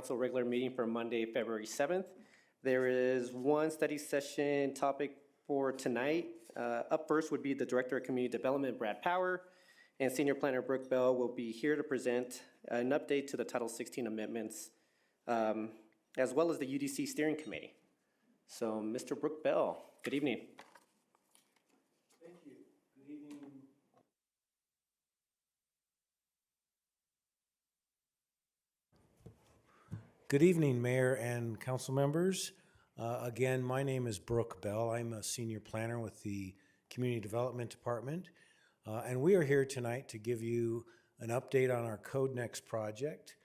Council regular meeting for Monday, February 7th. There is one study session topic for tonight. Up first would be the Director of Community Development, Brad Power, and Senior Planner Brook Bell will be here to present an update to the Title 16 amendments, as well as the UDC Steering Committee. So, Mr. Brook Bell, good evening. Thank you. Good evening. Good evening, Mayor and Council members. Again, my name is Brook Bell. I'm a Senior Planner with the Community Development Department. And we are here tonight to give you an update on our Code Next project,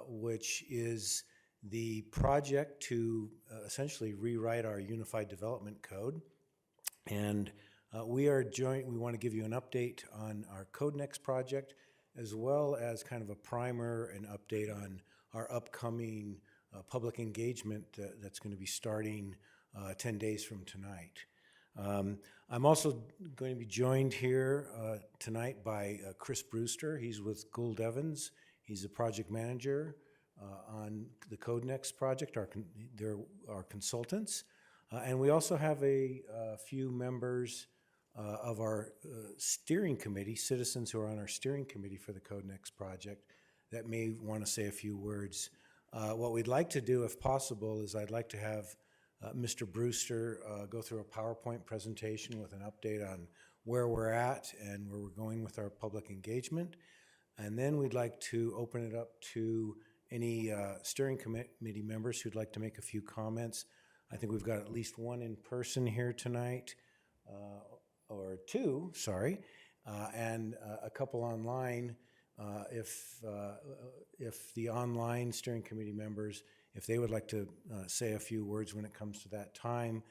which is the project to essentially rewrite our Unified Development Code. And we want to give you an update on our Code Next project, as well as kind of a primer and update on our upcoming public engagement that's going to be starting 10 days from tonight. I'm also going to be joined here tonight by Chris Brewster. He's with Gould Evans. He's the project manager on the Code Next project. They're our consultants. And we also have a few members of our steering committee, citizens who are on our steering committee for the Code Next project, that may want to say a few words. What we'd like to do, if possible, is I'd like to have Mr. Brewster go through a PowerPoint presentation with an update on where we're at and where we're going with our public engagement. And then we'd like to open it up to any steering committee members who'd like to make a few comments. I think we've got at least one in person here tonight, or two, sorry, and a couple online. If the online steering committee members, if they would like to say a few words when it comes to that time,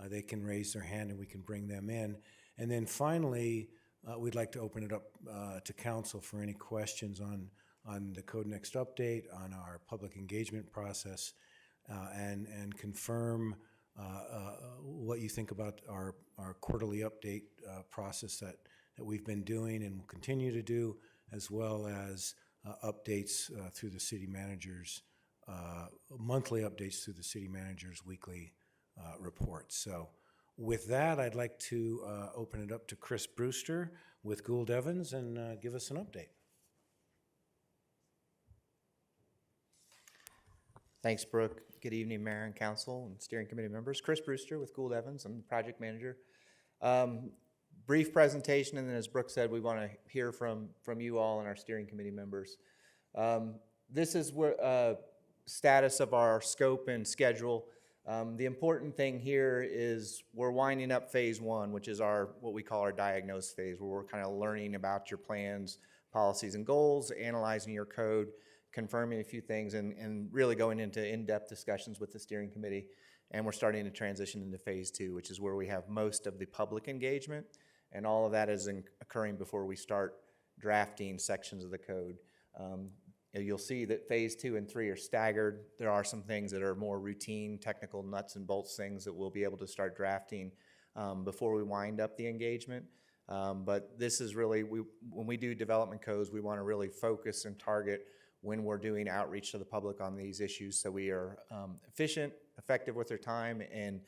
they can raise their hand and we can bring them in. And then finally, we'd like to open it up to council for any questions on the Code Next update, on our public engagement process, and confirm what you think about our quarterly update process that we've been doing and will continue to do, as well as updates through the city manager's, monthly updates through the city manager's weekly reports. So with that, I'd like to open it up to Chris Brewster with Gould Evans and give us an update. Thanks, Brooke. Good evening, Mayor and Council and Steering Committee members. Chris Brewster with Gould Evans. I'm the project manager. Brief presentation, and then as Brooke said, we want to hear from you all and our Steering Committee members. This is where status of our scope and schedule. The important thing here is we're winding up phase one, which is what we call our diagnose phase, where we're kind of learning about your plans, policies, and goals, analyzing your code, confirming a few things, and really going into in-depth discussions with the steering committee. And we're starting to transition into phase two, which is where we have most of the public engagement, and all of that is occurring before we start drafting sections of the code. You'll see that phase 2 and 3 are staggered. There are some things that are more routine, technical nuts and bolts things that we'll be able to start drafting before we wind up the engagement. But this is really, when we do development codes, we want to really focus and target when we're doing outreach to the public on these issues, so we are efficient, effective with their time, and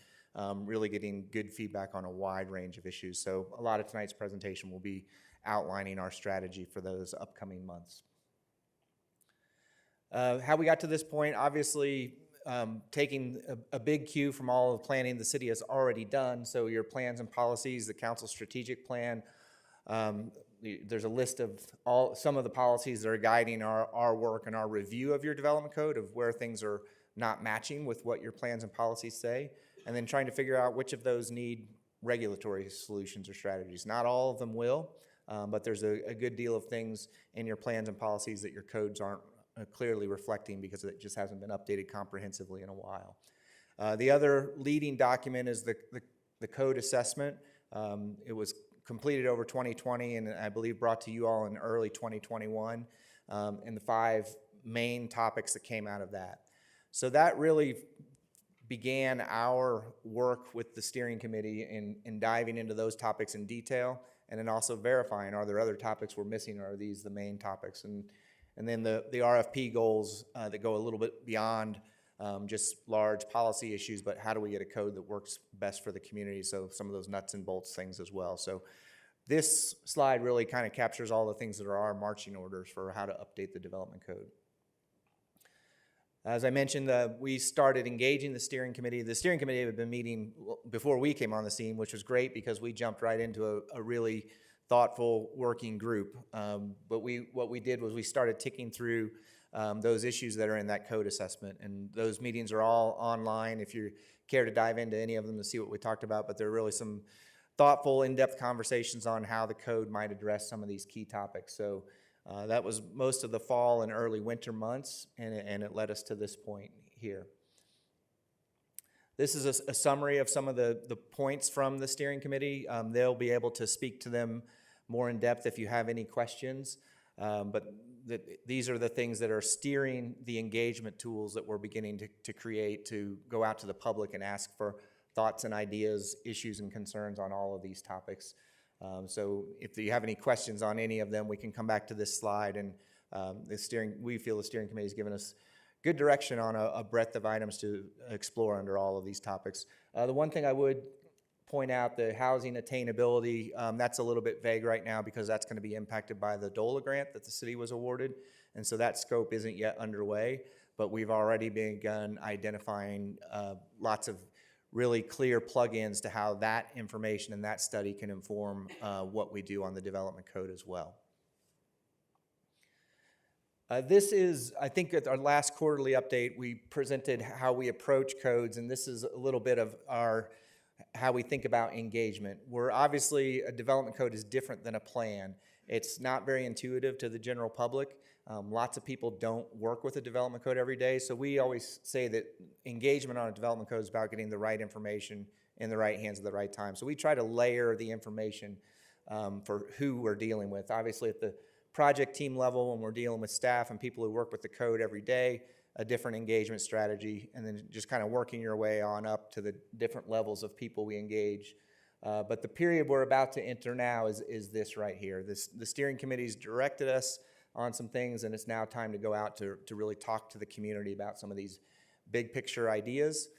really getting good feedback on a wide range of issues. So a lot of tonight's presentation will be outlining our strategy for those upcoming months. How we got to this point, obviously taking a big cue from all of the planning the city has already done. So your plans and policies, the council strategic plan, there's a list of some of the policies that are guiding our work and our review of your development code, of where things are not matching with what your plans and policies say, and then trying to figure out which of those need regulatory solutions or strategies. Not all of them will, but there's a good deal of things in your plans and policies that your codes aren't clearly reflecting because it just hasn't been updated comprehensively in a while. The other leading document is the code assessment. It was completed over 2020 and I believe brought to you all in early 2021, and the 5 main topics that came out of that. So that really began our work with the steering committee in diving into those topics in detail, and then also verifying, are there other topics we're missing, or are these the main topics? And And then the RFP goals that go a little bit beyond just large policy issues, but how do we get a code that works best for the community? So some of those nuts and bolts things as well. So this slide really kind of captures all the things that are our marching orders for how to update the development code. As I mentioned, we started engaging the steering committee. The steering committee had been meeting before we came on the scene, which was great because we jumped right into a really thoughtful working group. But what we did was we started ticking through those issues that are in that code assessment. And those meetings are all online if you care to dive into any of them to see what we talked about. But there are really some thoughtful, in-depth conversations on how the code might address some of these key topics. So that was most of the fall and early winter months, and it led us to this point here. This is a summary of some of the points from the steering committee. They'll be able to speak to them more in depth if you have any questions. But these are the things that are steering the engagement tools that we're beginning to create to go out to the public and ask for thoughts and ideas, issues and concerns on all of these topics. So if you have any questions on any of them, we can come back to this slide. And we feel the steering committee has given us good direction on a breadth of items to explore under all of these topics. The one thing I would point out, the housing attainability, that's a little bit vague right now because that's going to be impacted by the DOLA grant that the city was awarded. And so that scope isn't yet underway, but we've already begun identifying lots of really clear plugins to how that information and that study can inform what we do on the development code as well. This is, I think at our last quarterly update, we presented how we approach codes, and this is a little bit of how we think about engagement. We're obviously, a development code is different than a plan. It's not very intuitive to the general public. Lots of people don't work with a development code every day, so we always say that engagement on a development code is about getting the right information in the right hands at the right time. So we try to layer the information for who we're dealing with. Obviously at the project team level, when we're dealing with staff and people who work with the code every day, a different engagement strategy, and then just kind of working your way on up to the different levels of people we engage. But the period we're about to enter now is this right here. The steering committee's directed us on some things, and it's now time to go out to really talk to the community about some of these big picture ideas.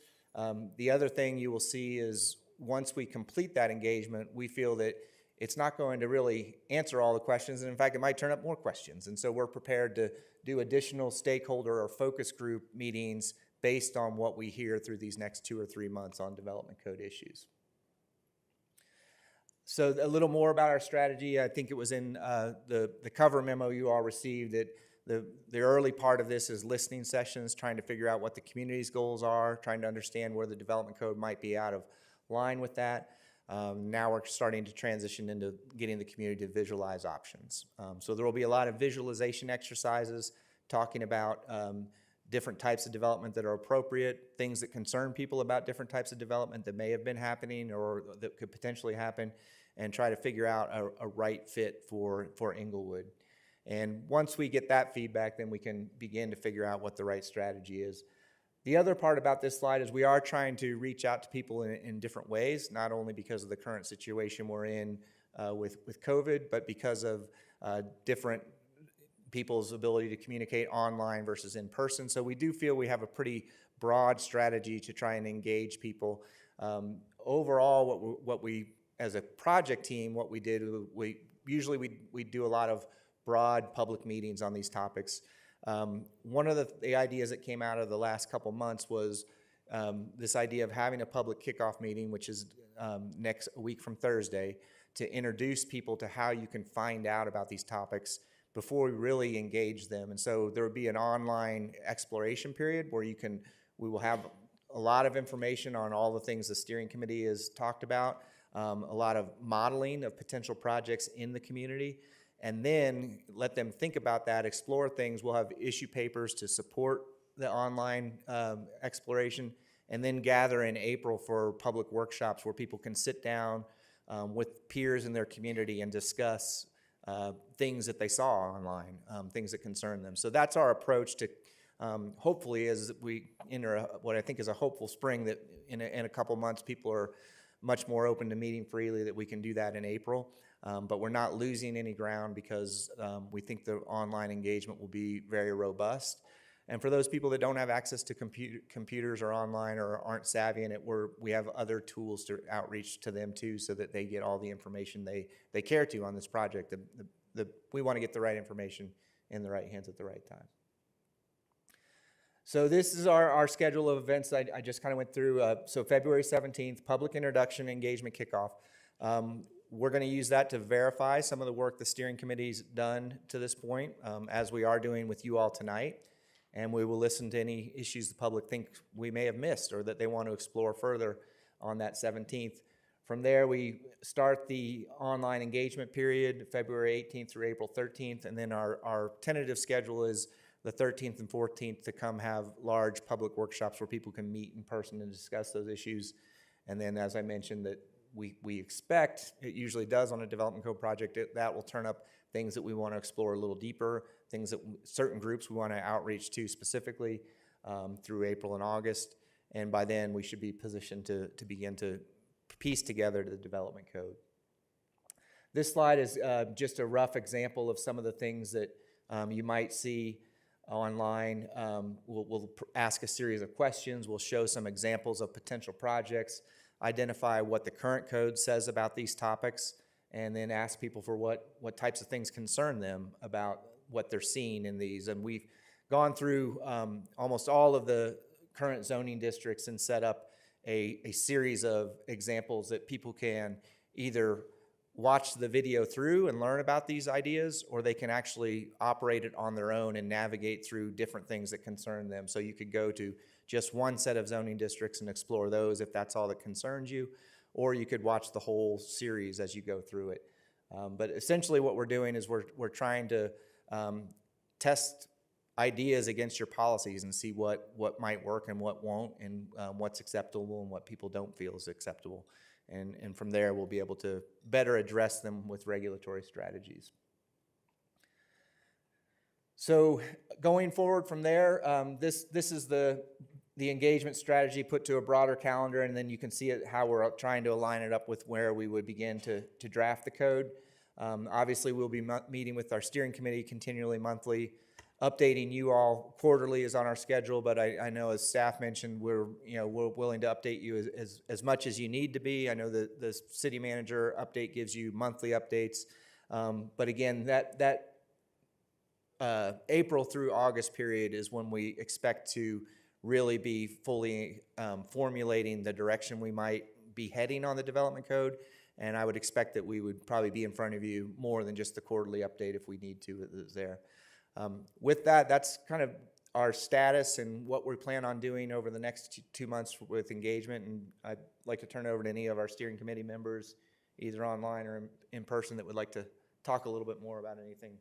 The other thing you will see is once we complete that engagement, we feel that it's not going to really answer all the questions, and in fact, it might turn up more questions. And so we're prepared to do additional stakeholder or focus group meetings based on what we hear through these next 2 or 3 months on development code issues. So a little more about our strategy. I think it was in the cover memo you all received. That the early part of this is listening sessions, trying to figure out what the community's goals are, trying to understand where the development code might be out of line with that. Now we're starting to transition into getting the community to visualize options. So there will be a lot of visualization exercises talking about different types of development that are appropriate, things that concern people about different types of development that may have been happening or that could potentially happen, and try to figure out a right fit for Englewood. And once we get that feedback, then we can begin to figure out what the right strategy is. The other part about this slide is we are trying to reach out to people in different ways, not only because of the current situation we're in with COVID, but because of different people's ability to communicate online versus in person. So we do feel we have a pretty broad strategy to try and engage people. Overall, what we as a project team, what we did, we do a lot of broad public meetings on these topics. One of the ideas that came out of the last couple months was this idea of having a public kickoff meeting, which is next week from Thursday, to introduce people to how you can find out about these topics before we really engage them. And so there would be an online exploration period where we will have a lot of information on all the things the steering committee has talked about, a lot of modeling of potential projects in the community, and then let them think about that, explore things. We'll have issue papers to support the online exploration, and then gather in April for public workshops where people can sit down with peers in their community and discuss things that they saw online, things that concern them. So that's our approach to hopefully, as we enter what I think is a hopeful spring, that in a couple months people are much more open to meeting freely, that we can do that in April. But we're not losing any ground because we think the online engagement will be very robust. And for those people that don't have access to computers or online or aren't savvy in it, we have other tools to outreach to them too, so that they get all the information they care to on this project. We want to get the right information in the right hands at the right time. So this is our schedule of events I just kind of went through. So February 17th, public introduction, engagement kickoff. We're going to use that to verify some of the work the steering committee's done to this point, as we are doing with you all tonight. And we will listen to any issues the public think we may have missed or that they want to explore further on that 17th. From there, we start the online engagement period, February 18th through April 13th, and then our tentative schedule is the 13th and 14th to come have large public workshops where people can meet in person and discuss those issues. And then, as I mentioned, that we expect, it usually does on a development code project, that will turn up things that we want to explore a little deeper, things that certain groups we want to outreach to specifically through April and August. And by then, we should be positioned to begin to piece together the development code. This slide is just a rough example of some of the things that you might see online. We'll ask a series of questions. We'll show some examples of potential projects, identify what the current code says about these topics, and then ask people for what types of things concern them about what they're seeing in these. And we've gone through almost all of the current zoning districts and set up a series of examples that people can either watch the video through and learn about these ideas, or they can actually operate it on their own and navigate through different things that concern them. So you could go to just one set of zoning districts and explore those if that's all that concerns you, or you could watch the whole series as you go through it. But essentially what we're doing is we're trying to test ideas against your policies and see what might work and what won't, and what's acceptable and what people don't feel is acceptable. And from there, we'll be able to better address them with regulatory strategies. So going forward from there, this is the engagement strategy put to a broader calendar, and then you can see how we're trying to align it up with where we would begin to draft the code. Obviously, we'll be meeting with our steering committee continually monthly. Updating you all quarterly is on our schedule, but I know as staff mentioned, we're willing to update you as much as you need to be. I know that the city manager update gives you monthly updates, but again, that April through August period is when we expect to really be fully formulating the direction we might be heading on the development code. And I would expect that we would probably be in front of you more than just the quarterly update if we need to. Is there. With that, that's kind of our status and what we plan on doing over the next 2 months with engagement. And I'd like to turn it over to any of our steering committee members, either online or in person, that would like to talk a little bit more about anything.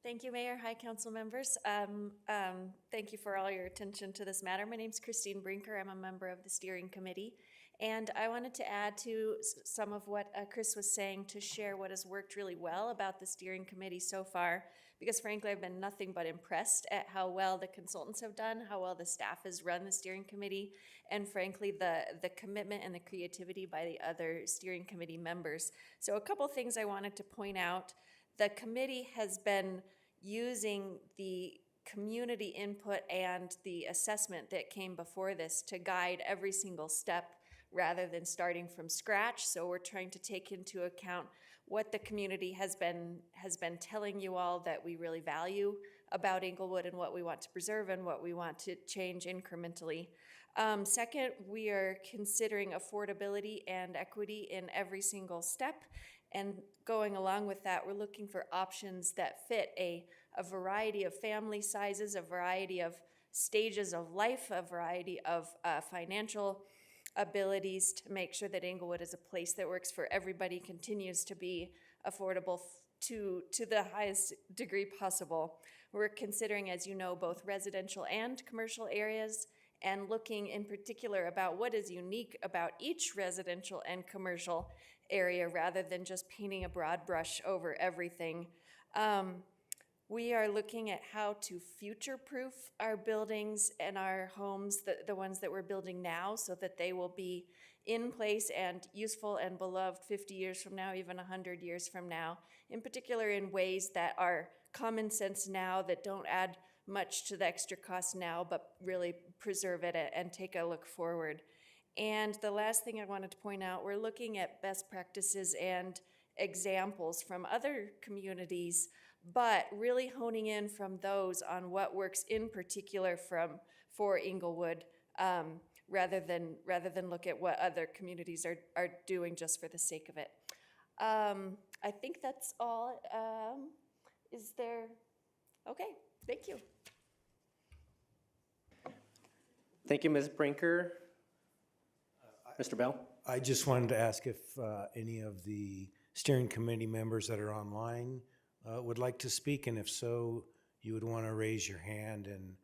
Thank you, Mayor. Hi, council members. Thank you for all your attention to this matter. My name is Christine Brinker. I'm a member of the steering committee. And I wanted to add to some of what Chris was saying to share what has worked really well about the steering committee so far, because frankly, I've been nothing but impressed at how well the consultants have done, how well the staff has run the steering committee, and frankly, the commitment and the creativity by the other steering committee members. So a couple things I wanted to point out. The committee has been using the community input and the assessment that came before this to guide every single step rather than starting from scratch. So we're trying to take into account what the community has been telling you all that we really value about Englewood and what we want to preserve and what we want to change incrementally. Second, we are considering affordability and equity in every single step. And going along with that, we're looking for options that fit a variety of family sizes, a variety of stages of life, a variety of financial abilities to make sure that Englewood is a place that works for everybody, continues to be affordable to the highest degree possible. We're considering, as you know, both residential and commercial areas, and looking in particular about what is unique about each residential and commercial area rather than just painting a broad brush over everything. we are looking at how to future-proof our buildings and our homes, the ones that we're building now, so that they will be in place and useful and beloved 50 years from now, even 100 years from now, in particular in ways that are common sense now, that don't add much to the extra cost now, but really preserve it and take a look forward. And the last thing I wanted to point out, we're looking at best practices and examples from other communities, but really honing in from those on what works in particular for Englewood, rather than look at what other communities are doing just for the sake of it. I think that's all. Is there? Okay, thank you. Thank you, Ms. Brinker. Mr. Bell? I just wanted to ask if any of the steering committee members that are online would like to speak, and if so, you would want to raise your hand, and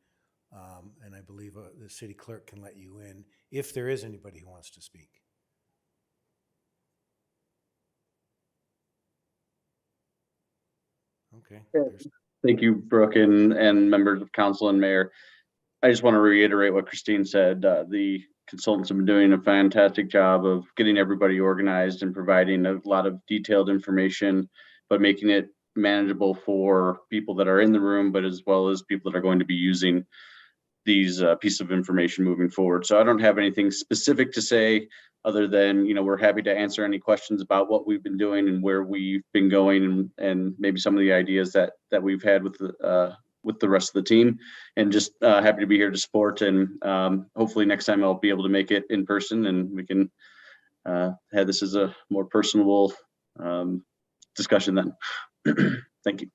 I believe the city clerk can let you in if there is anybody who wants to speak. Okay. Thank you, Brooke, and members of council and mayor. I just want to reiterate what Christine said. The consultants have been doing a fantastic job of getting everybody organized and providing a lot of detailed information, but making it manageable for people that are in the room, but as well as people that are going to be using these pieces of information moving forward. So I don't have anything specific to say other than, we're happy to answer any questions about what we've been doing and where we've been going, and maybe some of the ideas that we've had with the rest of the team, and just happy to be here to support. And hopefully next time I'll be able to make it in person and we can have this as a more personable discussion then. Thank you.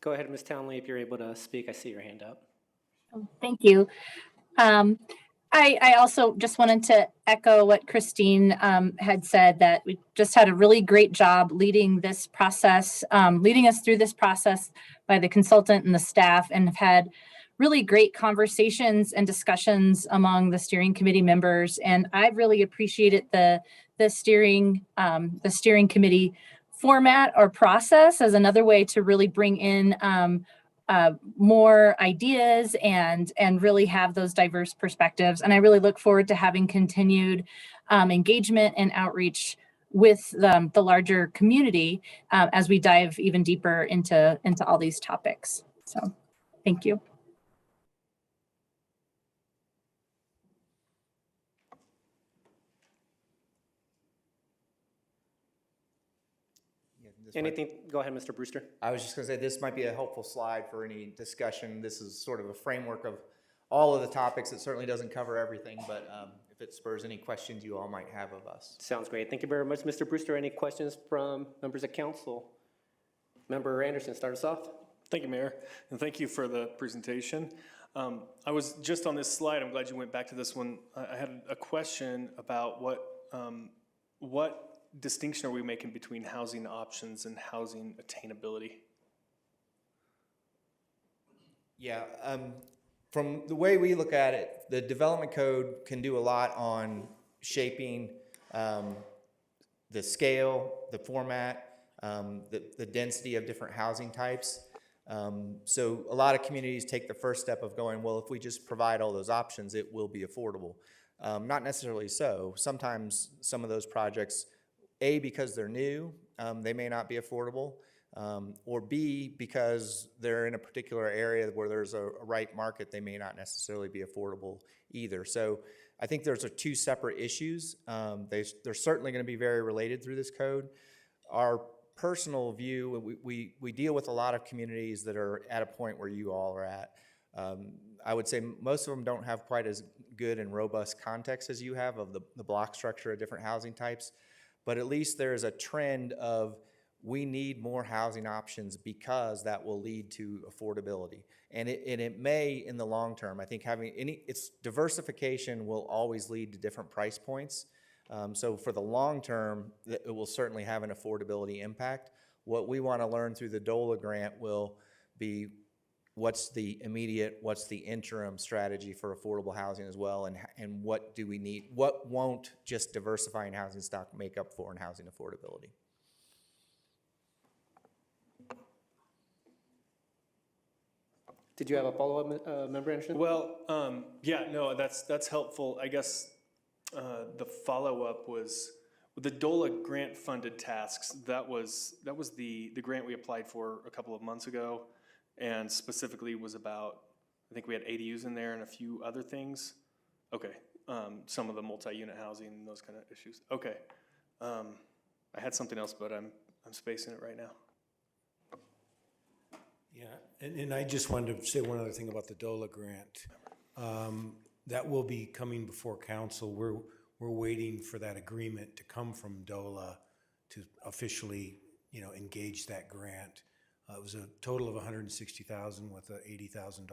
Go ahead, Ms. Townley, if you're able to speak. I see your hand up. Thank you. I also just wanted to echo what Christine had said, that we just had a really great job leading this process, leading us through this process by the consultant and the staff, and have had really great conversations and discussions among the steering committee members. And I've really appreciated the steering committee format or process as another way to really bring in more ideas and really have those diverse perspectives. And I really look forward to having continued engagement and outreach with the larger community as we dive even deeper into all these topics. So thank you. Anything? Go ahead, Mr. Brewster. I was just going to say, this might be a helpful slide for any discussion. This is sort of a framework of all of the topics. It certainly doesn't cover everything, but if it spurs any questions you all might have of us. Sounds great. Thank you very much, Mr. Brewster. Any questions from members of council? Member Anderson, start us off. Thank you, Mayor, and thank you for the presentation. I was just on this slide. I'm glad you went back to this one. I had a question about what distinction are we making between housing options and housing attainability? Yeah, from the way we look at it, the development code can do a lot on shaping the scale, the format, the density of different housing types. So a lot of communities take the first step of going, well, if we just provide all those options, it will be affordable. Not necessarily so. Sometimes some of those projects, A, because they're new, they may not be affordable, or B, because they're in a particular area where there's a right market, they may not necessarily be affordable either. So I think those are two separate issues. They're certainly going to be very related through this code. Our personal view, we deal with a lot of communities that are at a point where you all are at. I would say most of them don't have quite as good and robust context as you have of the block structure of different housing types. But at least there's a trend of we need more housing options because that will lead to affordability. And it may in the long term. I think it's diversification will always lead to different price points. So for the long term, it will certainly have an affordability impact. What we want to learn through the DOLA grant will be what's the immediate, what's the interim strategy for affordable housing as well, and what do we need, what won't just diversifying housing stock make up for in housing affordability? Did you have a follow-up, Member Anderson? Well, yeah, no, that's helpful. I guess the follow-up was with the DOLA grant-funded tasks. That was the grant we applied for a couple of months ago, and specifically was about, I think we had ADUs in there and a few other things. Okay, some of the multi-unit housing and those kind of issues. Okay, I had something else, but I'm spacing it right now. Yeah, and I just wanted to say one other thing about the DOLA grant. That will be coming before council. We're waiting for that agreement to come from DOLA to officially, engage that grant. It was a total of $160,000 with a $80,000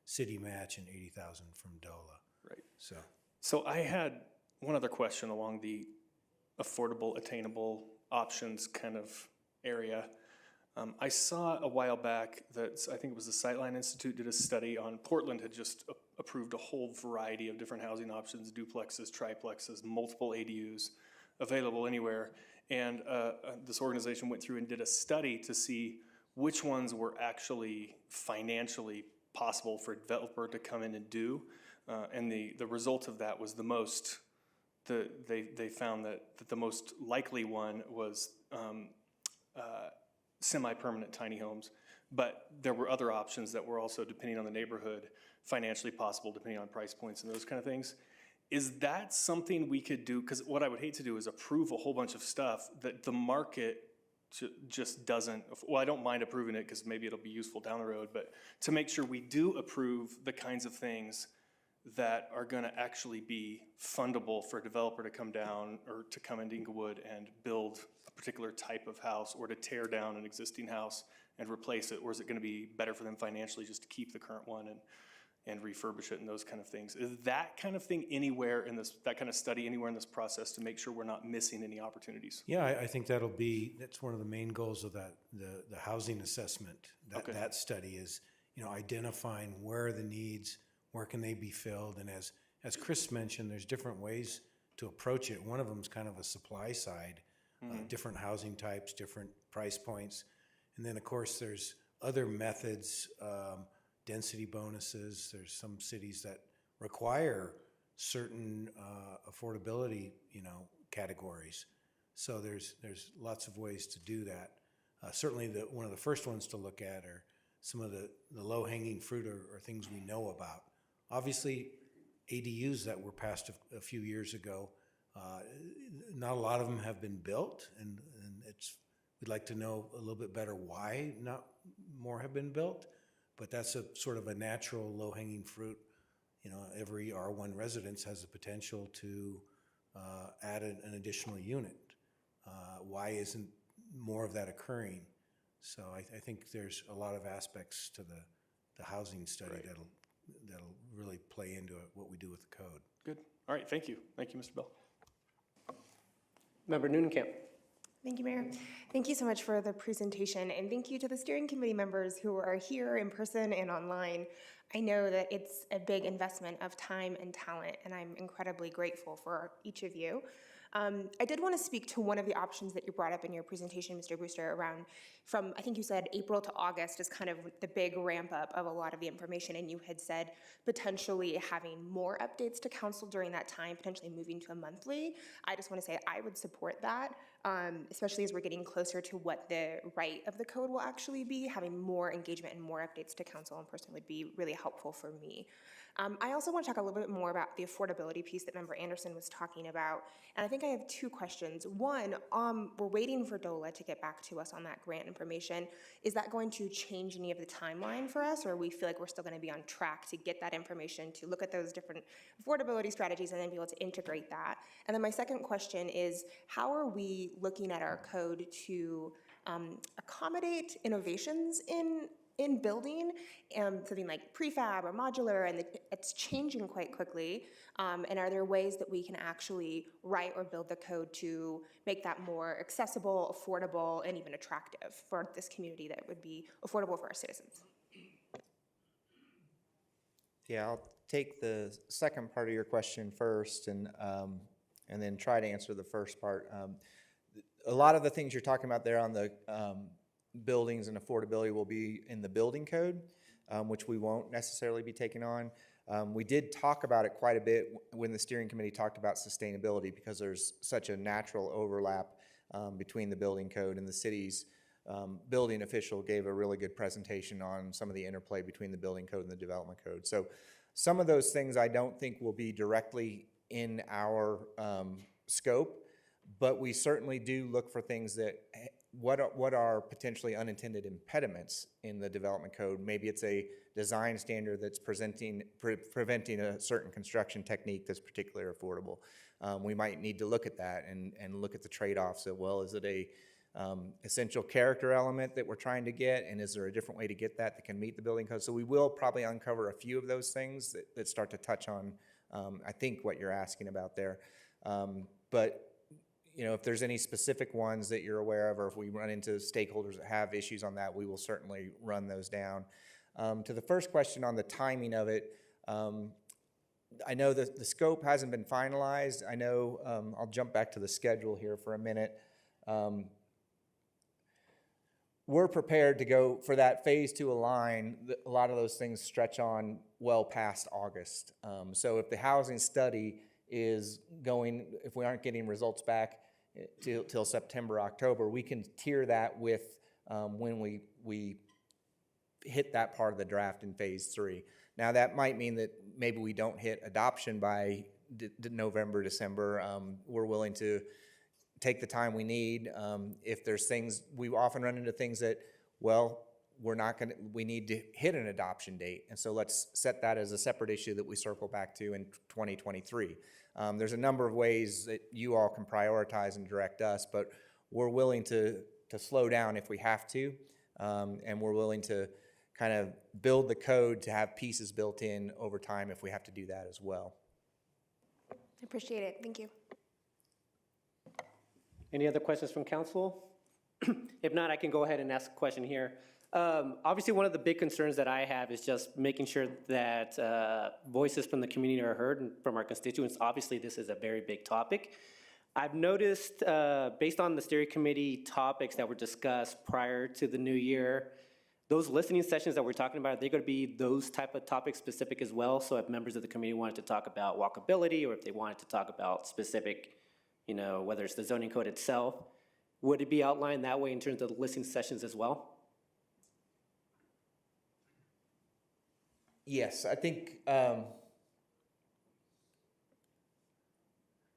city match and $80,000 from DOLA. Right. So I had one other question along the affordable, attainable options kind of area. I saw a while back that I think it was the Sightline Institute did a study on Portland had just approved a whole variety of different housing options, duplexes, triplexes, multiple ADUs available anywhere. And this organization went through and did a study to see which ones were actually financially possible for a developer to come in and do. And the result of that was they found that the most likely one was semi-permanent tiny homes, but there were other options that were also, depending on the neighborhood, financially possible, depending on price points and those kind of things. Is that something we could do? Because what I would hate to do is approve a whole bunch of stuff that the market just doesn't, well, I don't mind approving it because maybe it'll be useful down the road, but to make sure we do approve the kinds of things that are going to actually be fundable for a developer to come down or to come into Englewood and build a particular type of house, or to tear down an existing house and replace it, or is it going to be better for them financially just to keep the current one and refurbish it and those kind of things? Is that kind of thing anywhere in this, that kind of study anywhere in this process to make sure we're not missing any opportunities? yeah, I think that's one of the main goals of the housing assessment. That study is, identifying where are the needs, where can they be filled, and as Chris mentioned, there's different ways to approach it. One of them is kind of a supply side, different housing types, different price points, and then of course there's other methods, density bonuses. There's some cities that require certain affordability, categories. So there's lots of ways to do that. Certainly one of the first ones to look at are some of the low-hanging fruit or things we know about. Obviously, ADUs that were passed a few years ago, not a lot of them have been built, and we'd like to know a little bit better why not more have been built, but that's a sort of a natural low-hanging fruit. Every R1 residence has the potential to add an additional unit. Why isn't more of that occurring? So I think there's a lot of aspects to the housing study that'll really play into what we do with the code. Good. All right. Thank you. Thank you, Mr. Bell. Member Noonan-Camp. Thank you, Mayor. Thank you so much for the presentation, and thank you to the steering committee members who are here in person and online. I know that it's a big investment of time and talent, and I'm incredibly grateful for each of you. I did want to speak to one of the options that you brought up in your presentation, Mr. Brewster, around from, I think you said April to August is kind of the big ramp up of a lot of the information, and you had said potentially having more updates to council during that time, potentially moving to a monthly. I just want to say I would support that, especially as we're getting closer to what the right of the code will actually be. Having more engagement and more updates to council in person would be really helpful for me. I also want to talk a little bit more about the affordability piece that Member Anderson was talking about, and I think I have two questions. One, we're waiting for DOLA to get back to us on that grant information. Is that going to change any of the timeline for us, or we feel like we're still going to be on track to get that information, to look at those different affordability strategies and then be able to integrate that? And then my second question is, how are we looking at our code to accommodate innovations in building, something like prefab or modular, and it's changing quite quickly, and are there ways that we can actually write or build the code to make that more accessible, affordable, and even attractive for this community that would be affordable for our citizens? Yeah, I'll take the second part of your question first and then try to answer the first part. A lot of the things you're talking about there on the buildings and affordability will be in the building code, which we won't necessarily be taking on. We did talk about it quite a bit when the steering committee talked about sustainability, because there's such a natural overlap between the building code and the city's building official gave a really good presentation on some of the interplay between the building code and the development code. So some of those things I don't think will be directly in our scope, but we certainly do look for things that, what are potentially unintended impediments in the development code. Maybe it's a design standard that's preventing a certain construction technique that's particularly affordable. We might need to look at that and look at the trade-offs of, well, is it a essential character element that we're trying to get, and is there a different way to get that can meet the building code? So we will probably uncover a few of those things that start to touch on, I think, what you're asking about there. But you know, if there's any specific ones that you're aware of, or if we run into stakeholders that have issues on that, we will certainly run those down. To the first question on the timing of it, I know that the scope hasn't been finalized. I know, I'll jump back to the schedule here for a minute. We're prepared to go for that phase 2 align. A lot of those things stretch on well past August. So if the housing study is going, if we aren't getting results back till September, October, we can tier that with when we hit that part of the draft in phase 3. Now that might mean that maybe we don't hit adoption by November, December. We're willing to take the time we need. If there's things, we often run into things that, well, we need to hit an adoption date. And so let's set that as a separate issue that we circle back to in 2023. There's a number of ways that you all can prioritize and direct us, but we're willing to slow down if we have to. And we're willing to kind of build the code to have pieces built in over time if we have to do that as well. I appreciate it. Thank you. Any other questions from council? If not, I can go ahead and ask a question here. Obviously, one of the big concerns that I have is just making sure that voices from the community are heard and from our constituents. Obviously, this is a very big topic. I've noticed, based on the steering committee topics that were discussed prior to the new year, those listening sessions that we're talking about, are they going to be those type of topics specific as well? So if members of the committee wanted to talk about walkability, or if they wanted to talk about specific, you know, whether it's the zoning code itself, would it be outlined that way in terms of the listening sessions as well? Yes, I think,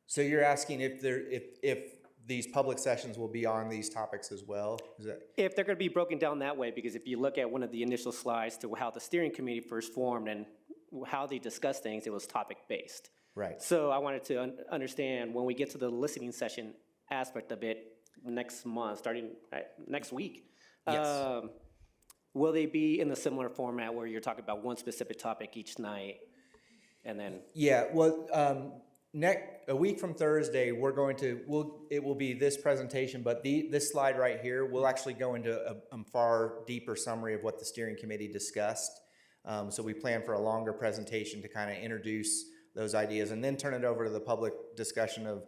so you're asking if these public sessions will be on these topics as well? Is that? If they're going to be broken down that way, because if you look at one of the initial slides to how the steering committee first formed and how they discussed things, it was topic-based. Right. So I wanted to understand when we get to the listening session aspect of it next month, starting next week. Yes. Will they be in the similar format where you're talking about one specific topic each night, and then? Yeah. Well, a week from Thursday, it will be this presentation, but this slide right here will actually go into a far deeper summary of what the steering committee discussed. So we plan for a longer presentation to kind of introduce those ideas and then turn it over to the public discussion of,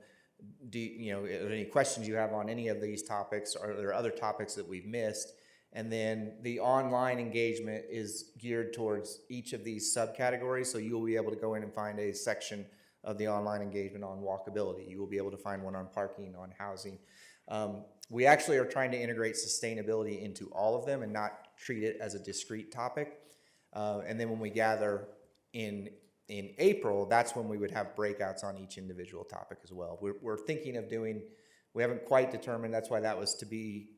any questions you have on any of these topics, or are there other topics that we've missed? And then the online engagement is geared towards each of these subcategories. So you'll be able to go in and find a section of the online engagement on walkability. You will be able to find one on parking, on housing. We actually are trying to integrate sustainability into all of them and not treat it as a discrete topic. And then when we gather in April, that's when we would have breakouts on each individual topic as well. We're thinking of doing, we haven't quite determined, that's why that was to be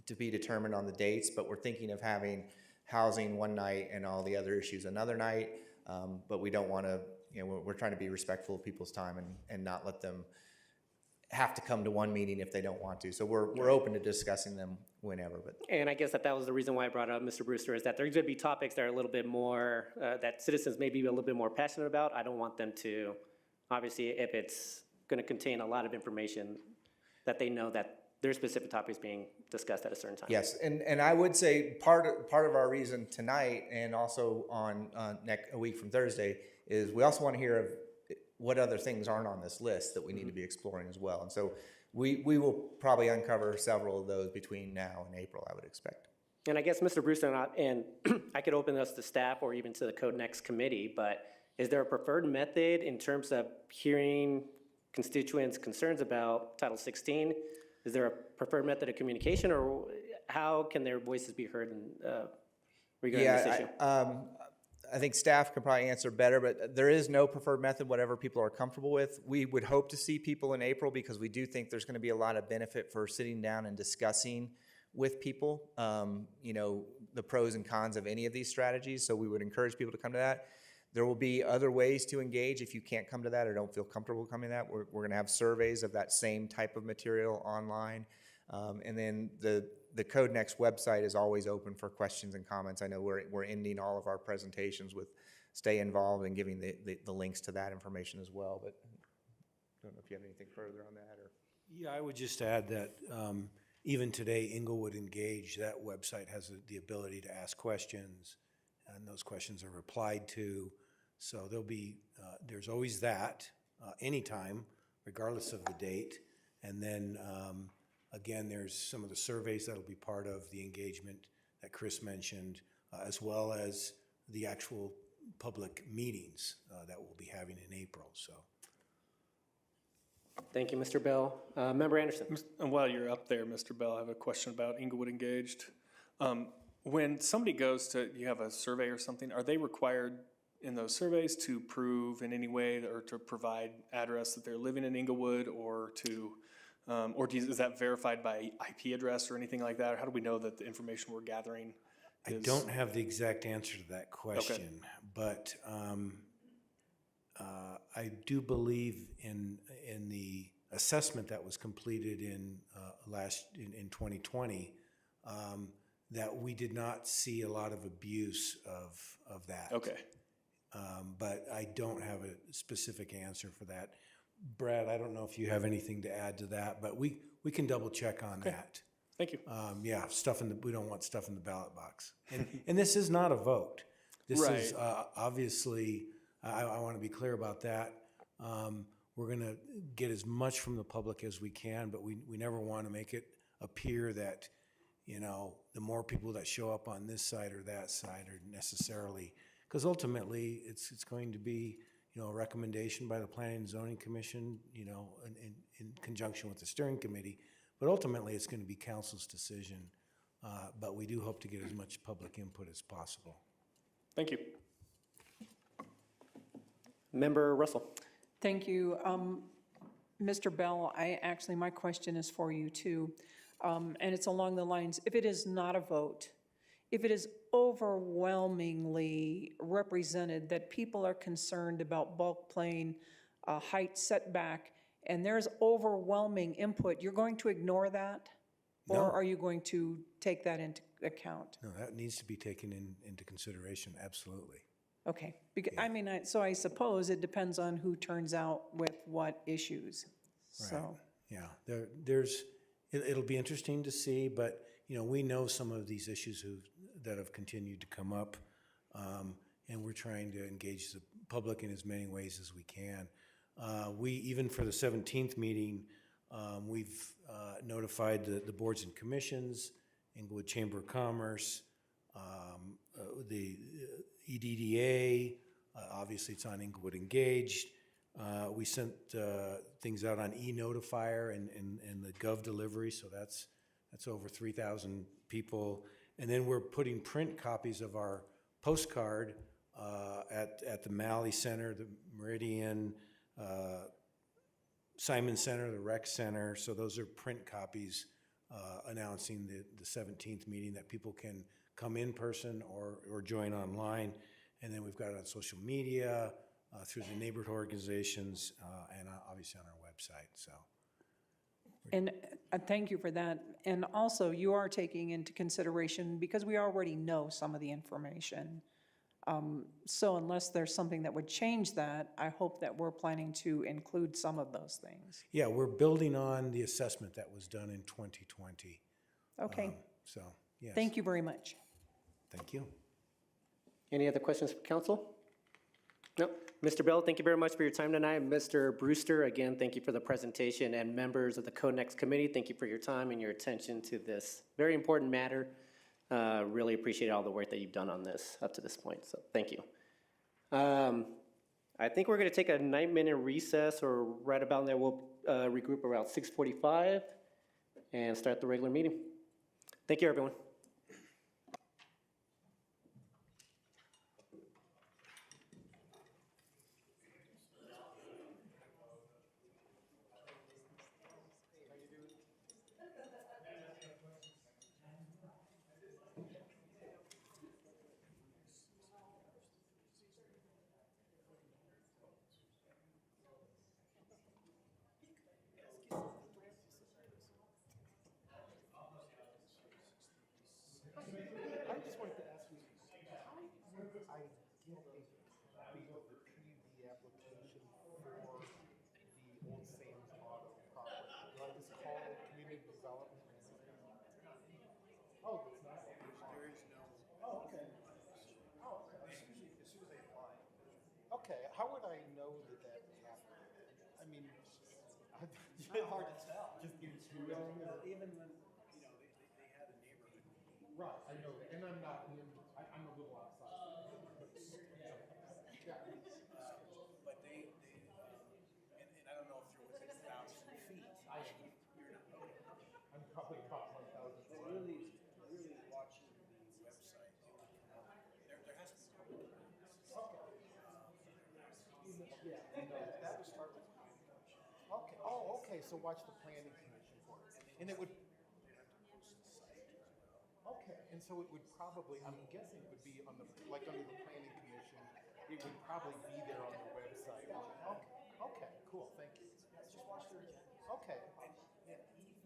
determined on the dates, but we're thinking of having housing one night and all the other issues another night. But we don't want to, we're trying to be respectful of people's time and not let them have to come to one meeting if they don't want to. So we're open to discussing them whenever. But And I guess that was the reason why I brought up Mr. Brewster, is that there's going to be topics that are a little bit more, that citizens may be a little bit more passionate about. I don't want them to, obviously, if it's going to contain a lot of information, that they know that their specific topics being discussed at a certain time. Yes, and I would say part of our reason tonight and also on a week from Thursday is we also want to hear of what other things aren't on this list that we need to be exploring as well. And so we will probably uncover several of those between now and April, I would expect. And I guess, Mr. Brewster, and I could open this to staff or even to the Code Next committee, but is there a preferred method in terms of hearing constituents' concerns about Title 16? Is there a preferred method of communication, or how can their voices be heard regarding this issue? I think staff could probably answer better, but there is no preferred method, whatever people are comfortable with. We would hope to see people in April because we do think there's going to be a lot of benefit for sitting down and discussing with people, you know, the pros and cons of any of these strategies. So we would encourage people to come to that. There will be other ways to engage if you can't come to that or don't feel comfortable coming to that. We're going to have surveys of that same type of material online. And then the Code Next website is always open for questions and comments. I know we're ending all of our presentations with stay involved and giving the links to that information as well. But I don't know if you have anything further on that. Or Yeah, I would just add that even today, Englewood Engage, that website has the ability to ask questions, and those questions are replied to. So there'll be, there's always that, anytime, regardless of the date. And then, again, there's some of the surveys that'll be part of the engagement that Chris mentioned, as well as the actual public meetings that we'll be having in April, so. Thank you, Mr. Bell. Member Anderson. And while you're up there, Mr. Bell, I have a question about Englewood Engaged. When somebody goes to, you have a survey or something, are they required in those surveys to prove in any way or to provide address that they're living in Englewood, or to, is that verified by IP address or anything like that? Or how do we know that the information we're gathering is? I don't have the exact answer to that question, but I do believe in the assessment that was completed in 2020, that we did not see a lot of abuse of that. Okay. But I don't have a specific answer for that. Brad, I don't know if you have anything to add to that, but we can double check on that. Thank you. Yeah, we don't want stuff in the ballot box. And this is not a vote. This is obviously, I want to be clear about that. We're going to get as much from the public as we can, but we never want to make it appear that, you know, the more people that show up on this side or that side are necessarily, because ultimately it's going to be, you know, a recommendation by the Planning and Zoning Commission, you know, in conjunction with the Steering Committee, but ultimately it's going to be council's decision. But we do hope to get as much public input as possible. Thank you. Member Russell. Thank you. Mr. Bell, my question is for you too. And it's along the lines, if it is not a vote, if it is overwhelmingly represented that people are concerned about bulk plane height setback, and there's overwhelming input, you're going to ignore that? No. Or are you going to take that into account? No, that needs to be taken into consideration, absolutely. Okay, because, I mean, so I suppose it depends on who turns out with what issues, so. Yeah, it'll be interesting to see, but, you know, we know some of these issues that have continued to come up, and we're trying to engage the public in as many ways as we can. Even for the 17th meeting, we've notified the boards and commissions, Englewood Chamber of Commerce, the EDDA, obviously it's on Englewood Engaged. We sent things out on e-notifier and the Gov delivery, so that's over 3,000 people. And then we're putting print copies of our postcard at the Malley Center, the Meridian, Simon Center, the Rec Center. So those are print copies announcing the 17th meeting that people can come in person or join online. And then we've got it on social media, through the neighborhood organizations, and obviously on our website, so. And thank you for that. And also, you are taking into consideration, because we already know some of the information, So unless there's something that would change that, I hope that we're planning to include some of those things. Yeah, we're building on the assessment that was done in 2020. Okay, So, yes. thank you very much. Thank you. Any other questions for council? No. Mr. Bell, thank you very much for your time tonight. Mr. Brewster, again, thank you for the presentation. And members of the Codenext Committee, thank you for your time and your attention to this very important matter. Really appreciate all the work that you've done on this up to this point, so thank you. I think we're going to take a 9-minute recess, or right about there. We'll regroup around 6:45 and start the regular meeting. Thank you, everyone. I just wanted to ask you, how would I get a copy of the PUD application for the Old Sands Auto property? Do I just call community development? Oh, it's not? There is no. Oh, okay. Oh, okay. It's usually as soon as they apply. Okay, how would I know that that happened? I mean, it's kind of hard to tell. Just give it to them? Even when, you know, they had a neighborhood. Right, I know that, and I'm not in, I'm a little outside. Yeah. But they and I don't know if you're within 1,000 feet. You're not, okay. I'm probably about 1,000. So really watching the website, there has to be public comments. Yeah, I know, that would start with. Okay, oh, okay, so watch the planning commission for it, and it would. Okay, and so it would probably, I'm guessing it would be on the, like under the planning commission, it would probably be there on the website. Okay, okay, cool, thank you. Just watch their agenda. Okay. Yeah, even,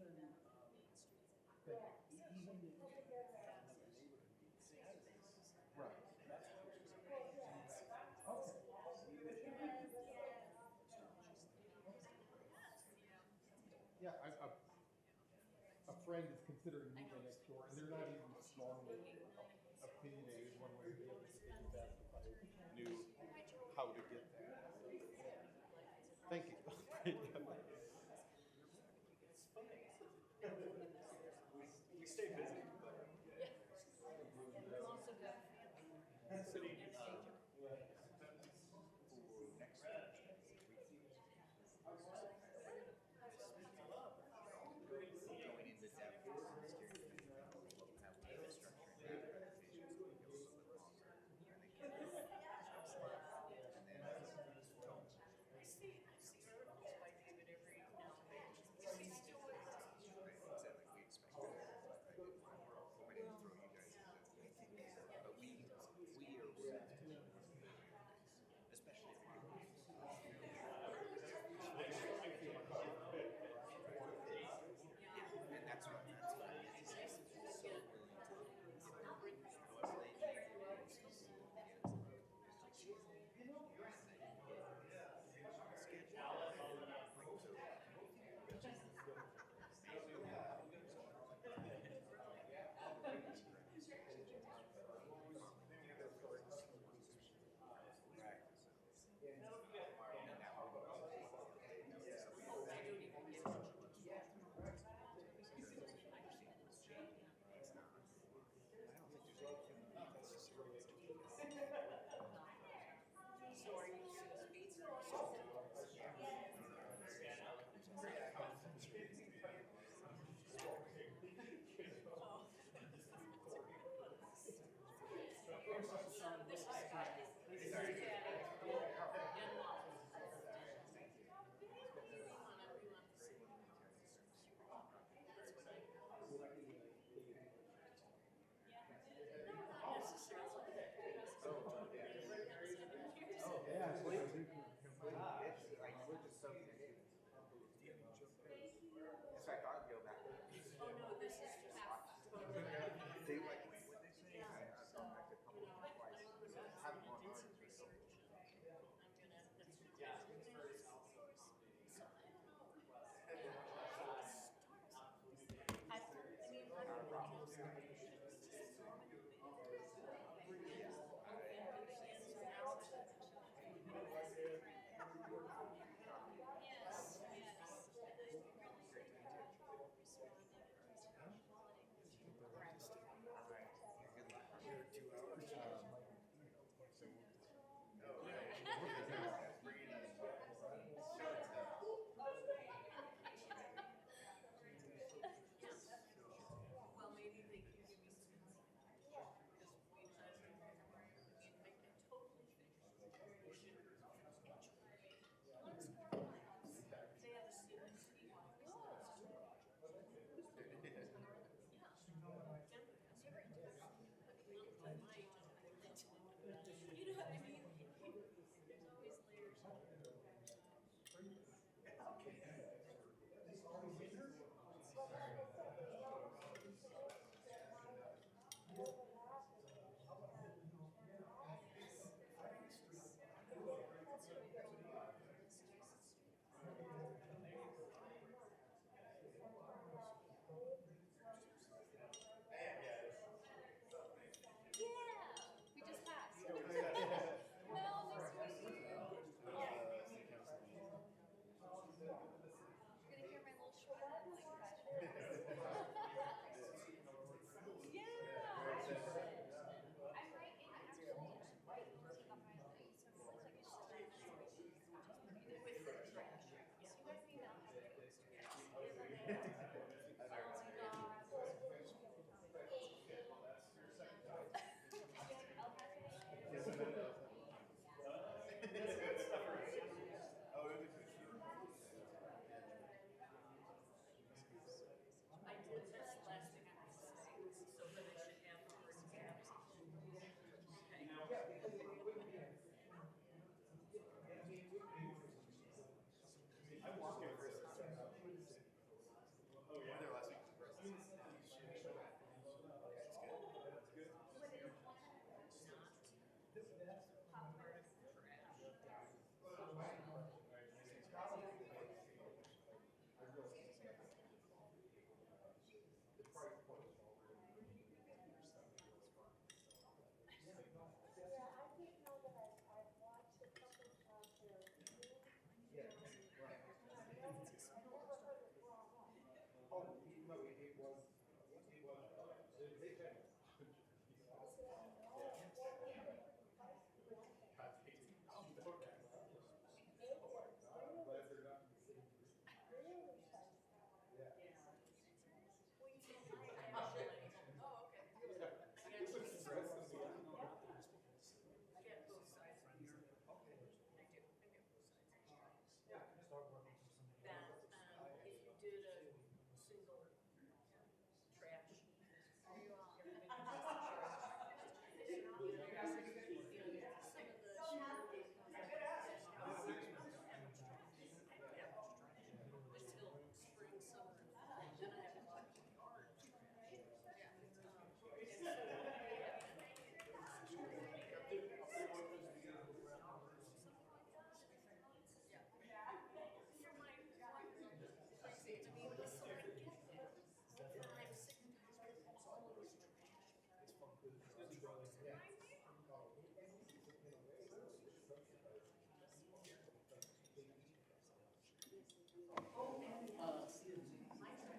even if Right. Yeah, a friend is considering moving next door, and they're not even strongly opinionated one way or the other, but they just asked if I knew how to get there. Thank you. We stay busy, but.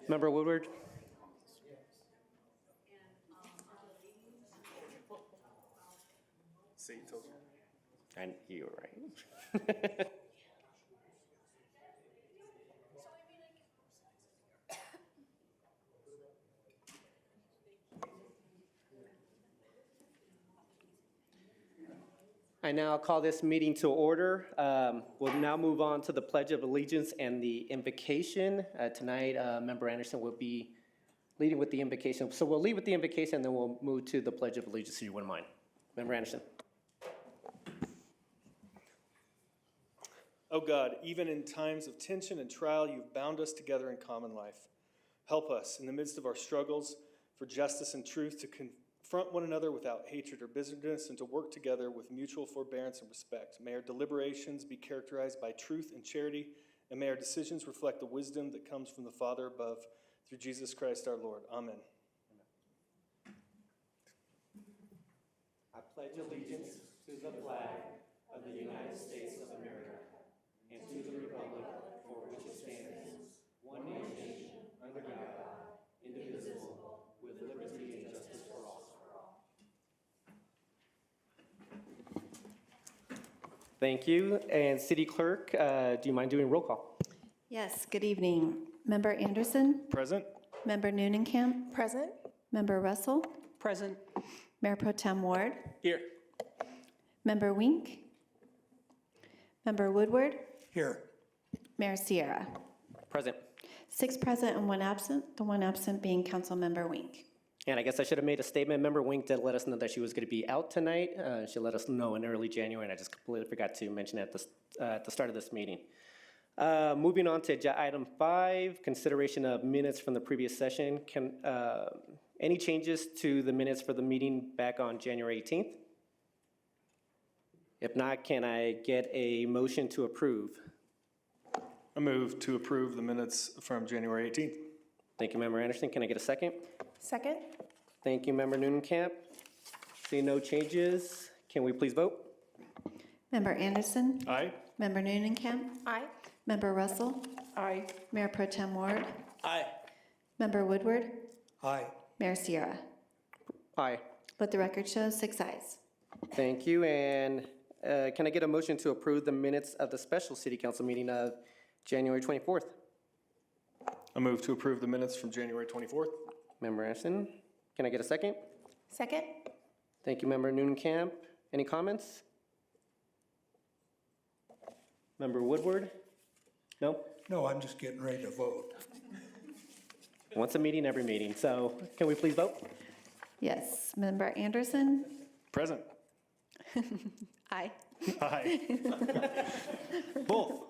Member Woodward? See, told you. And you were right. I now call this meeting to order. We'll now move on to the Pledge of Allegiance and the invocation. Tonight, Member Anderson will be leading with the invocation. So we'll lead with the invocation, and then we'll move to the Pledge of Allegiance, if you wouldn't mind. Member Anderson. O God, even in times of tension and trial, you've bound us together in common life. Help us in the midst of our struggles for justice and truth to confront one another without hatred or bitterness and to work together with mutual forbearance and respect. May our deliberations be characterized by truth and charity, and may our decisions reflect the wisdom that comes from the Father above, through Jesus Christ our Lord. Amen. I pledge allegiance to the flag of the United States of America and to the republic for which it stands, one nation, under God, indivisible, with liberty and justice for all. Thank you. And City Clerk, do you mind doing roll call? Yes, good evening. Member Anderson, Present? Member Noonenkamp, Present? Member Russell, Present. Mayor Pro Tem Ward, Here. Member Wink, Member Woodward, Here. Mayor Sierra. Present. 6 present and 1 absent, the 1 absent being Councilmember Wink. And I guess I should have made a statement. Member Wink did let us know that she was going to be out tonight. She let us know in early January, and I just completely forgot to mention it at the start of this meeting. Moving on to item 5, consideration of minutes from the previous session. Any changes to the minutes for the meeting back on January 18th? If not, can I get a motion to approve? I move to approve the minutes from January 18th. Thank you, Member Anderson. Can I get a second? Second? Thank you, Member Noonenkamp. See no changes. Can we please vote? Member Anderson, Aye? Member Noonenkamp, Aye. Member Russell, Aye. Mayor Pro Tem Ward, Aye. Member Woodward, Aye. Mayor Sierra. Aye. Let the record show 6 ayes. Thank you. And can I get a motion to approve the minutes of the special city council meeting of January 24th? I move to approve the minutes from January 24th. Member Anderson, can I get a second? Second? Thank you, Member Noonenkamp. Any comments? Member Woodward? No? No, I'm just getting ready to vote. Once a meeting, every meeting. So can we please vote? Yes, Member Anderson, Present? aye. Aye. Both.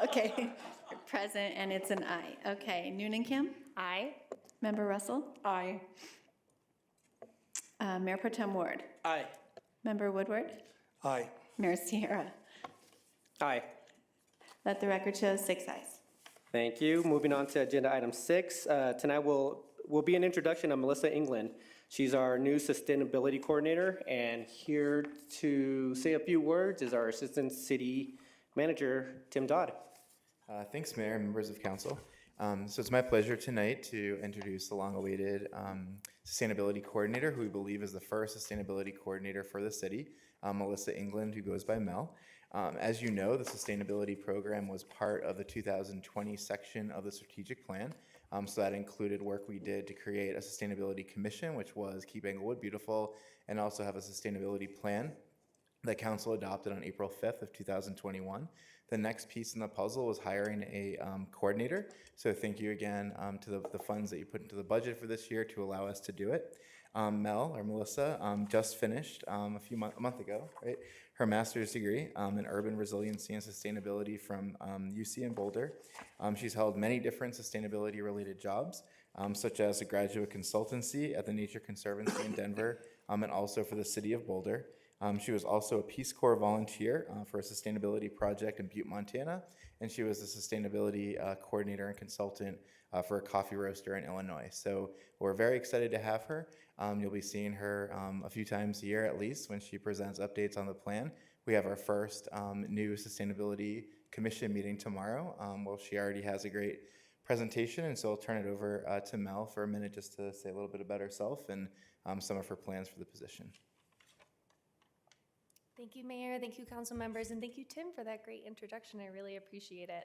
Okay, you're present and it's an aye. Okay, Noonenkamp, Aye. Member Russell, Aye. Mayor Pro Tem Ward, Aye. Member Woodward, Aye. Mayor Sierra. Aye. Let the record show 6 ayes. Thank you. Moving on to agenda item 6. Tonight will be an introduction of Melissa England. She's our new sustainability coordinator, and here to say a few words is our assistant city manager, Tim Dodd. Thanks, Mayor and members of council. So it's my pleasure tonight to introduce the long-awaited sustainability coordinator, who we believe is the first sustainability coordinator for the city, Melissa England, who goes by Mel. As you know, the sustainability program was part of the 2020 section of the strategic plan. So that included work we did to create a sustainability commission, which was Keep Englewood Beautiful, and also have a sustainability plan that council adopted on April 5th of 2021. The next piece in the puzzle was hiring a coordinator. So thank you again to the funds that you put into the budget for this year to allow us to do it. Melissa, just finished a month ago, right? Her master's degree in urban resiliency and sustainability from UC in Boulder. She's held many different sustainability related jobs, such as a graduate consultancy at the Nature Conservancy in Denver, and also for the city of Boulder. She was also a Peace Corps volunteer for a sustainability project in Butte, Montana, and she was a sustainability coordinator and consultant for a coffee roaster in Illinois. So we're very excited to have her. You'll be seeing her a few times a year at least when she presents updates on the plan. We have our first new sustainability commission meeting tomorrow. Well, she already has a great presentation, and so I'll turn it over to Mel for a minute just to say a little bit about herself and some of her plans for the position. Thank you, Mayor. Thank you, council members, and thank you, Tim, for that great introduction. I really appreciate it.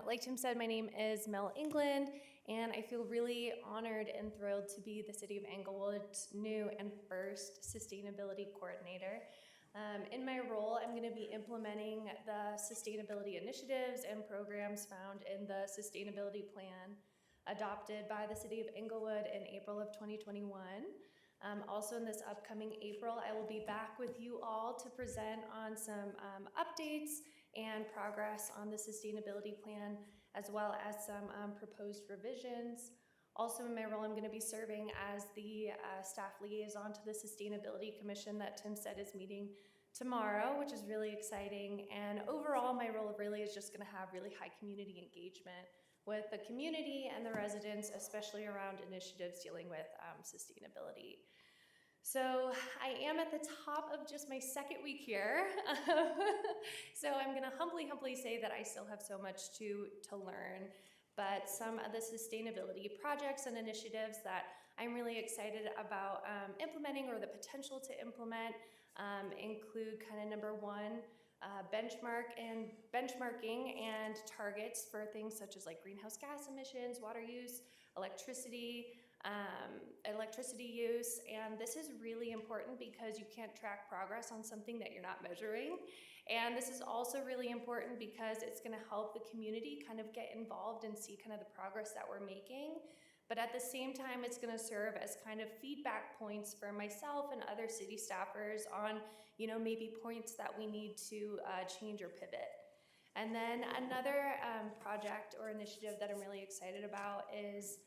Like Tim said, my name is Mel England, and I feel really honored and thrilled to be the City of Englewood's new and first sustainability coordinator. In my role, I'm going to be implementing the sustainability initiatives and programs found in the sustainability plan adopted by the City of Englewood in April of 2021. Also in this upcoming April, I will be back with you all to present on some updates and progress on the sustainability plan, as well as some proposed revisions. Also in my role, I'm going to be serving as the staff liaison to the Sustainability Commission that Tim said is meeting tomorrow, which is really exciting. And overall, my role really is just going to have really high community engagement with the community and the residents, especially around initiatives dealing with sustainability. So I am at the top of just my second week here. So I'm going to humbly say that I still have so much to learn. But some of the sustainability projects and initiatives that I'm really excited about implementing, or the potential to implement, include kind of number one, benchmarking and targets for things such as like greenhouse gas emissions, water use, electricity use. And this is really important because you can't track progress on something that you're not measuring. And this is also really important because it's going to help the community kind of get involved and see kind of the progress that we're making. But at the same time, it's going to serve as kind of feedback points for myself and other city staffers on, you know, maybe points that we need to change or pivot. And then another project or initiative that I'm really excited about is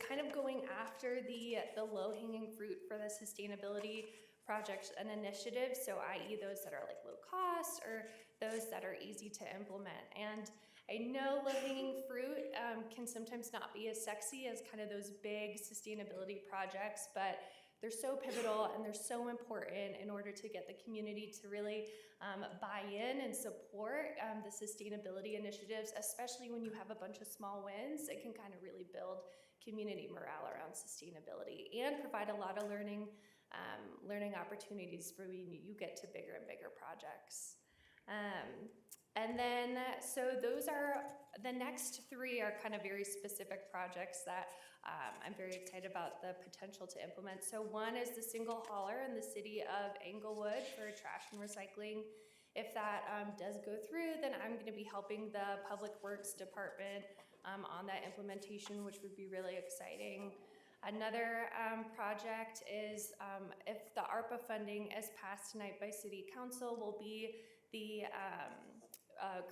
kind of going after the low-hanging fruit for the sustainability projects and initiatives, so i.e. those that are like low cost or those that are easy to implement. And I know low-hanging fruit can sometimes not be as sexy as kind of those big sustainability projects, but they're so pivotal and they're so important in order to get the community to really buy in and support the sustainability initiatives, especially when you have a bunch of small wins. It can kind of really build community morale around sustainability and provide a lot of learning opportunities for when you get to bigger and bigger projects. And then, so those are, the next three are kind of very specific projects that I'm very excited about the potential to implement. So one is the single hauler in the city of Englewood for trash and recycling. If that does go through, then I'm going to be helping the Public Works Department on that implementation, which would be really exciting. Another project is if the ARPA funding is passed tonight by City Council, will be the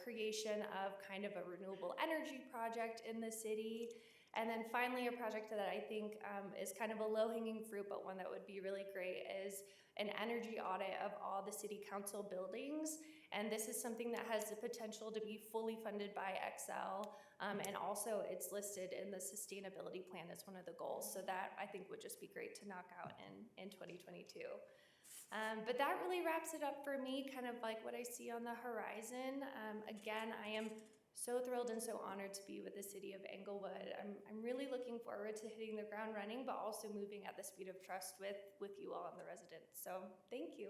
creation of kind of a renewable energy project in the city. And then finally, a project that I think is kind of a low-hanging fruit, but one that would be really great, is an energy audit of all the City Council buildings. And this is something that has the potential to be fully funded by Excel. And also it's listed in the sustainability plan as one of the goals. So that I think would just be great to knock out in 2022. But that really wraps it up for me, kind of like what I see on the horizon. Again, I am so thrilled and so honored to be with the City of Englewood. I'm really looking forward to hitting the ground running, but also moving at the speed of trust with you all and the residents. So thank you.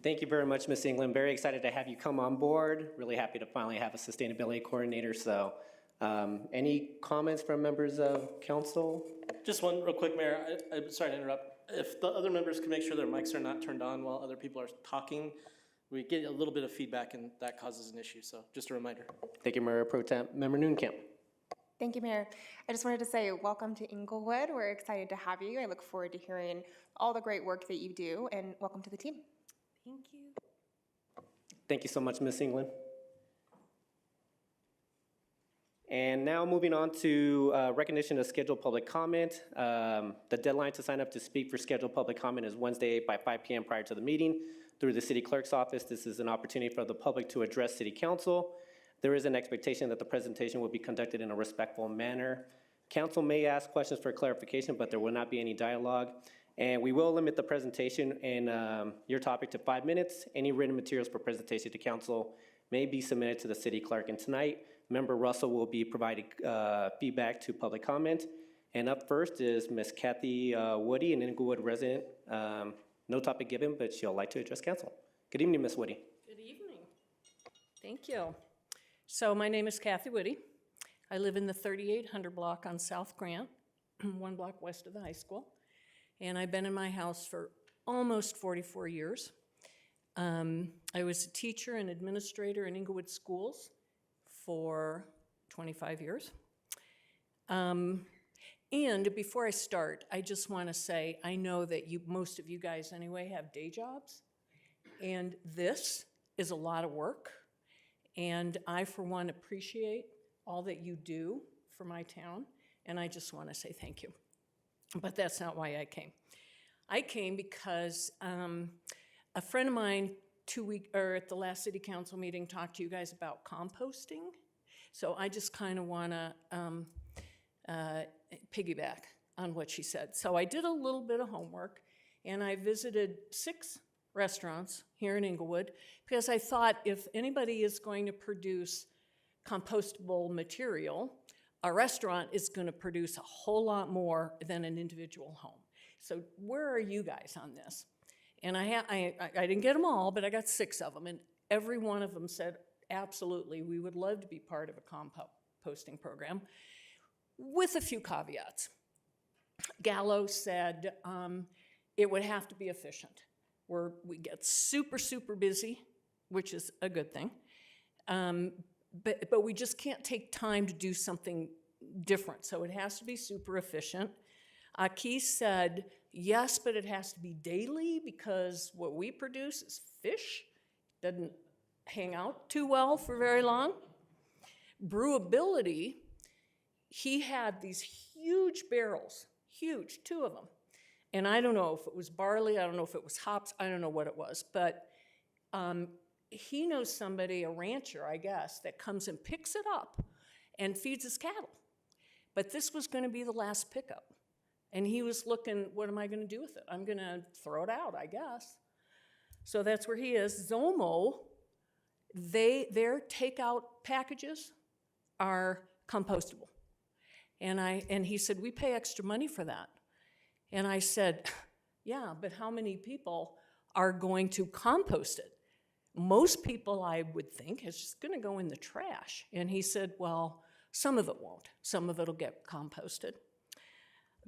Thank you very much, Ms. England. Very excited to have you come on board. Really happy to finally have a sustainability coordinator. So any comments from members of council? Just one real quick, Mayor. I'm sorry to interrupt. If the other members can make sure their mics are not turned on while other people are talking, we get a little bit of feedback and that causes an issue. So just a reminder. Thank you, Mayor Pro Tem. Member Noonkamp. Thank you, Mayor. I just wanted to say welcome to Englewood. We're excited to have you. I look forward to hearing all the great work that you do, and welcome to the team. Thank you. Thank you so much, Ms. England. And now moving on to recognition of scheduled public comment. The deadline to sign up to speak for scheduled public comment is Wednesday by 5 p.m. prior to the meeting through the city clerk's office. This is an opportunity for the public to address city council. There is an expectation that the presentation will be conducted in a respectful manner. Council may ask questions for clarification, but there will not be any dialogue. And we will limit the presentation and your topic to 5 minutes. Any written materials for presentation to council may be submitted to the city clerk. And tonight, Member Russell will be providing feedback to public comment. And up first is Ms. Cathye Woody, an Englewood resident. No topic given, but she'll like to address council. Good evening, Ms. Woody. Good evening. Thank you. So my name is Cathye Woody. I live in the 3800 block on South Grant, 1 block west of the high school. And I've been in my house for almost 44 years. I was a teacher and administrator in Englewood schools for 25 years. And before I start, I just want to say, I know that most of you guys anyway have day jobs, and this is a lot of work. And I, for one, appreciate all that you do for my town, and I just want to say thank you. But that's not why I came. I came because a friend of mine at the last city council meeting talked to you guys about composting. So I just kind of want to piggyback on what she said. So I did a little bit of homework, and I visited 6 restaurants here in Englewood because I thought if anybody is going to produce compostable material, a restaurant is going to produce a whole lot more than an individual home. So where are you guys on this? And I didn't get them all, but I got 6 of them, and every one of them said, absolutely, we would love to be part of a composting program, with a few caveats. Gallo said it would have to be efficient. We get super, super busy, which is a good thing, but we just can't take time to do something different, so it has to be super efficient. Aki said, yes, but it has to be daily because what we produce is fish, doesn't hang out too well for very long. Brewability, he had these huge barrels, huge, 2 of them. And I don't know if it was barley, I don't know if it was hops, I don't know what it was, but he knows somebody, a rancher, I guess, that comes and picks it up and feeds his cattle. But this was going to be the last pickup. And he was looking, what am I going to do with it? I'm going to throw it out, I guess. So that's where he is. Zomo, their takeout packages are compostable. And he said, we pay extra money for that. And I said, yeah, but how many people are going to compost it? Most people, I would think, is just going to go in the trash. And he said, well, some of it won't. Some of it will get composted.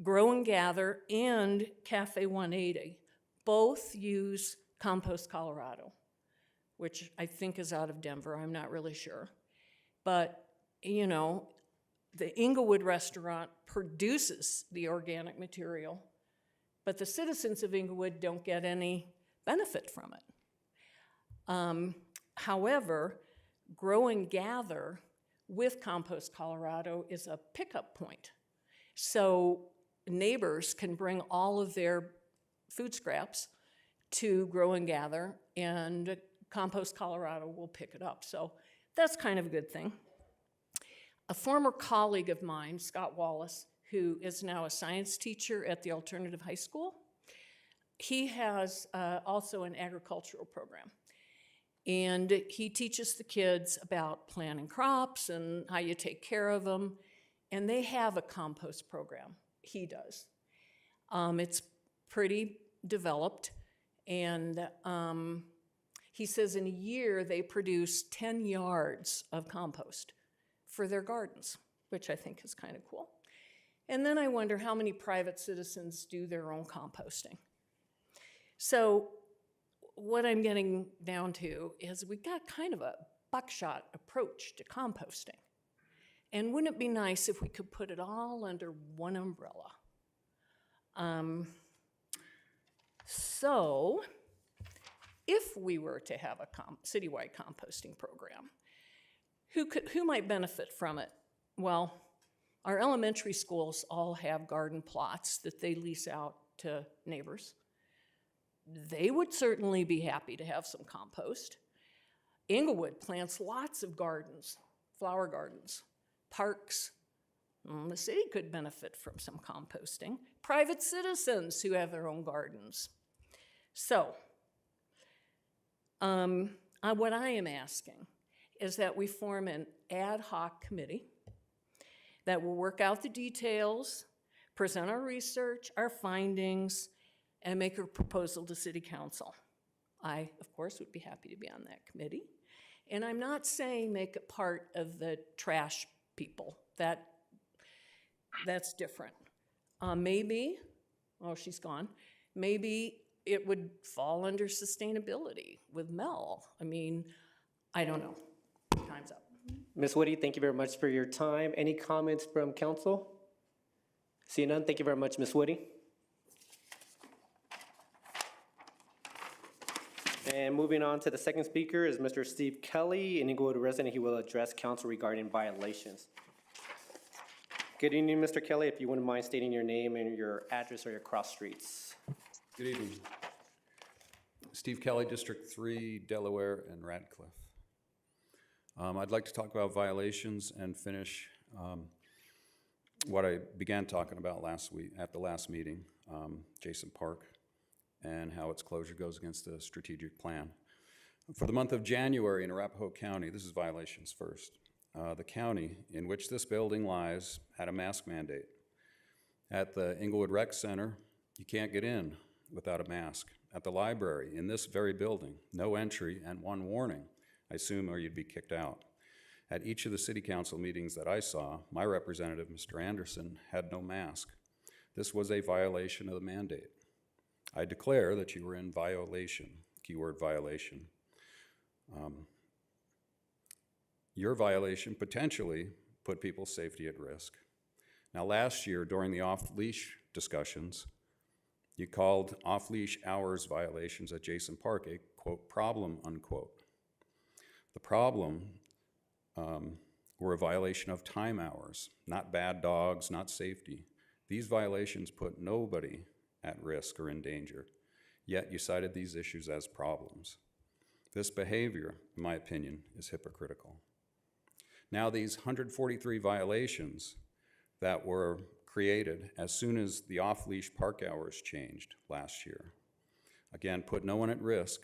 Grow and Gather and Cafe 180 both use Compost Colorado, which I think is out of Denver. I'm not really sure. But, you know, the Englewood restaurant produces the organic material, but the citizens of Englewood don't get any benefit from it. However, Grow and Gather with Compost Colorado is a pickup point. So neighbors can bring all of their food scraps to Grow and Gather, and Compost Colorado will pick it up. So that's kind of a good thing. A former colleague of mine, Scott Wallace, who is now a science teacher at the alternative high school, he has also an agricultural program. And he teaches the kids about planting crops and how you take care of them. And they have a compost program. He does. It's pretty developed. And he says in a year they produce 10 yards of compost for their gardens, which I think is kind of cool. And then I wonder how many private citizens do their own composting. So what I'm getting down to is we got kind of a buckshot approach to composting. And wouldn't it be nice if we could put it all under one umbrella? So if we were to have a citywide composting program, who might benefit from it? Well, our elementary schools all have garden plots that they lease out to neighbors. They would certainly be happy to have some compost. Englewood plants lots of gardens, flower gardens, parks. The city could benefit from some composting. Private citizens who have their own gardens. So, what I am asking is that we form an ad hoc committee that will work out the details, present our research, our findings, and make a proposal to City Council. I, of course, would be happy to be on that committee. And I'm not saying make it part of the trash people. That's different. Maybe, oh, she's gone. Maybe it would fall under sustainability with Mel. I mean, I don't know. Time's up. Ms. Woody, thank you very much for your time. Any comments from council? Seeing none, thank you very much, Ms. Woody. And moving on to the second speaker is Mr. Steve Kelly, an Englewood resident. He will address council regarding violations. Good evening, Mr. Kelly. If you wouldn't mind stating your name and your address or your cross streets. Good evening. Steve Kelly, District 3, Delaware and Radcliffe. I'd like to talk about violations and finish what I began talking about last week at the last meeting, Jason Park, and how its closure goes against the strategic plan. For the month of January in Arapahoe County, this is violations first. The county in which this building lies had a mask mandate. At the Englewood Rec Center, you can't get in without a mask. At the library, in this very building, no entry and one warning, I assume, or you'd be kicked out. At each of the city council meetings that I saw, my representative, Mr. Anderson, had no mask. This was a violation of the mandate. I declare that you were in violation, keyword violation. Your violation potentially put people's safety at risk. Now, last year during the off-leash discussions, you called off-leash hours violations at Jason Park a, quote, problem, unquote. The problem were a violation of time hours, not bad dogs, not safety. These violations put nobody at risk or in danger, yet you cited these issues as problems. This behavior, in my opinion, is hypocritical. Now, these 143 violations that were created as soon as the off-leash park hours changed last year, again, put no one at risk.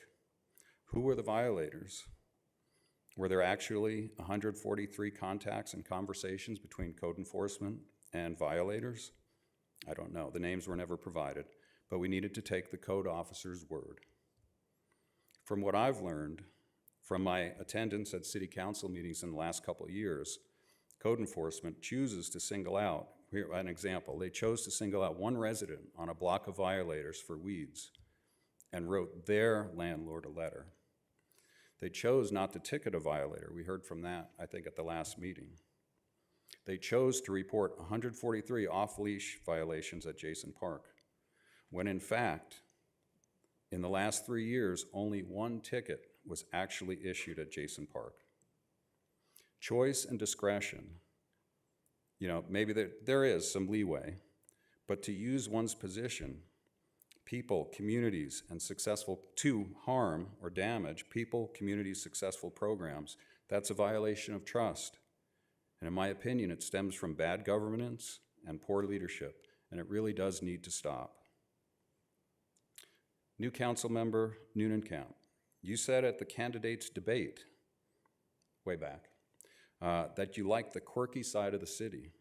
Who were the violators? Were there actually 143 contacts and conversations between code enforcement and violators? I don't know. The names were never provided, but we needed to take the code officer's word. From what I've learned from my attendance at city council meetings in the last couple of years, code enforcement chooses to single out, here an example, they chose to single out one resident on a block of violators for weeds and wrote their landlord a letter. They chose not to ticket a violator. We heard from that, I think, at the last meeting. They chose to report 143 off-leash violations at Jason Park, when in fact, in the last 3 years, only one ticket was actually issued at Jason Park. Choice and discretion, you know, maybe there is some leeway, but to use one's position, people, communities, and to harm or damage people, communities, successful programs, that's a violation of trust. And in my opinion, it stems from bad governance and poor leadership, and it really does need to stop. New council member Noonan-Camp, you said at the candidates debate, way back, that you like the quirky side of the city.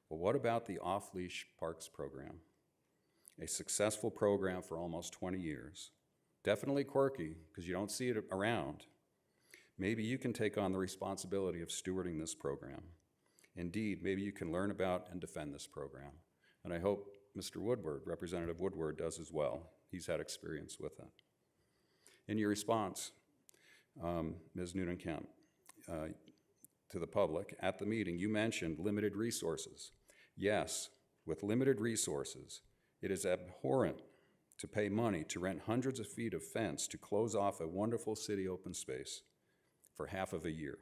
Well, what about the off-leash parks program? A successful program for almost 20 years. Definitely quirky, because you don't see it around. Maybe you can take on the responsibility of stewarding this program. Indeed, maybe you can learn about and defend this program. And I hope Mr. Woodward, Representative Woodward, does as well. He's had experience with it. In your response, Ms. Noonan-Camp, to the public at the meeting, you mentioned limited resources. Yes, with limited resources, it is abhorrent to pay money to rent hundreds of feet of fence to close off a wonderful city open space for half of a year.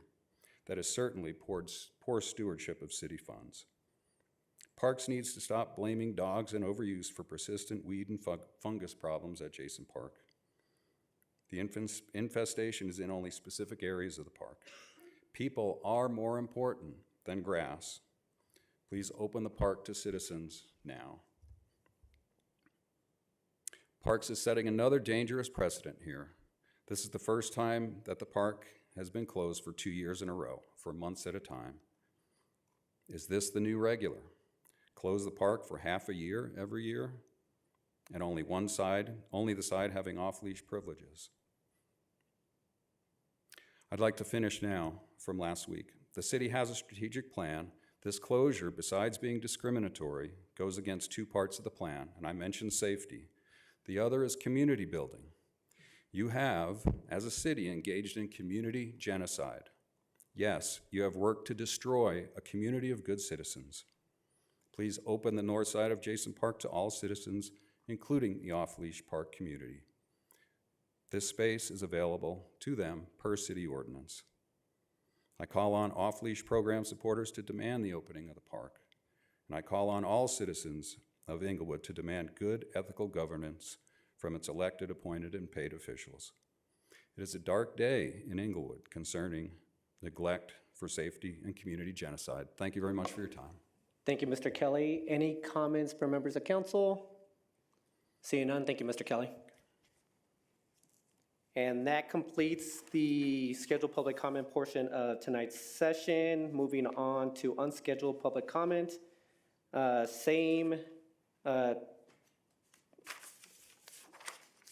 That is certainly poor stewardship of city funds. Parks needs to stop blaming dogs and overuse for persistent weed and fungus problems at Jason Park. The infestation is in only specific areas of the park. People are more important than grass. Please open the park to citizens now. Parks is setting another dangerous precedent here. This is the first time that the park has been closed for 2 years in a row, for months at a time. Is this the new regular? Close the park for half a year every year, and only the side having off-leash privileges. I'd like to finish now from last week. The city has a strategic plan. This closure, besides being discriminatory, goes against 2 parts of the plan, and I mentioned safety. The other is community building. You have, as a city, engaged in community genocide. Yes, you have worked to destroy a community of good citizens. Please open the north side of Jason Park to all citizens, including the off-leash park community. This space is available to them per city ordinance. I call on off-leash program supporters to demand the opening of the park, and I call on all citizens of Englewood to demand good ethical governance from its elected, appointed, and paid officials. It is a dark day in Englewood concerning neglect for safety and community genocide. Thank you very much for your time. Thank you, Mr. Kelly. Any comments from members of council? Seeing none, thank you, Mr. Kelly. And that completes the scheduled public comment portion of tonight's session. Moving on to unscheduled public comment. Same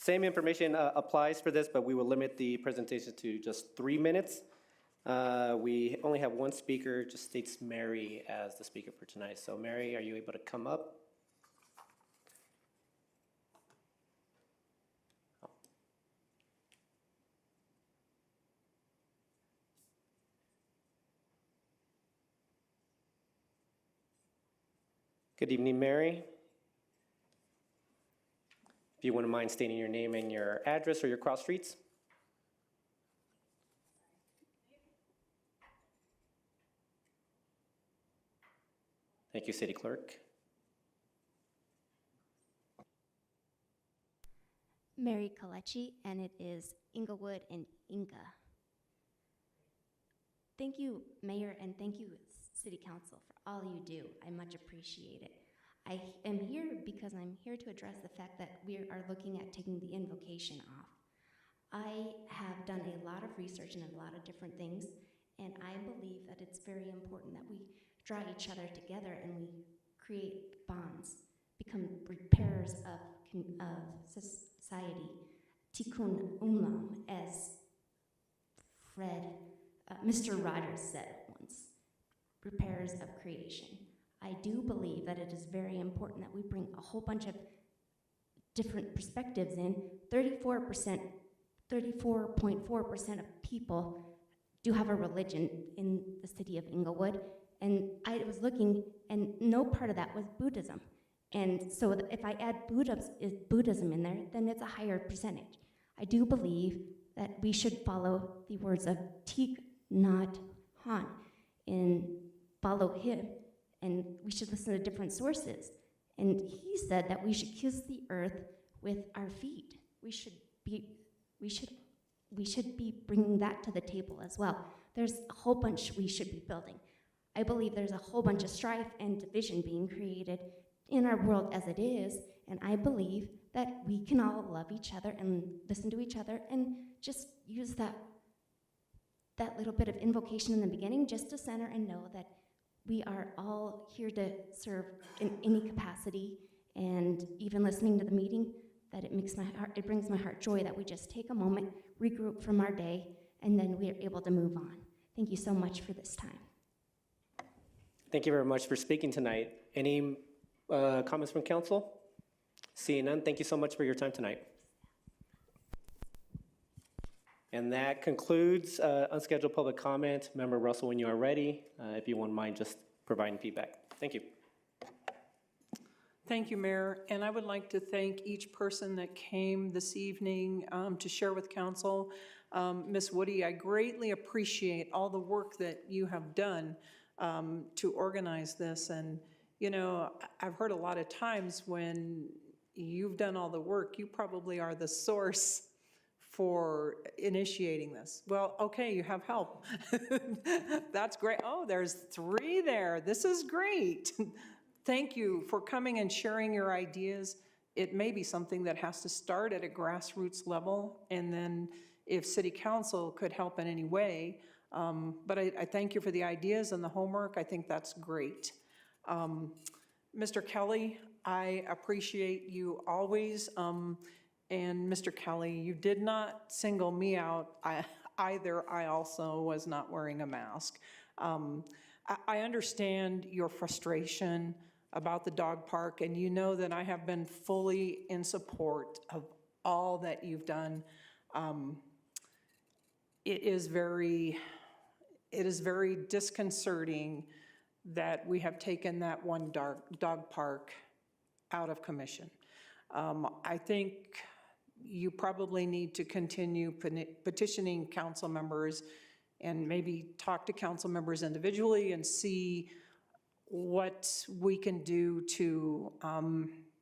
information applies for this, but we will limit the presentation to just 3 minutes. We only have one speaker, just states Mary as the speaker for tonight. So Mary, are you able to come up? Good evening, Mary. If you wouldn't mind stating your name and your address or your cross streets. Thank you, City Clerk. Mary Kalechi, and it is Englewood and Inga. Thank you, Mayor, and thank you, City Council, for all you do. I much appreciate it. I am here because I'm here to address the fact that we are looking at taking the invocation off. I have done a lot of research and a lot of different things, and I believe that it's very important that we draw each other together and we create bonds, become repairers of society. Tikkun Olam, as Mr. Rogers said once, repairers of creation. I do believe that it is very important that we bring a whole bunch of different perspectives in. 34.4% of people do have a religion in the city of Englewood, and I was looking, and no part of that was Buddhism. And so if I add Buddhism in there, then it's a higher percentage. I do believe that we should follow the words of Thich Nhat Hanh and follow him, and we should listen to different sources. And he said that we should kiss the earth with our feet. We should be bringing that to the table as well. There's a whole bunch we should be building. I believe there's a whole bunch of strife and division being created in our world as it is, and I believe that we can all love each other and listen to each other and just use that little bit of invocation in the beginning just to center and know that we are all here to serve in any capacity, and even listening to the meeting, that it brings my heart joy that we just take a moment, regroup from our day, and then we are able to move on. Thank you so much for this time. Thank you very much for speaking tonight. Any comments from council? Seeing none, thank you so much for your time tonight. And that concludes unscheduled public comment. Member Russell, when you are ready, if you wouldn't mind just providing feedback. Thank you. Thank you, Mayor. And I would like to thank each person that came this evening to share with council. Ms. Woody, I greatly appreciate all the work that you have done to organize this. And, you know, I've heard a lot of times when you've done all the work, you probably are the source for initiating this. Well, okay, you have help. That's great. Oh, there's 3 there. This is great. Thank you for coming and sharing your ideas. It may be something that has to start at a grassroots level, and then if city council could help in any way. But I thank you for the ideas and the homework. I think that's great. Mr. Kelly, I appreciate you always. And Mr. Kelly, you did not single me out either. I also was not wearing a mask. I understand your frustration about the dog park, and you know that I have been fully in support of all that you've done. It is very disconcerting that we have taken that one dog park out of commission. I think you probably need to continue petitioning council members and maybe talk to council members individually and see what we can do to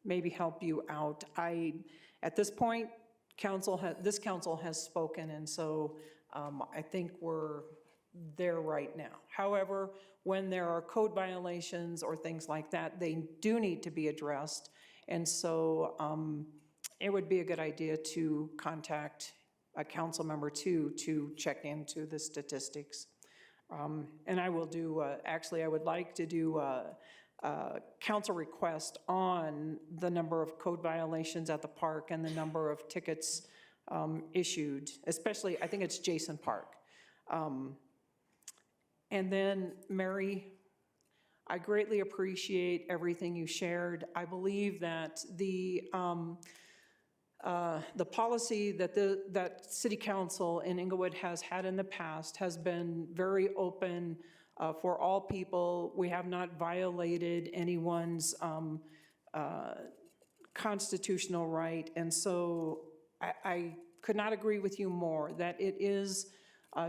maybe help you out. At this point, this council has spoken, and so I think we're there right now. However, when there are code violations or things like that, they do need to be addressed, and so it would be a good idea to contact a council member too to check into the statistics. And I will do, actually, I would like to do a council request on the number of code violations at the park and the number of tickets issued, especially, I think it's Jason Park. And then, Mary, I greatly appreciate everything you shared. I believe that the policy that City Council in Englewood has had in the past has been very open for all people. We have not violated anyone's constitutional right, and so I could not agree with you more that it is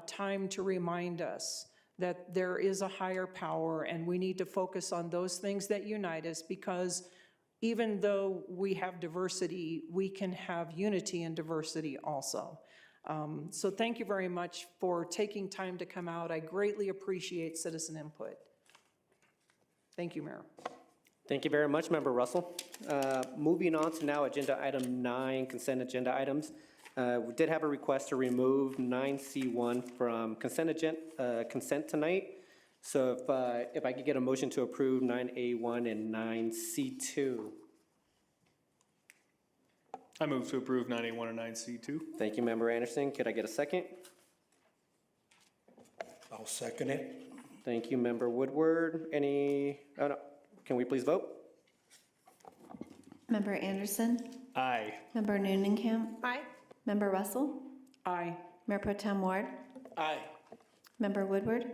time to remind us that there is a higher power, and we need to focus on those things that unite us, because even though we have diversity, we can have unity and diversity also. So thank you very much for taking time to come out. I greatly appreciate citizen input. Thank you, Mayor. Thank you very much, Member Russell. Moving on to now agenda item 9, consent agenda items. We did have a request to remove 9C1 from consent tonight. So if I could get a motion to approve 9A1 and 9C2. I move to approve 9A1 and 9C2. Thank you, Member Anderson. Could I get a second? I'll second it. Thank you, Member Woodward. No. Can we please vote? Member Anderson? Aye. Member Noonenkamp? Aye. Member Russell? Aye. Mayor Pro Tem Ward? Aye. Member Woodward?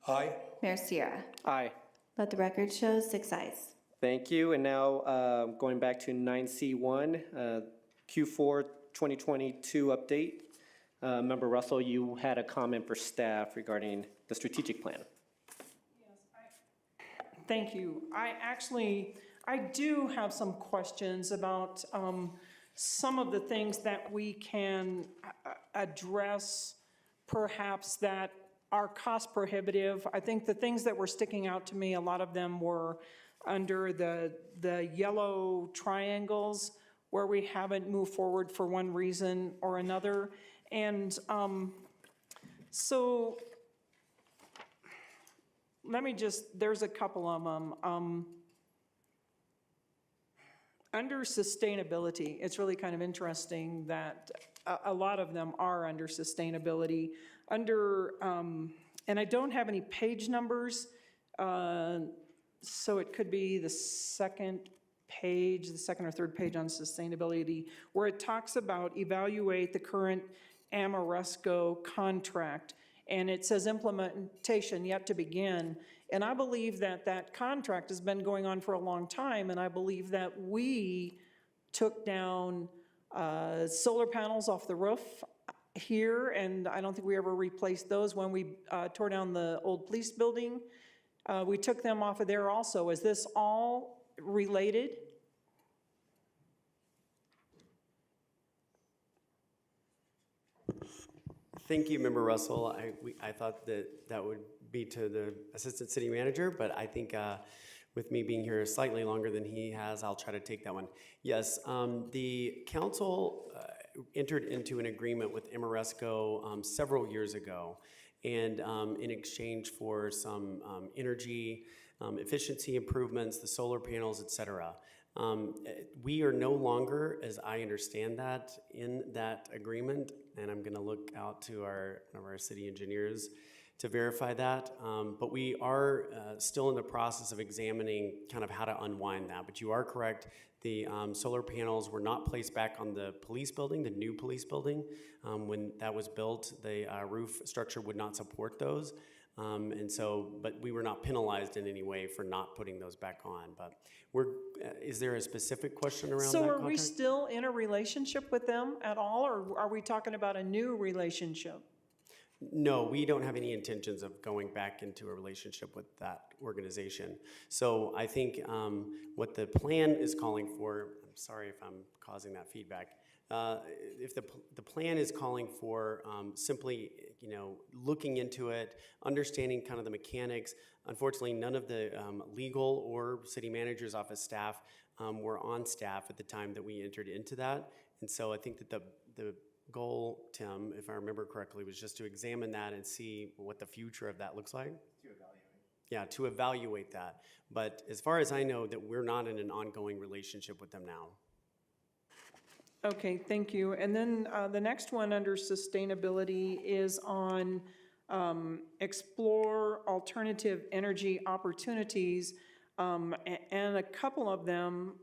Aye. Mayor Sierra? Aye. Let the record show 6 ayes. Thank you. And now going back to 9C1, Q4 2022 update. Member Russell, you had a comment for staff regarding the strategic plan. Thank you. I do have some questions about some of the things that we can address, perhaps, that are cost prohibitive. I think the things that were sticking out to me, a lot of them were under the yellow triangles where we haven't moved forward for one reason or another. And so let me there's a couple of them. Under sustainability, it's really kind of interesting that a lot of them are under sustainability. Under, and I don't have any page numbers, so it could be the second or third page on sustainability, where it talks about evaluate the current Amoresco contract, and it says implementation yet to begin. And I believe that that contract has been going on for a long time, and I believe that we took down solar panels off the roof here, and I don't think we ever replaced those when we tore down the old police building. We took them off of there also. Is this all related? Thank you, Member Russell. I thought that would be to the Assistant City Manager, but I think with me being here slightly longer than he has, I'll try to take that one. Yes, the council entered into an agreement with Amoresco several years ago. And in exchange for some energy efficiency improvements, the solar panels, et cetera. We are no longer, as I understand that, in that agreement, and I'm going to look out to one of our city engineers to verify that, but we are still in the process of examining kind of how to unwind that. But you are correct, the solar panels were not placed back on the police building, the new police building. When that was built, the roof structure would not support those. But we were not penalized in any way for not putting those back on. But is there a specific question around that So are contract? we still in a relationship with them at all, or are we talking about a new relationship? No, we don't have any intentions of going back into a relationship with that organization. So I think what the plan is calling for, I'm sorry if I'm causing that feedback, if the plan is calling for simply, looking into it, understanding kind of the mechanics. Unfortunately, none of the legal or city manager's office staff were on staff at the time that we entered into that. And so I think that the goal, Tim, if I remember correctly, was just to examine that and see what the future of that looks like. To evaluate. Yeah, to evaluate that. But as far as I know, that we're not in an ongoing relationship with them now. Okay, thank you. And then the next one under sustainability is on explore alternative energy opportunities, and a couple of them,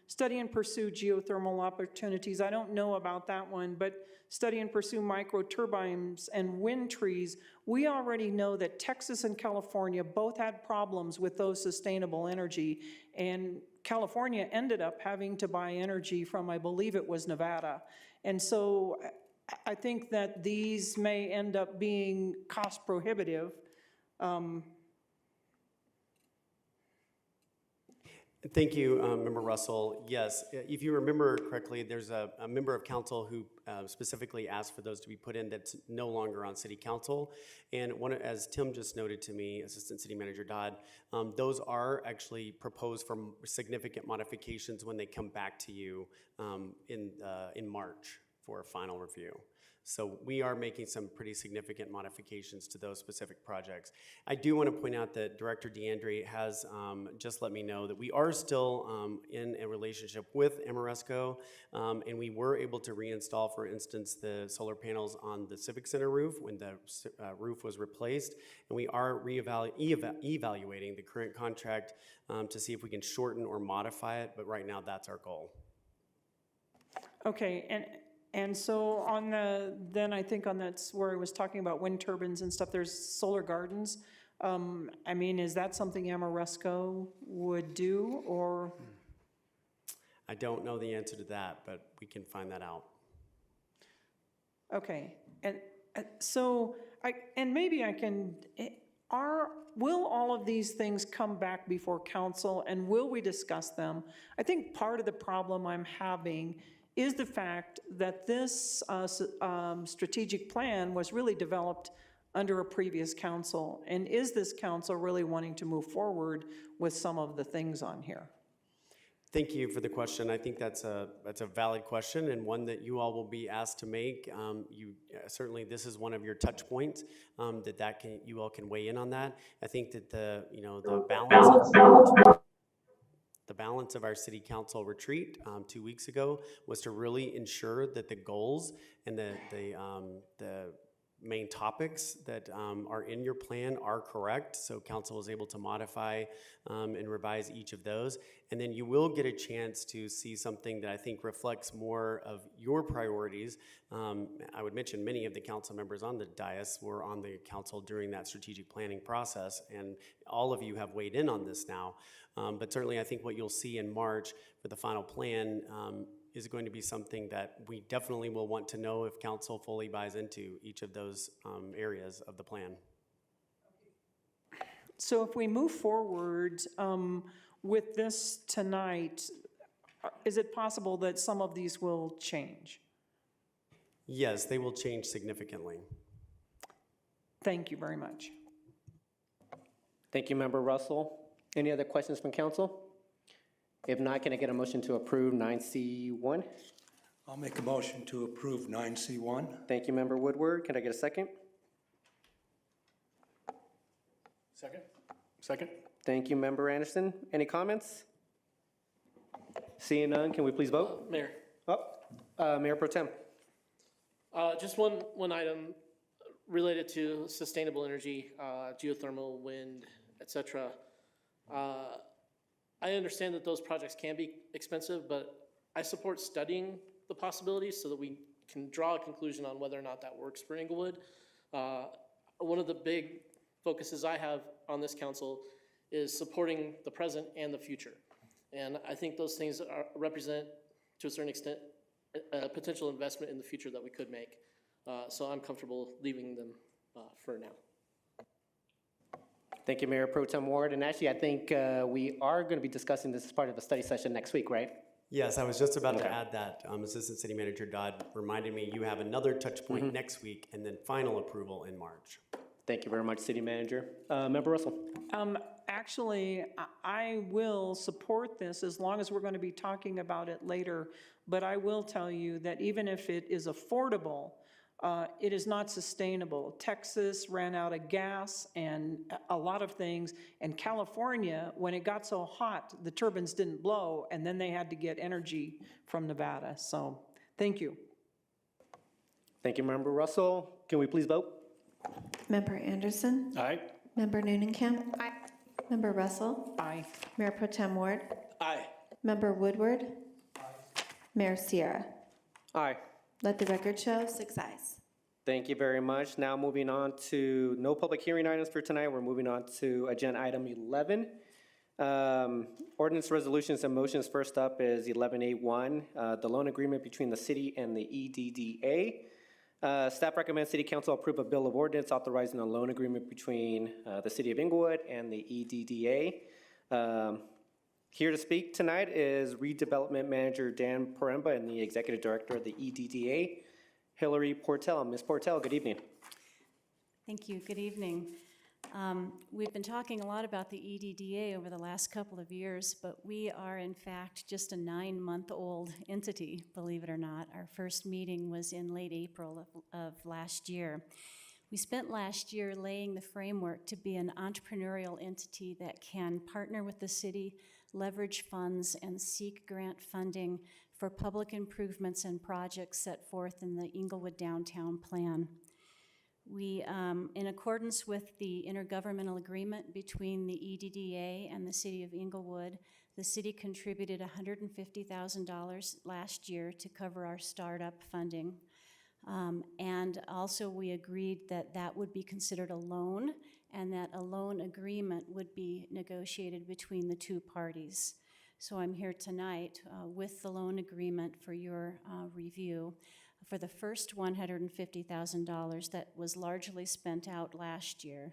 study and pursue geothermal opportunities. I don't know about that one, but study and pursue microturbines and wind trees. We already know that Texas and California both had problems with those sustainable energy, and California ended up having to buy energy from, I believe it was Nevada. And so I think that these may end up being cost prohibitive. Thank you, Member Russell. Yes, if you remember correctly, there's a member of council who specifically asked for those to be put in that's no longer on city council. And as Tim just noted to me, Assistant City Manager Dodd, those are actually proposed for significant modifications when they come back to you in March for a final review. So we are making some pretty significant modifications to those specific projects. I do want to point out that Director DeAndre has just let me know that we are still in a relationship with Amoresco, and we were able to reinstall, for instance, the solar panels on the Civic Center roof when the roof was replaced, and we are evaluating the current contract to see if we can shorten or modify it, but right now that's our goal. Okay, and so then I think on that's where I was talking about wind turbines and stuff, there's solar gardens. I mean, is that something Amoresco would do, or? I don't know the answer to that, but we can find that out. Okay, and so, maybe I can, will all of these things come back before council, and will we discuss them? I think part of the problem I'm having is the fact that this strategic plan was really developed under a previous council. And is this council really wanting to move forward with some of the things on here? Thank you for the question. I think that's a valid question, and one that you all will be asked to make. Certainly this is one of your touch points you all can weigh in on that. I think that the balance of our city council retreat 2 weeks ago was to really ensure that the goals and the main topics that are in your plan are correct, so council was able to modify and revise each of those. And then you will get a chance to see something that I think reflects more of your priorities. I would mention many of the council members on the dais were on the council during that strategic planning process, and all of you have weighed in on this now. But certainly I think what you'll see in March for the final plan is going to be something that we definitely will want to know if council fully buys into each of those areas of the plan. So if we move forward with this tonight, is it possible that some of these will change? Yes, they will change significantly. Thank you very much. Thank you, Member Russell. Any other questions from council? If not, can I get a motion to approve 9C1? I'll make a motion to approve 9C1. Thank you, Member Woodward. Can I get a second? Second? Second? Thank you, Member Anderson. Any comments? Seeing none, can we please vote? Mayor, Mayor Pro Tem. just one item related to sustainable energy, geothermal, wind, et cetera. I understand that those projects can be expensive, but I support studying the possibilities so that we can draw a conclusion on whether or not that works for Englewood. One of the big focuses I have on this council is supporting the present and the future. And I think those things represent, to a certain extent, a potential investment in the future that we could make. So I'm comfortable leaving them for now. Thank you, Mayor Pro Tem Ward. And actually, I think we are going to be discussing this as part of a study session next week, right? Yes, I was just about to add that. Assistant City Manager Dodd reminded me you have another touch point next week and then final approval in March. Thank you very much, City Manager. Member Russell. Actually, I will support this as long as we're going to be talking about it later. But I will tell you that even if it is affordable, it is not sustainable. Texas ran out of gas and a lot of things. And California, when it got so hot, the turbines didn't blow, and then they had to get energy from Nevada. So, thank you. Thank you, Member Russell. Can we please vote? Member Anderson? Aye. Member Noonan-Camp? Aye. Member Russell? Aye. Mayor Pro Tem Ward? Aye. Member Woodward? Aye. Mayor Sierra? Aye. Let the record show 6 ayes. Thank you very much. Now moving on to no public hearing items for tonight. We're moving on to agenda item 11. Ordinance resolutions and motions. First up is 11A1, the loan agreement between the city and the EDDA. Staff recommends City Council approve a bill of ordinance authorizing a loan agreement between the City of Englewood and the EDDA. Here to speak tonight is Redevelopment Manager Dan Poremba and the Executive Director of the EDDA, Hillary Portell. Ms. Portell, good evening. Thank you. Good evening. We've been talking a lot about the EDDA over the last couple of years, but we are in fact just a 9-month-old entity, believe it or not. Our first meeting was in late April of last year. We spent last year laying the framework to be an entrepreneurial entity that can partner with the city, leverage funds, and seek grant funding for public improvements and projects set forth in the Englewood Downtown Plan. We, in accordance with the intergovernmental agreement between the EDDA and the City of Englewood, the city contributed $150,000 last year to cover our startup funding. And also we agreed that that would be considered a loan and that a loan agreement would be negotiated between the two parties. So I'm here tonight with the loan agreement for your review for the first $150,000 that was largely spent out last year.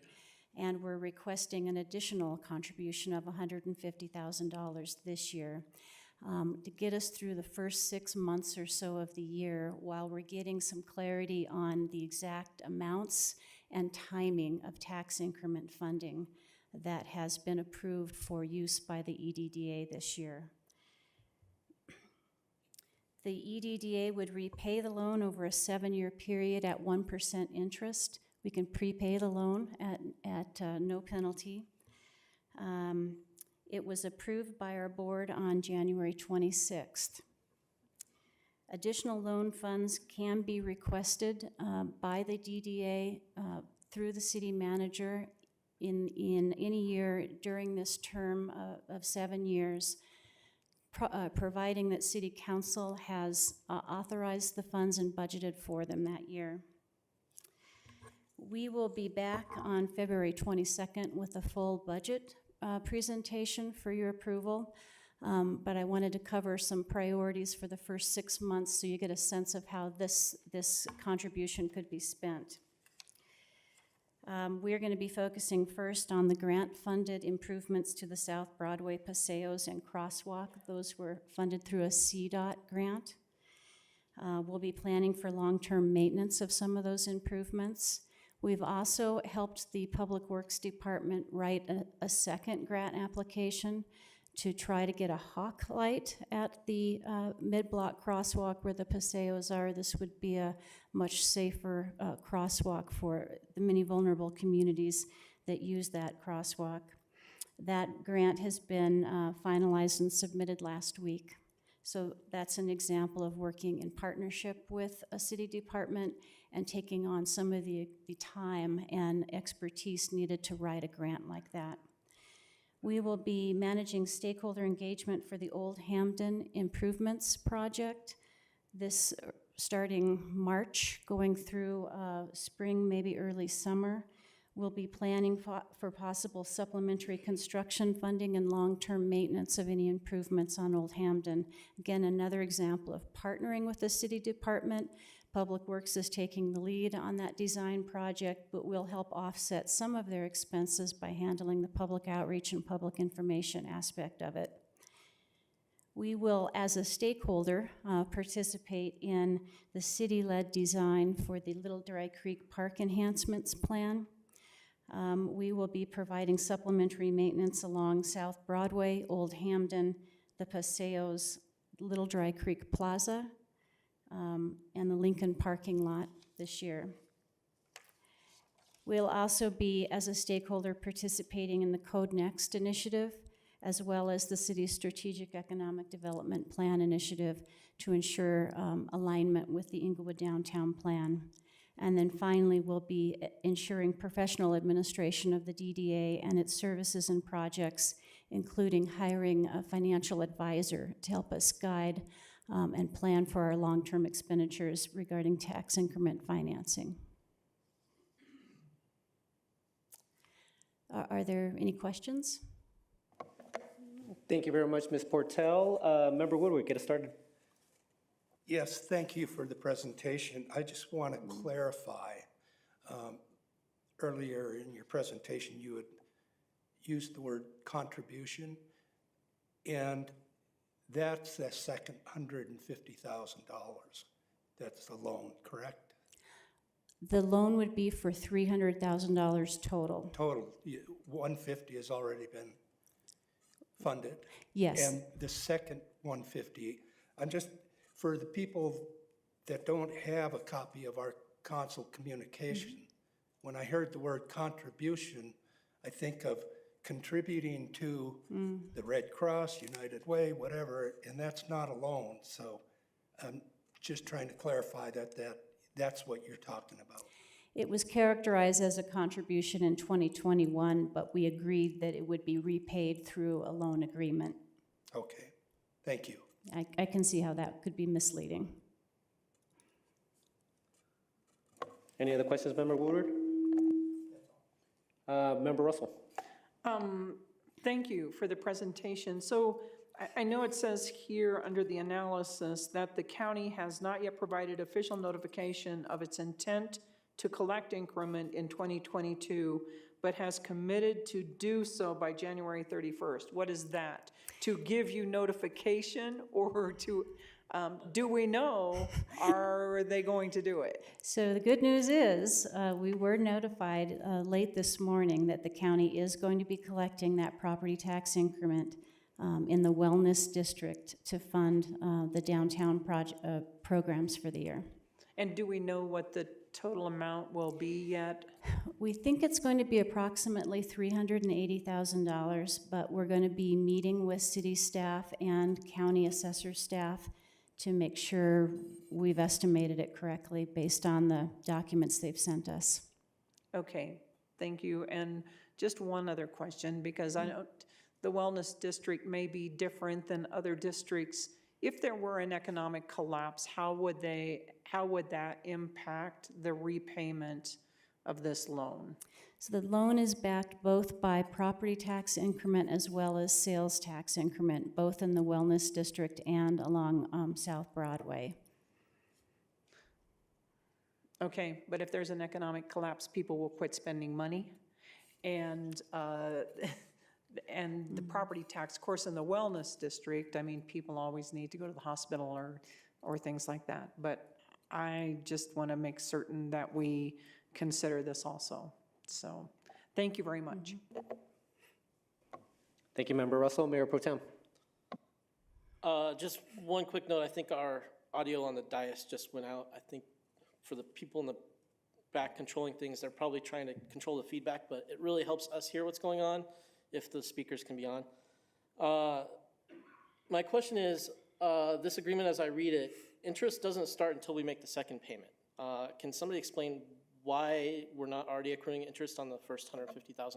And we're requesting an additional contribution of $150,000 this year to get us through the first 6 months or so of the year while we're getting some clarity on the exact amounts and timing of tax increment funding that has been approved for use by the EDDA this year. The EDDA would repay the loan over a 7-year period at 1% interest. We can prepay the loan at no penalty. It was approved by our board on January 26th. Additional loan funds can be requested by the DDA through the city manager in any year during this term of 7 years, providing that City Council has authorized the funds and budgeted for them that year. We will be back on February 22nd with a full budget presentation for your approval, but I wanted to cover some priorities for the first 6 months so you get a sense of how this contribution could be spent. We're going to be focusing first on the grant-funded improvements to the South Broadway Paseos and Crosswalk. Those were funded through a CDOT grant. We'll be planning for long-term maintenance of some of those improvements. We've also helped the Public Works Department write a second grant application to try to get a hawk light at the mid-block crosswalk where the paseos are. This would be a much safer crosswalk for the many vulnerable communities that use that crosswalk. That grant has been finalized and submitted last week. So that's an example of working in partnership with a city department and taking on some of the time and expertise needed to write a grant like that. We will be managing stakeholder engagement for the Old Hamden Improvements Project. This starting March, going through spring, maybe early summer. We'll be planning for possible supplementary construction funding and long-term maintenance of any improvements on Old Hamden. Again, another example of partnering with the city department. Public Works is taking the lead on that design project, but will help offset some of their expenses by handling the public outreach and public information aspect of it. We will, as a stakeholder, participate in the city-led design for the Little Dry Creek Park Enhancements Plan. We will be providing supplementary maintenance along South Broadway, Old Hamden, the Paseos, Little Dry Creek Plaza, and the Lincoln parking lot this year. We'll also be, as a stakeholder, participating in the Code Next initiative, as well as the city's Strategic Economic Development Plan initiative to ensure alignment with the Englewood Downtown Plan. And then finally, we'll be ensuring professional administration of the DDA and its services and projects, including hiring a financial advisor to help us guide and plan for our long-term expenditures regarding tax increment financing. Are there any questions? Thank you very much, Ms. Portell. Member Woodward, get us started. Yes, thank you for the presentation. I just want to clarify, earlier in your presentation, you had used the word contribution, and that's the second $150,000. That's the loan, correct? The loan would be for $300,000 total. Total, 150 has already been funded. Yes. And the second 150, I'm just, for the people that don't have a copy of our council communication, when I heard the word contribution, I think of contributing to the Red Cross, United Way, whatever, and that's not a loan. So I'm just trying to clarify that's what you're talking about. It was characterized as a contribution in 2021, but we agreed that it would be repaid through a loan agreement. Okay, thank you. I can see how that could be misleading. Any other questions, Member Woodward? Member Russell. Thank you for the presentation. So I know it says here under the analysis that the county has not yet provided official notification of its intent to collect increment in 2022, but has committed to do so by January 31st. What is that? To give you notification, or to, do we know, are they going to do it? So the good news is we were notified late this morning that the county is going to be collecting that property tax increment in the Wellness District to fund the downtown programs for the year. And do we know what the total amount will be yet? We think it's going to be approximately $380,000, but we're going to be meeting with city staff and county assessor staff to make sure we've estimated it correctly based on the documents they've sent us. Okay, thank you. And just one other question, because I know the Wellness District may be different than other districts. If there were an economic collapse, how would that impact the repayment of this loan? So the loan is backed both by property tax increment as well as sales tax increment, both in the Wellness District and along South Broadway. Okay, but if there's an economic collapse, people will quit spending money, and the property tax, of course, in the Wellness District, I mean, people always need to go to the hospital or things like that. But I just want to make certain that we consider this also. So, thank you very much. Thank you, Member Russell. Mayor Pro Tem. Just one quick note, I think our audio on the dais just went out. I think for the people in the back controlling things, they're probably trying to control the feedback, but it really helps us hear what's going on if the speakers can be on. My question is, this agreement as I read it, interest doesn't start until we make the second payment. Can somebody explain why we're not already accruing interest on the first $150,000?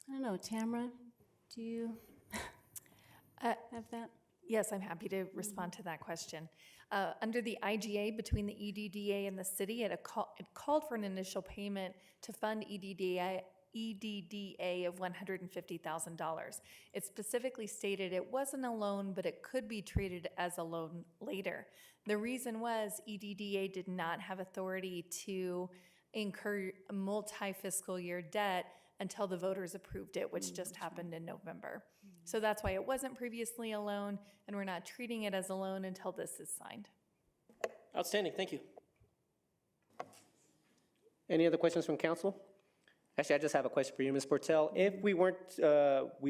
I don't know, Tamara, do you have that? Yes, I'm happy to respond to that question. Under the IGA between the EDDA and the city, it called for an initial payment to fund EDDA of $150,000. It specifically stated it wasn't a loan, but it could be treated as a loan later. The reason was EDDA did not have authority to incur multi-fiscal year debt until the voters approved it, which just happened in November. So that's why it wasn't previously a loan, and we're not treating it as a loan until this is signed. Outstanding, thank you. Any other questions from council? Actually, I just have a question for you, Ms. Portel. If we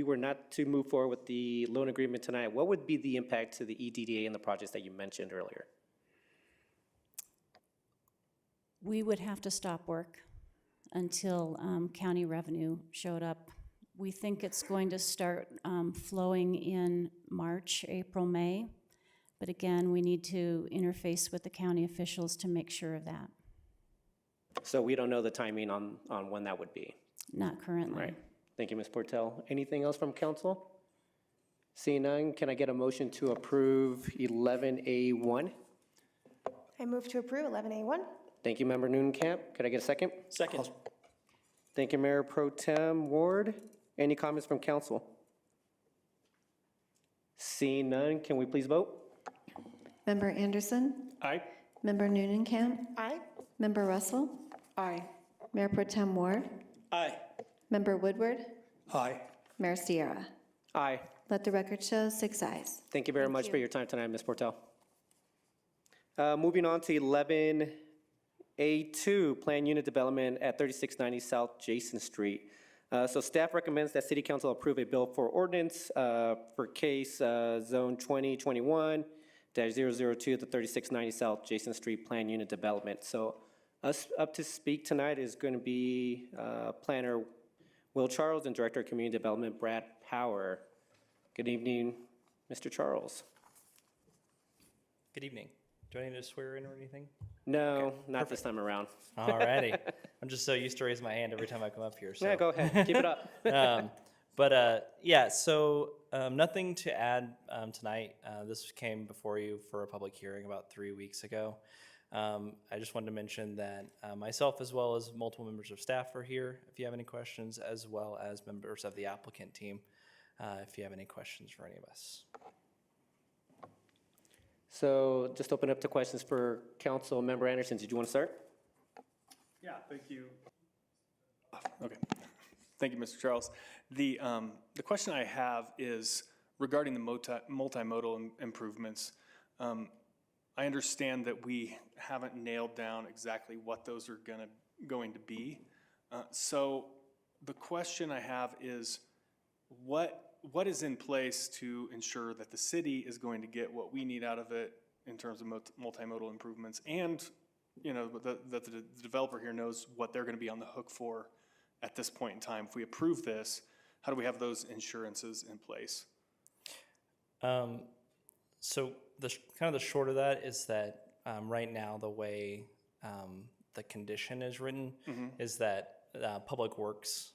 were not to move forward with the loan agreement tonight, what would be the impact to the EDDA and the projects that you mentioned earlier? We would have to stop work until county revenue showed up. We think it's going to start flowing in March, April, May. But again, we need to interface with the county officials to make sure of that. So we don't know the timing on when that would be? Not currently. Right. Thank you, Ms. Portel. Anything else from council? Seeing none, can I get a motion to approve 11A1? I move to approve 11A1. Thank you, Member Noonan-Camp. Could I get a second? Second. Thank you, Mayor Pro Tem Ward. Any comments from council? Seeing none, can we please vote? Member Anderson? Aye. Member Noonan-Camp? Aye. Member Russell? Aye. Mayor Pro Tem Ward? Aye. Member Woodward? Aye. Mayor Sierra? Aye. Let the record show 6 ayes. Thank you very much for your time tonight, Ms. Portel. Moving on to 11A2, Plan Unit Development at 3690 South Jason Street. So staff recommends that City Council approve a bill for ordinance for case zone 2021-002 at the 3690 South Jason Street Plan Unit Development. So us up to speak tonight is going to be Planner Will Charles and Director of Community Development Brad Power. Good evening, Mr. Charles. Good evening. Do I need to swear in or anything? No, Okay, not perfect. this time around. Alrighty. I'm just so used to raising my hand every time I come up here. So. Yeah, go ahead. Keep it up. Yeah, so nothing to add tonight. This came before you for a public hearing about 3 weeks ago. I just wanted to mention that myself as well as multiple members of staff are here if you have any questions, as well as members of the applicant team if you have any questions for any of us. So just open up to questions for Council Member Anderson. Did you want to start? Yeah, thank you. Okay, thank you, Mr. Charles. The question I have is regarding the multimodal improvements. I understand that we haven't nailed down exactly what those are going to be. So the question I have is, what is in place to ensure that the city is going to get what we need out of it in terms of multimodal improvements, and that the developer here knows what they're going to be on the hook for at this point in time? If we approve this, how do we have those insurances in place? So the short of that is that right now the way the condition is written is that Public Works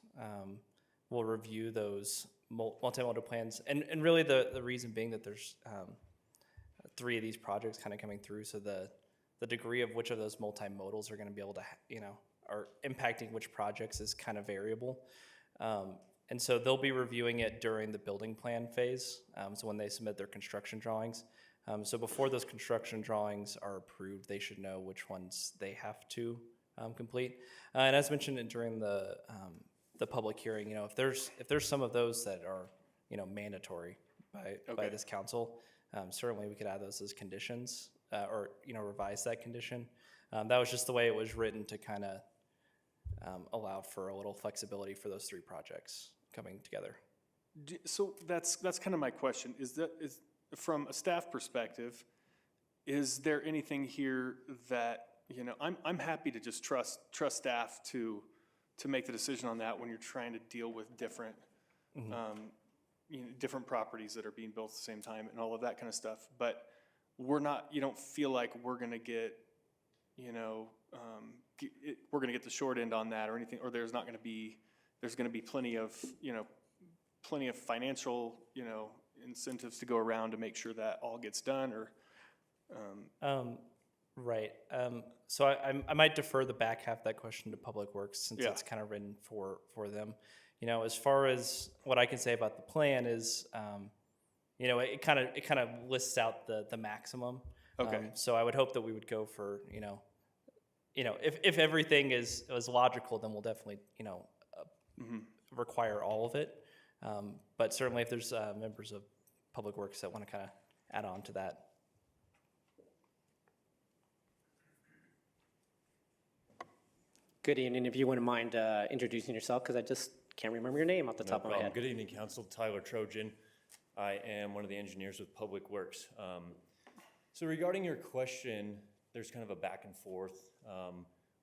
will review those multimodal plans, and really the reason being that there's 3 of these projects kind of coming through, so the degree of which of those multimodals are going to be able to are impacting which projects is kind of variable, and so they'll be reviewing it during the building plan phase, so when they submit their construction drawings. So before those construction drawings are approved, they should know which ones they have to complete. And as mentioned during the public hearing, if there's some of those that are mandatory by this council, certainly we could add those as conditions or revise that condition. That was just the way it was written to kind of allow for a little flexibility for those 3 projects. coming together. So that's kind of my question, is from a staff perspective, is there anything here that, you know, I'm happy to just trust staff to make the decision on that when you're trying to deal with different, you know, different properties that are being built at the same time and all of that kind of stuff. But you don't feel like we're gonna get, you know, we're gonna get the short end on that or anything, or there's gonna be plenty of, you know, plenty of financial, you know, incentives to go around to make sure that all gets done, or? Right. So I might defer the back half of that question to Public Works, since Yeah. it's kind of written for them. You know, as far as what I can say about the plan is, you know, it kind of lists out the maximum. Okay. So I would hope that we would go for, you know, if everything is logical, then we'll definitely, you know, require all of it. But certainly if there's members of Public Works that want to kind of add on to that. Good evening. If you wouldn't mind introducing yourself, because I just can't remember your name off the top of my head. Good evening, Council. Tyler Trojan. I am one of the engineers with Public Works. So regarding your question, there's kind of a back and forth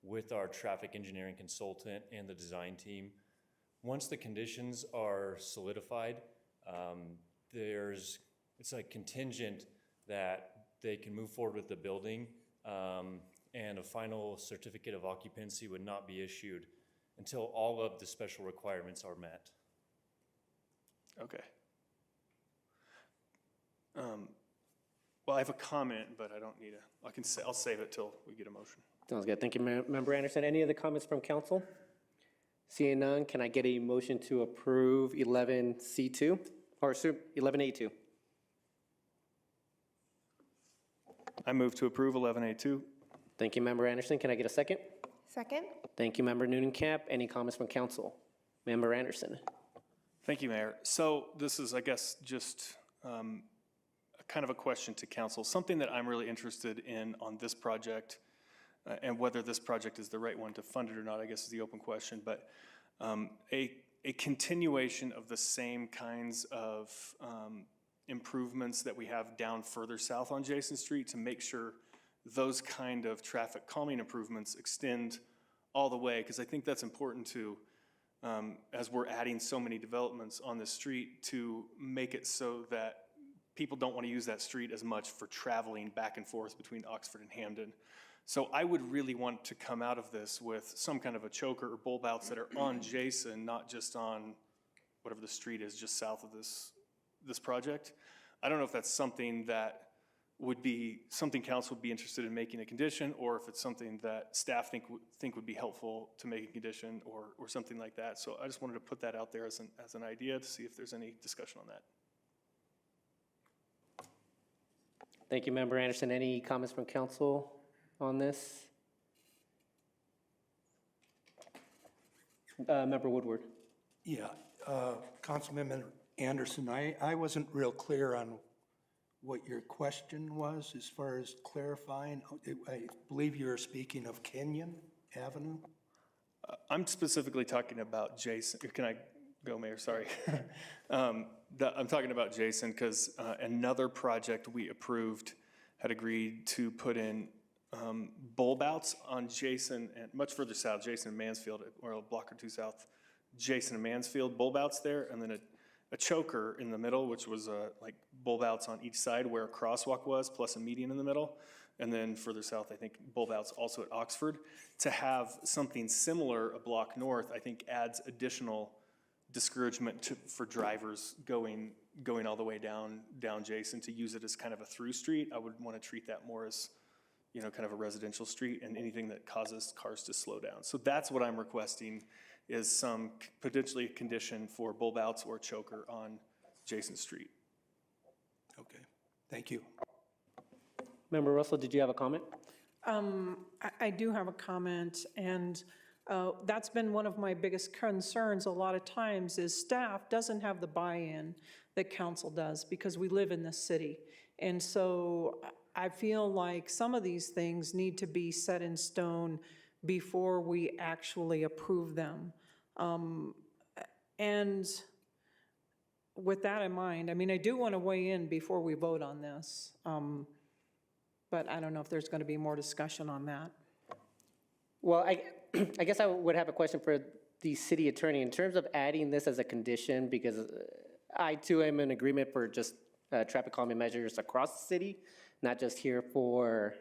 with our traffic engineering consultant and the design team. Once the conditions are solidified, it's like contingent that they can move forward with the building, and a final certificate of occupancy would not be issued until all of the special requirements are met. Okay. Well, I have a comment, but I don't need I'll save it till we get a motion. Sounds good. Thank you, Member Anderson. Any other comments from council? Seeing none, can I get a motion to approve 11C2, or 11A2? I move to approve 11A2. Thank you, Member Anderson. Can I get a second? Second? Thank you, Member Noonan-Camp. Any comments from council? Member Anderson. Thank you, Mayor. So this is, I guess, just kind of a question to council, something that I'm really interested in on this project, and whether this project is the right one to fund it or not, I guess is the open question, but a continuation of the same kinds of improvements that we have down further south on Jason Street to make sure those kind of traffic calming improvements extend all the way, because I think that's important to, as we're adding so many developments on this street, to make it so that people don't want to use that street as much for traveling back and forth between Oxford and Hamden. So I would really want to come out of this with some kind of a choker or bulb outs that are on Jason, not just on whatever the street is just south of this project. I don't know if that's something that would be something council would be interested in making a condition, or if it's something that staff think would be helpful to make a condition, or something like that. So I just wanted to put that out there as an idea to see if there's any discussion on that. Thank you, Member Anderson. Any comments from council on this? Member Woodward. Yeah, Councilman Anderson, I wasn't real clear on what your question was as far as clarifying. I believe you were speaking of Kenyon Avenue? I'm specifically talking about Jason. Can I go, Mayor? Sorry. I'm talking about Jason because another project we approved had agreed to put in bulb outs on Jason and much further south, Jason and Mansfield, or a block or two south, Jason and Mansfield, bulb outs there, and then a choker in the middle, which was like bulb outs on each side where a crosswalk was, plus a median in the middle. And then further south, I think bulb outs also at Oxford. To have something similar a block north, I think adds additional discouragement for drivers going all the way down Jason to use it as kind of a through street. I would want to treat that more as, you know, kind of a residential street, and anything that causes cars to slow down. So that's what I'm requesting, is some potentially a condition for bulb outs or choker on Jason Street. Okay, thank you. Member Russell, did you have a comment? I do have a comment, and that's been one of my biggest concerns a lot of times is staff doesn't have the buy-in that council does because we live in this city. And so I feel like some of these things need to be set in stone before we actually approve them. And with that in mind, I mean, I do want to weigh in before we vote on this, but I don't know if there's going to be more discussion on that. Well, I guess I would have a question for the city attorney in terms of adding this as a condition, because I too am in agreement for just traffic calming measures across the city, not just here for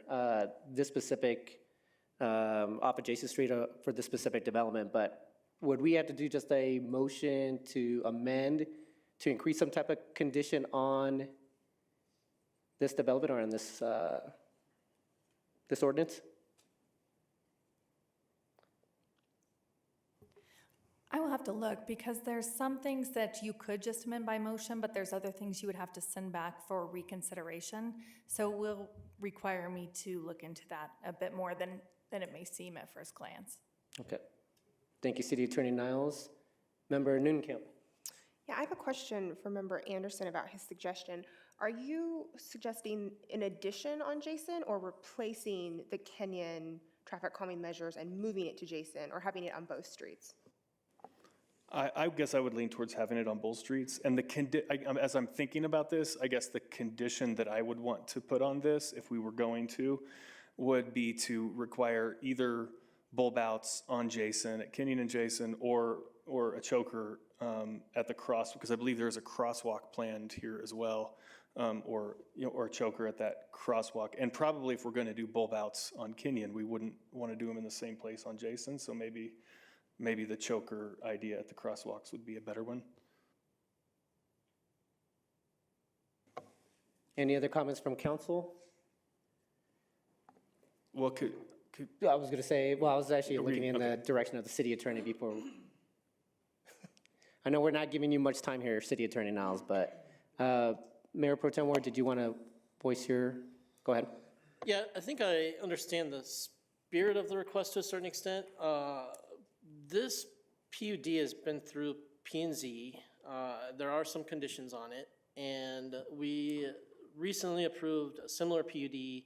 this specific, off adjacent street for this specific development, but would we have to do just a motion to amend to increase some type of condition on this development or on this, this ordinance? I will have to look, because there's some things that you could just amend by motion, but there's other things you would have to send back for reconsideration. So it will require me to look into that a bit more than it may seem at first glance. Okay. Thank you, City Attorney Niles. Member Noonkemp. Yeah, I have a question for Member Anderson about his suggestion. Are you suggesting an addition on Jason or replacing the Kenyon traffic calming measures and moving it to Jason, or having it on both streets? I guess I would lean towards having it on both streets. And as I'm thinking about this, I guess the condition that I would want to put on this, if we were going to, would be to require either bulb outs on Jason, at Kenyon and Jason, or a choker at the cross, because I believe there's a crosswalk planned here as well, or a choker at that crosswalk. And probably if we're going to do bulb outs on Kenyon, we wouldn't want to do them in the same place on Jason. So maybe the choker idea at the crosswalks would be a better one. Any other comments from council? Well, I was going to say, well, I was actually looking in the direction of the city attorney before. I know we're not giving you much time here, City Attorney Niles, but Mayor Pro Tem Ward, did you want to voice your, go ahead. Yeah, I think I understand the spirit of the request to a certain extent. This PUD has been through P&Z. There are some conditions on it, and we recently approved a similar PUD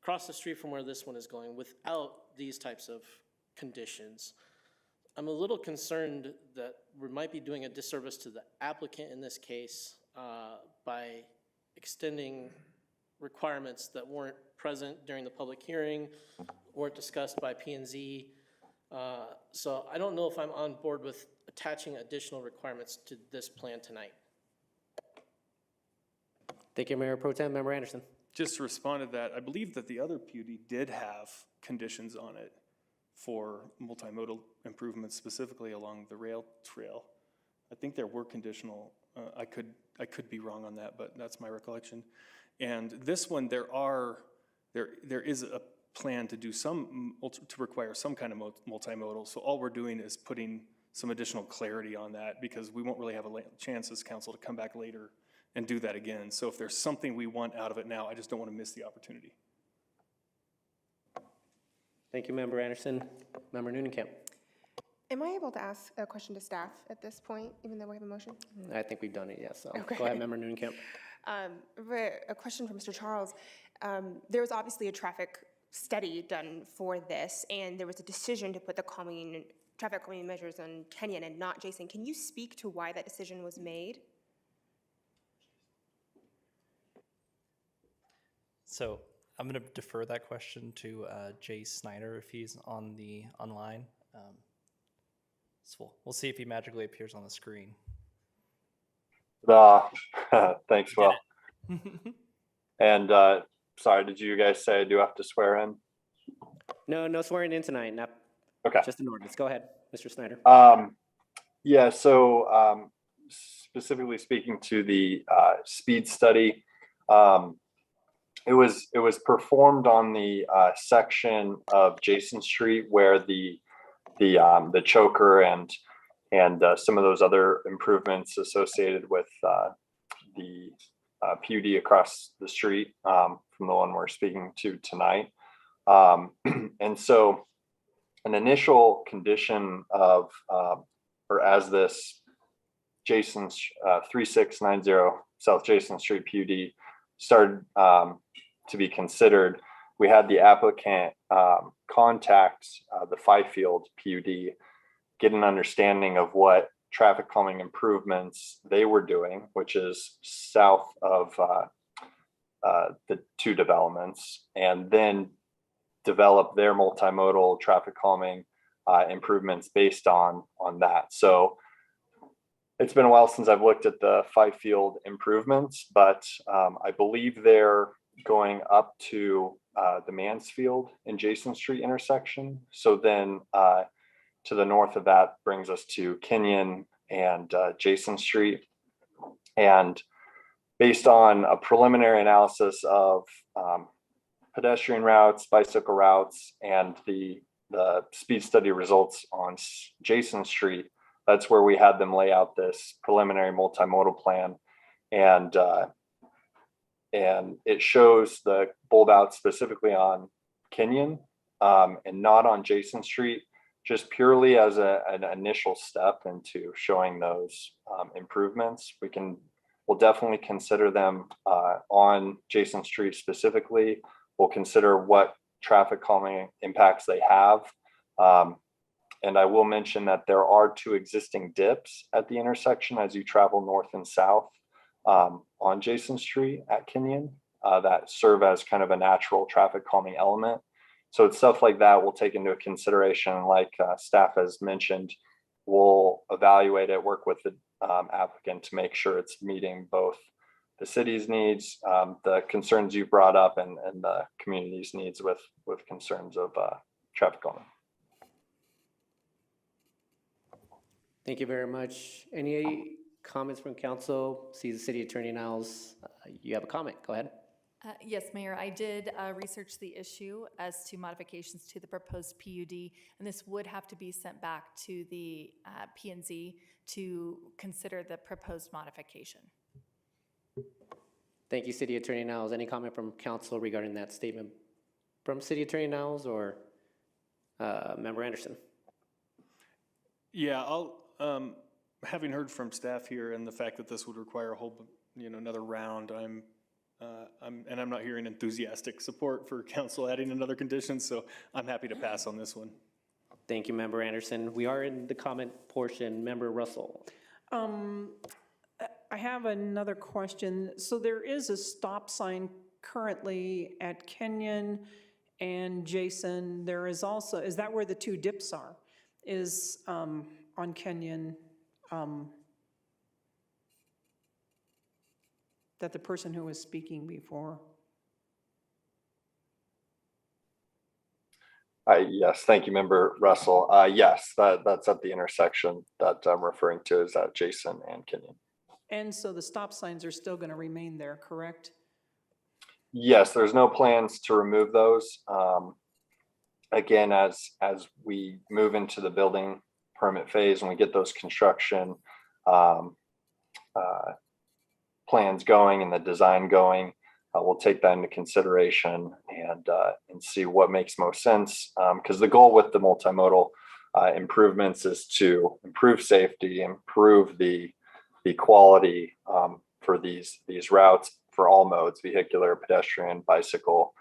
across the street from where this one is going without these types of conditions. I'm a little concerned that we might be doing a disservice to the applicant in this case by extending requirements that weren't present during the public hearing, weren't discussed by P&Z. So I don't know if I'm on board with attaching additional requirements to this plan tonight. Thank you, Mayor Pro Tem. Member Anderson. Just to respond to that, I believe that the other PUD did have conditions on it for multimodal improvements, specifically along the rail trail. I think there were conditional. I could be wrong on that, but that's my recollection. And this one, there is a plan to do to require some kind of multimodal. So all we're doing is putting some additional clarity on that, because we won't really have a chance as council to come back later and do that again. So if there's something we want out of it now, I just don't want to miss the opportunity. Thank you, Member Anderson. Member Noonan-Kemp. Am I able to ask a question to staff at this point, even though we have a motion? I think we've done it, yes. So Okay. Go ahead, Member Noonan-Kemp. A question for Mr. Charles. There was obviously a traffic study done for this, and there was a decision to put the traffic calming measures on Kenyon and not Jason. Can you speak to why that decision was made? So I'm going to defer that question to Jay Snyder if he's online. So we'll see if he magically appears on the screen. Thanks, Will. And sorry, did you guys say I do have to swear in? No swearing in tonight. Not okay. Just an ordinance. Go ahead, Mr. Snyder. Yeah. So specifically speaking to the speed study, it was performed on the section of Jason Street where the choker and some of those other improvements associated with the PUD across the street from the one we're speaking to tonight. And so an initial condition of, or as this Jason's 3690 South Jason Street PUD started to be considered, we had the applicant contact the Fifield PUD, get an understanding of what traffic calming improvements they were doing, which is south of the two developments, and then develop their multimodal traffic calming improvements based on that. So it's been a while since I've looked at the Fifield improvements, but I believe they're going up to the Mansfield and Jason Street intersection. So then to the north of that brings us to Kenyon and Jason Street. And based on a preliminary analysis of pedestrian routes, bicycle routes, and the speed study results on Jason Street, that's where we had them lay out this preliminary multimodal plan. And it shows the bulb out specifically on Kenyon and not on Jason Street, just purely as an initial step into showing those improvements. We'll definitely consider them on Jason Street specifically. We'll consider what traffic calming impacts they have. And I will mention that there are 2 existing dips at the intersection as you travel north and south on Jason Street at Kenyon that serve as kind of a natural traffic calming element. So it's stuff like that we'll take into consideration. Like staff has mentioned, we'll evaluate it, work with the applicant to make sure it's meeting both the city's needs, the concerns you brought up, and the community's needs with concerns of traffic calming. Thank you very much. Any comments from council? See the city attorney now's, you have a comment, go ahead. Yes, Mayor, I did research the issue as to modifications to the proposed PUD, and this would have to be sent back to the P&Z to consider the proposed modification. Thank you, City Attorney Niles. Any comment from council regarding that statement from City Attorney Niles or Member Anderson? Yeah, I'll, having heard from staff here and the fact that this would require a whole, another round, I'm not hearing enthusiastic support for council adding another condition, so I'm happy to pass on this one. Thank you, Member Anderson. We are in the comment portion. Member Russell. I have another question. So there is a stop sign currently at Kenyon and Jason. There is also, is that where the 2 dips are? Is on Kenyon, that the person who was speaking before? Yes, thank you, Member Russell. Yes, that's at the intersection that I'm referring to is at Jason and Kenyon. And so the stop signs are still going to remain there, correct? Yes, there's no plans to remove those. Again, as we move into the building permit phase and we get those construction plans going and the design going, we'll take that into consideration and see what makes most sense. Because the goal with the multimodal improvements is to improve safety, improve the quality for these routes for all modes: vehicular, pedestrian, bicycle,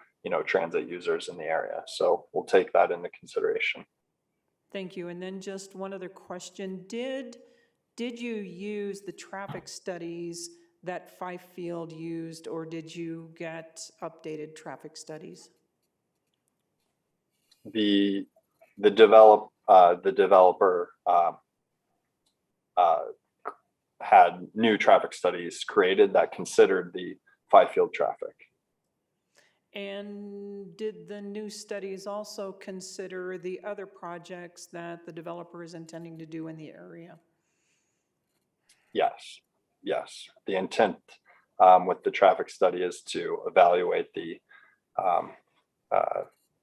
transit users in the area. So we'll take that into consideration. Thank you. And then just one other question. Did you use the traffic studies that Fifield used, or did you get updated traffic studies? The developer had new traffic studies created that considered the Fifield traffic. And did the new studies also consider the other projects that the developer is intending to do in the area? Yes. The intent with the traffic study is to evaluate the,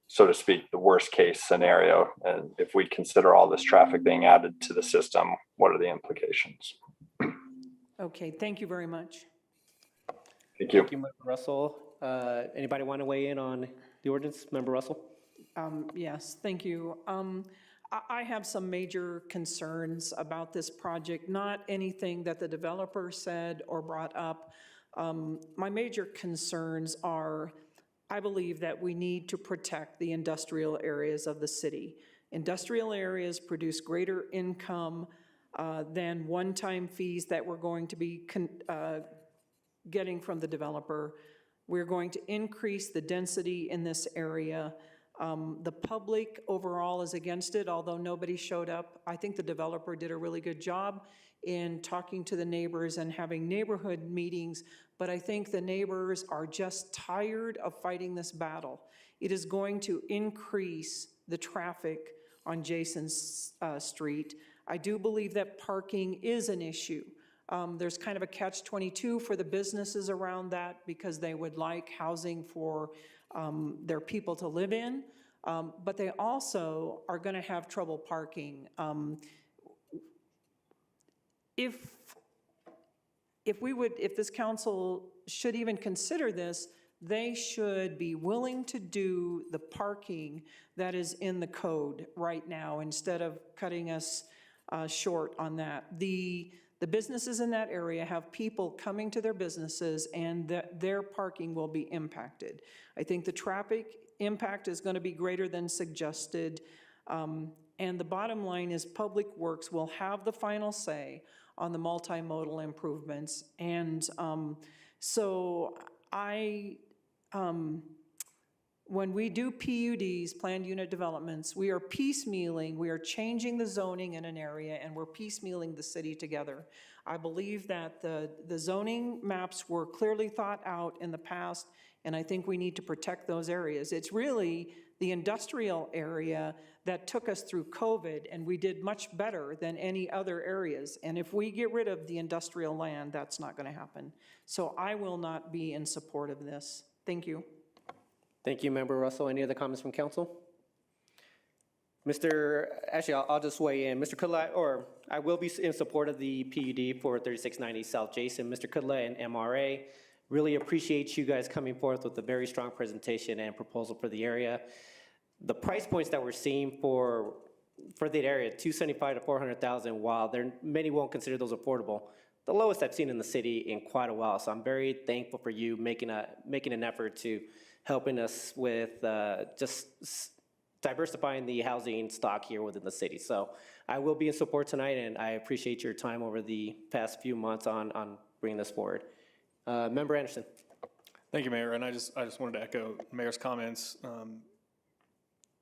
so to speak, the worst case scenario. And if we consider all this traffic being added to the system, what are the implications? Okay, thank you very much. Thank you. Thank you, Member Russell. Anybody want to weigh in on the ordinance? Member Russell? Yes, thank you. I have some major concerns about this project, not anything that the developer said or brought up. My major concerns are, I believe that we need to protect the industrial areas of the city. Industrial areas produce greater income than one-time fees that we're going to be getting from the developer. We're going to increase the density in this area. The public overall is against it, although nobody showed up. I think the developer did a really good job in talking to the neighbors and having neighborhood meetings, but I think the neighbors are just tired of fighting this battle. It is going to increase the traffic on Jason's Street. I do believe that parking is an issue. There's kind of a catch-22 for the businesses around that because they would like housing for their people to live in, but they also are going to have trouble parking. If this council should even consider this, they should be willing to do the parking that is in the code right now instead of cutting us short on that. The businesses in that area have people coming to their businesses and their parking will be impacted. I think the traffic impact is going to be greater than suggested. And the bottom line is Public Works will have the final say on the multimodal improvements. And so when we do PUDs, planned unit developments, we are piecemealing, we are changing the zoning in an area and we're piecemealing the city together. I believe that the zoning maps were clearly thought out in the past, and I think we need to protect those areas. It's really the industrial area that took us through COVID, and we did much better than any other areas. And if we get rid of the industrial land, that's not going to happen. So I will not be in support of this. Thank you. Thank you, Member Russell. Any other comments from council? Actually, I'll just weigh in. Mr. Kudla, or I will be in support of the PUD for 3690 South Jason. Mr. Kudla and MRA, really appreciate you guys coming forth with a very strong presentation and proposal for the area. The price points that we're seeing for that area, 275 to 400,000, while many won't consider those affordable, the lowest I've seen in the city in quite a while. So I'm very thankful for you making an effort to helping us with just diversifying the housing stock here within the city. So I will be in support tonight, and I appreciate your time over the past few months on bringing this forward. Member Anderson. Thank you, Mayor. And I just wanted to echo Mayor's comments.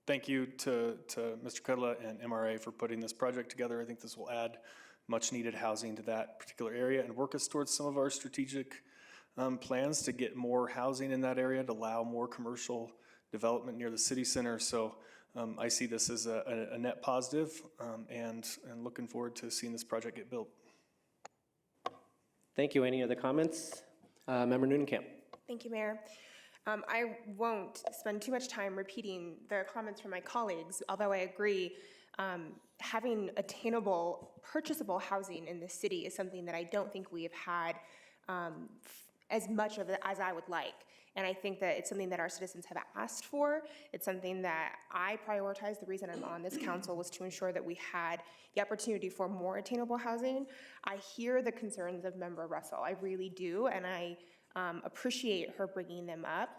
Thank you to Mr. Kudla and MRA for putting this project together. I think this will add much needed housing to that particular area and work us towards some of our strategic plans to get more housing in that area, to allow more commercial development near the city center. So I see this as a net positive and looking forward to seeing this project get built. Thank you. Any other comments? Member Newnham. Thank you, Mayor. I won't spend too much time repeating the comments from my colleagues, although I agree having attainable, purchasable housing in the city is something that I don't think we have had as much of it as I would like. And I think that it's something that our citizens have asked for. It's something that I prioritize. The reason I'm on this council was to ensure that we had the opportunity for more attainable housing. I hear the concerns of Member Russell. I really do, and I appreciate her bringing them up.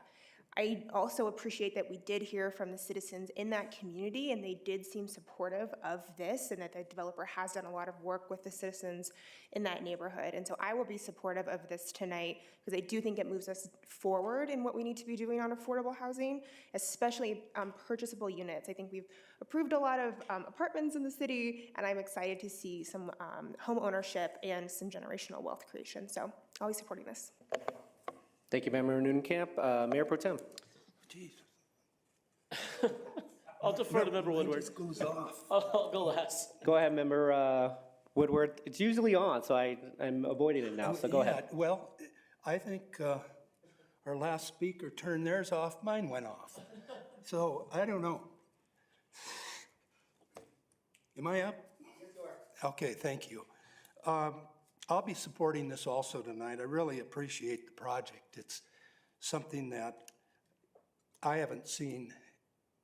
I also appreciate that we did hear from the citizens in that community, and they did seem supportive of this, and that the developer has done a lot of work with the citizens in that neighborhood. And so I will be supportive of this tonight because I do think it moves us forward in what we need to be doing on affordable housing, especially purchasable units. I think we've approved a lot of apartments in the city, and I'm excited to see some home ownership and some generational wealth creation. So I'll be supporting this. Thank you, Member Newnham. Mayor Pro Tem. Jeez. I'll defer to Member Woodward. Just goes off. I'll go last. Go ahead, Member Woodward. It's usually on, so I'm avoiding it now, so go ahead. Well, I think our last speaker turned theirs off, mine went off. So I don't know. Am I up? Yes, you are. Okay, thank you. I'll be supporting this also tonight. I really appreciate the project. It's something that I haven't seen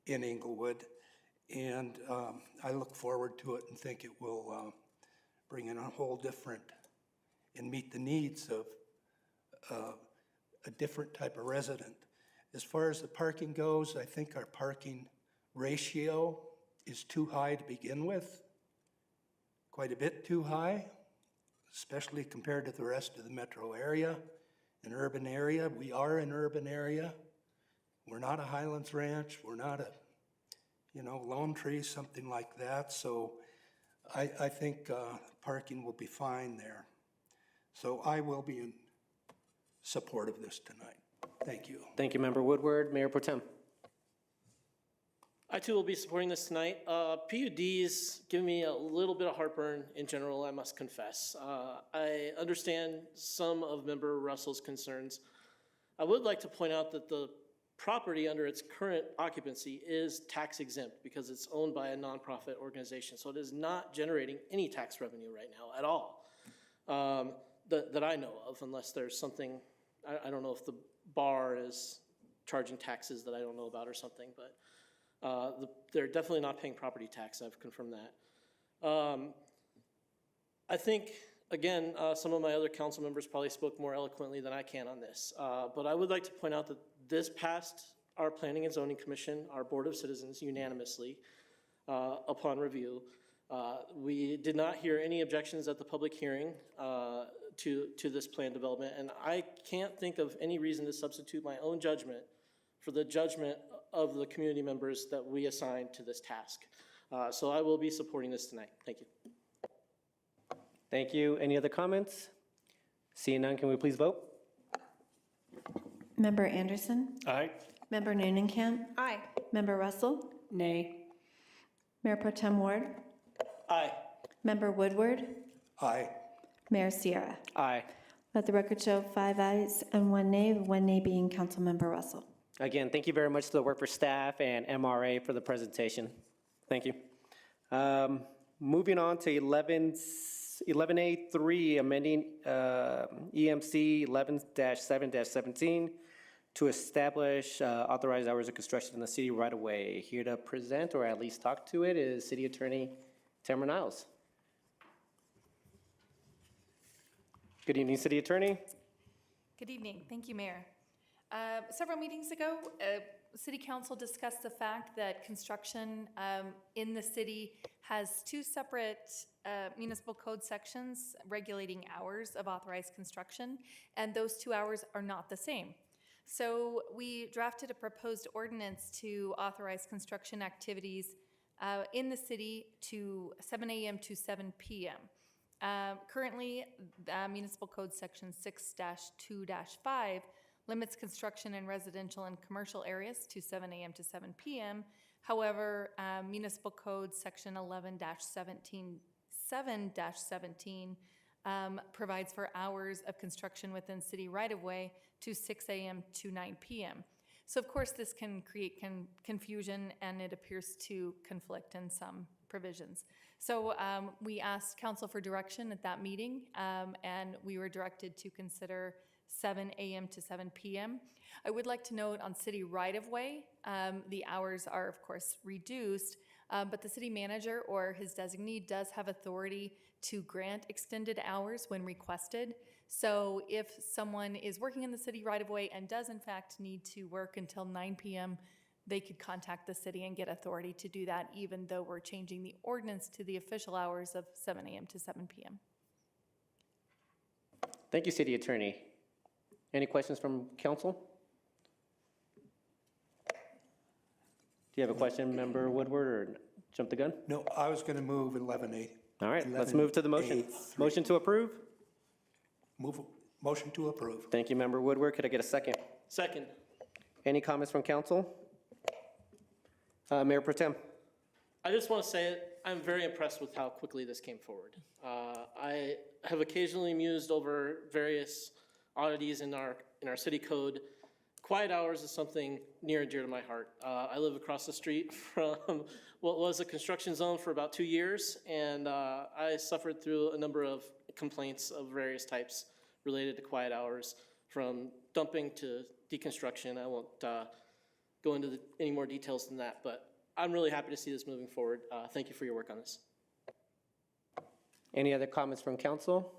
in Englewood, and I look forward to it and think it will bring in a whole different and meet the needs of a different type of resident. As far as the parking goes, I think our parking ratio is too high to begin with. quite a bit too high, especially compared to the rest of the metro area. An urban area, we are an urban area. We're not a Highlands Ranch, we're not a, Lone Tree, something like that. So I think parking will be fine there. So I will be in support of this tonight. Thank you. Thank you, Member Woodward. Mayor Pro Tem. I too will be supporting this tonight. PUDs give me a little bit of heartburn in general, I must confess. I understand some of Member Russell's concerns. I would like to point out that the property under its current occupancy is tax exempt because it's owned by a nonprofit organization. So it is not generating any tax revenue right now at all that I know of, unless there's something, I don't know if the bar is charging taxes that I don't know about or something, but they're definitely not paying property tax. I've confirmed that. I think, again, some of my other council members probably spoke more eloquently than I can on this. But I would like to point out that this passed our Planning and Zoning Commission, our Board of Citizens, unanimously upon review. We did not hear any objections at the public hearing to this plan development, and I can't think of any reason to substitute my own judgment for the judgment of the community members that we assigned to this task. So I will be supporting this tonight. Thank you. Thank you. Any other comments? Seeing none, can we please vote? Member Anderson? Aye. Member Neunenkamp? Aye. Member Russell? Nay. Mayor Pro Tem Ward? Aye. Member Woodward? Aye. Mayor Sierra? Aye. Let the record show 5 ayes and 1 nay being Councilmember Russell. Again, thank you very much to the workforce staff and MRA for the presentation. Thank you. Moving on to 11A3, amending EMC 11-7-17 to establish authorized hours of construction in the city right away. Here to present or at least talk to it is City Attorney Tamara Niles. Good evening, City Attorney. Good evening. Thank you, Mayor. Several meetings ago, City Council discussed the fact that construction in the city has two separate municipal code sections regulating hours of authorized construction, and those 2 hours are not the same. So we drafted a proposed ordinance to authorize construction activities in the city to 7 a.m. to 7 p.m. Currently, Municipal Code Section 6-2-5 limits construction in residential and commercial areas to 7 a.m. to 7 p.m. However, Municipal Code Section 11-7-17 provides for hours of construction within city right-of-way to 6 a.m. to 9 p.m. So of course this can create confusion, and it appears to conflict in some provisions. So we asked council for direction at that meeting, and we were directed to consider 7 a.m. to 7 p.m. I would like to note on city right-of-way, the hours are of course reduced, but the city manager or his designee does have authority to grant extended hours when requested. So if someone is working in the city right-of-way and does in fact need to work until 9 p.m., they could contact the city and get authority to do that, even though we're changing the ordinance to the official hours of 7 a.m. to 7 p.m. Thank you, City Attorney. Any questions from council? Do you have a question, Member Woodward, or jump the gun? No, I was going to move 11A. All right, let's move to the motion. 11A3. Motion to approve? Motion to approve. Thank you, Member Woodward. Could I get a second? Second. Any comments from council? Mayor Pro Tem. I just want to say I'm very impressed with how quickly this came forward. I have occasionally mused over various oddities in our city code. Quiet hours is something near and dear to my heart. I live across the street from what was a construction zone for about 2 years, and I suffered through a number of complaints of various types related to quiet hours, from dumping to deconstruction. I won't go into any more details than that, but I'm really happy to see this moving forward. Thank you for your work on this. Any other comments from council?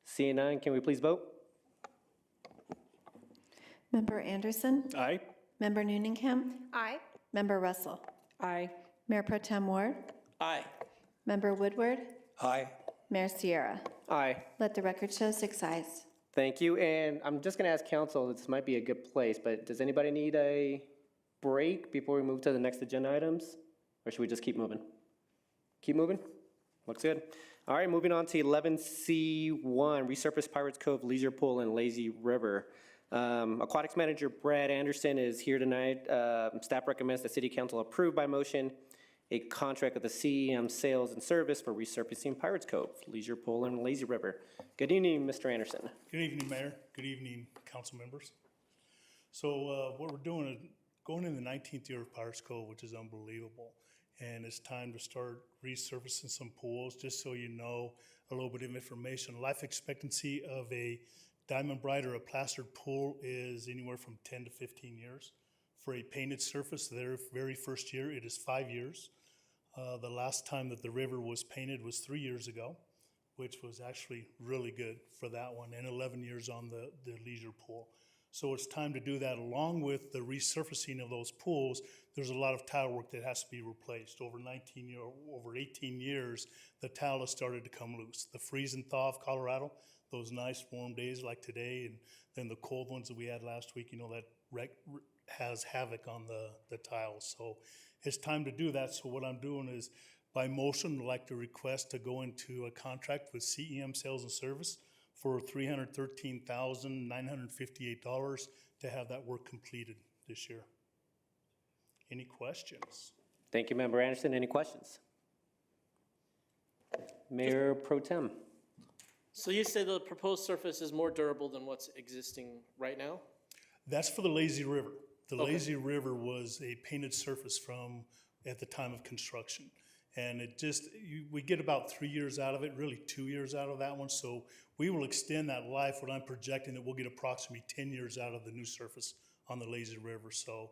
Seeing none, can we please vote? Member Anderson? Aye. Member Neunenkamp? Aye. Member Russell? Aye. Mayor Pro Tem Ward? Aye. Member Woodward? Aye. Mayor Sierra. Aye. Let the record show 6 ayes. Thank you, and I'm just gonna ask council, this might be a good place, but does anybody need a break before we move to the next agenda items? Or should we just keep moving? Keep moving? Looks good. All right, moving on to 11C1, Resurface Pirates Cove, Leisure Pool, and Lazy River. Aquatics Manager Brad Anderson is here tonight. Staff recommends the City Council approve by motion a contract with the CEM Sales and Service for resurfacing Pirates Cove, Leisure Pool, and Lazy River. Good evening, Mr. Anderson. Good evening, Mayor. Good evening, council members. So what we're doing is going in the 19th year of Pirates Cove, which is unbelievable. And it's time to start resurfacing some pools. Just so you know a little bit of information, life expectancy of a diamond bright or a plastered pool is anywhere from 10 to 15 years. For a painted surface, their very first year, it is 5 years. The last time that the river was painted was 3 years ago, which was actually really good for that one, and 11 years on the leisure pool. So it's time to do that. Along with the resurfacing of those pools, there's a lot of tile work that has to be replaced. Over 18 years, the tile has started to come loose. The freeze and thaw of Colorado, those nice warm days like today, and then the cold ones that we had last week, you know, that has havoc on the tiles. So it's time to do that. So what I'm doing is, by motion, I'd like to request to go into a contract with CEM Sales and Service for $313,958 to have that work completed this year. Any questions? Thank you, Member Anderson. Any questions? Mayor Pro Tem. So you say the proposed surface is more durable than what's existing right now? That's for the Lazy River. The Okay. Lazy River was a painted surface from at the time of construction. And it just, we get about 3 years out of it, really 2 years out of that one. So we will extend that life. What I'm projecting that we'll get approximately 10 years out of the new surface on the Lazy River. So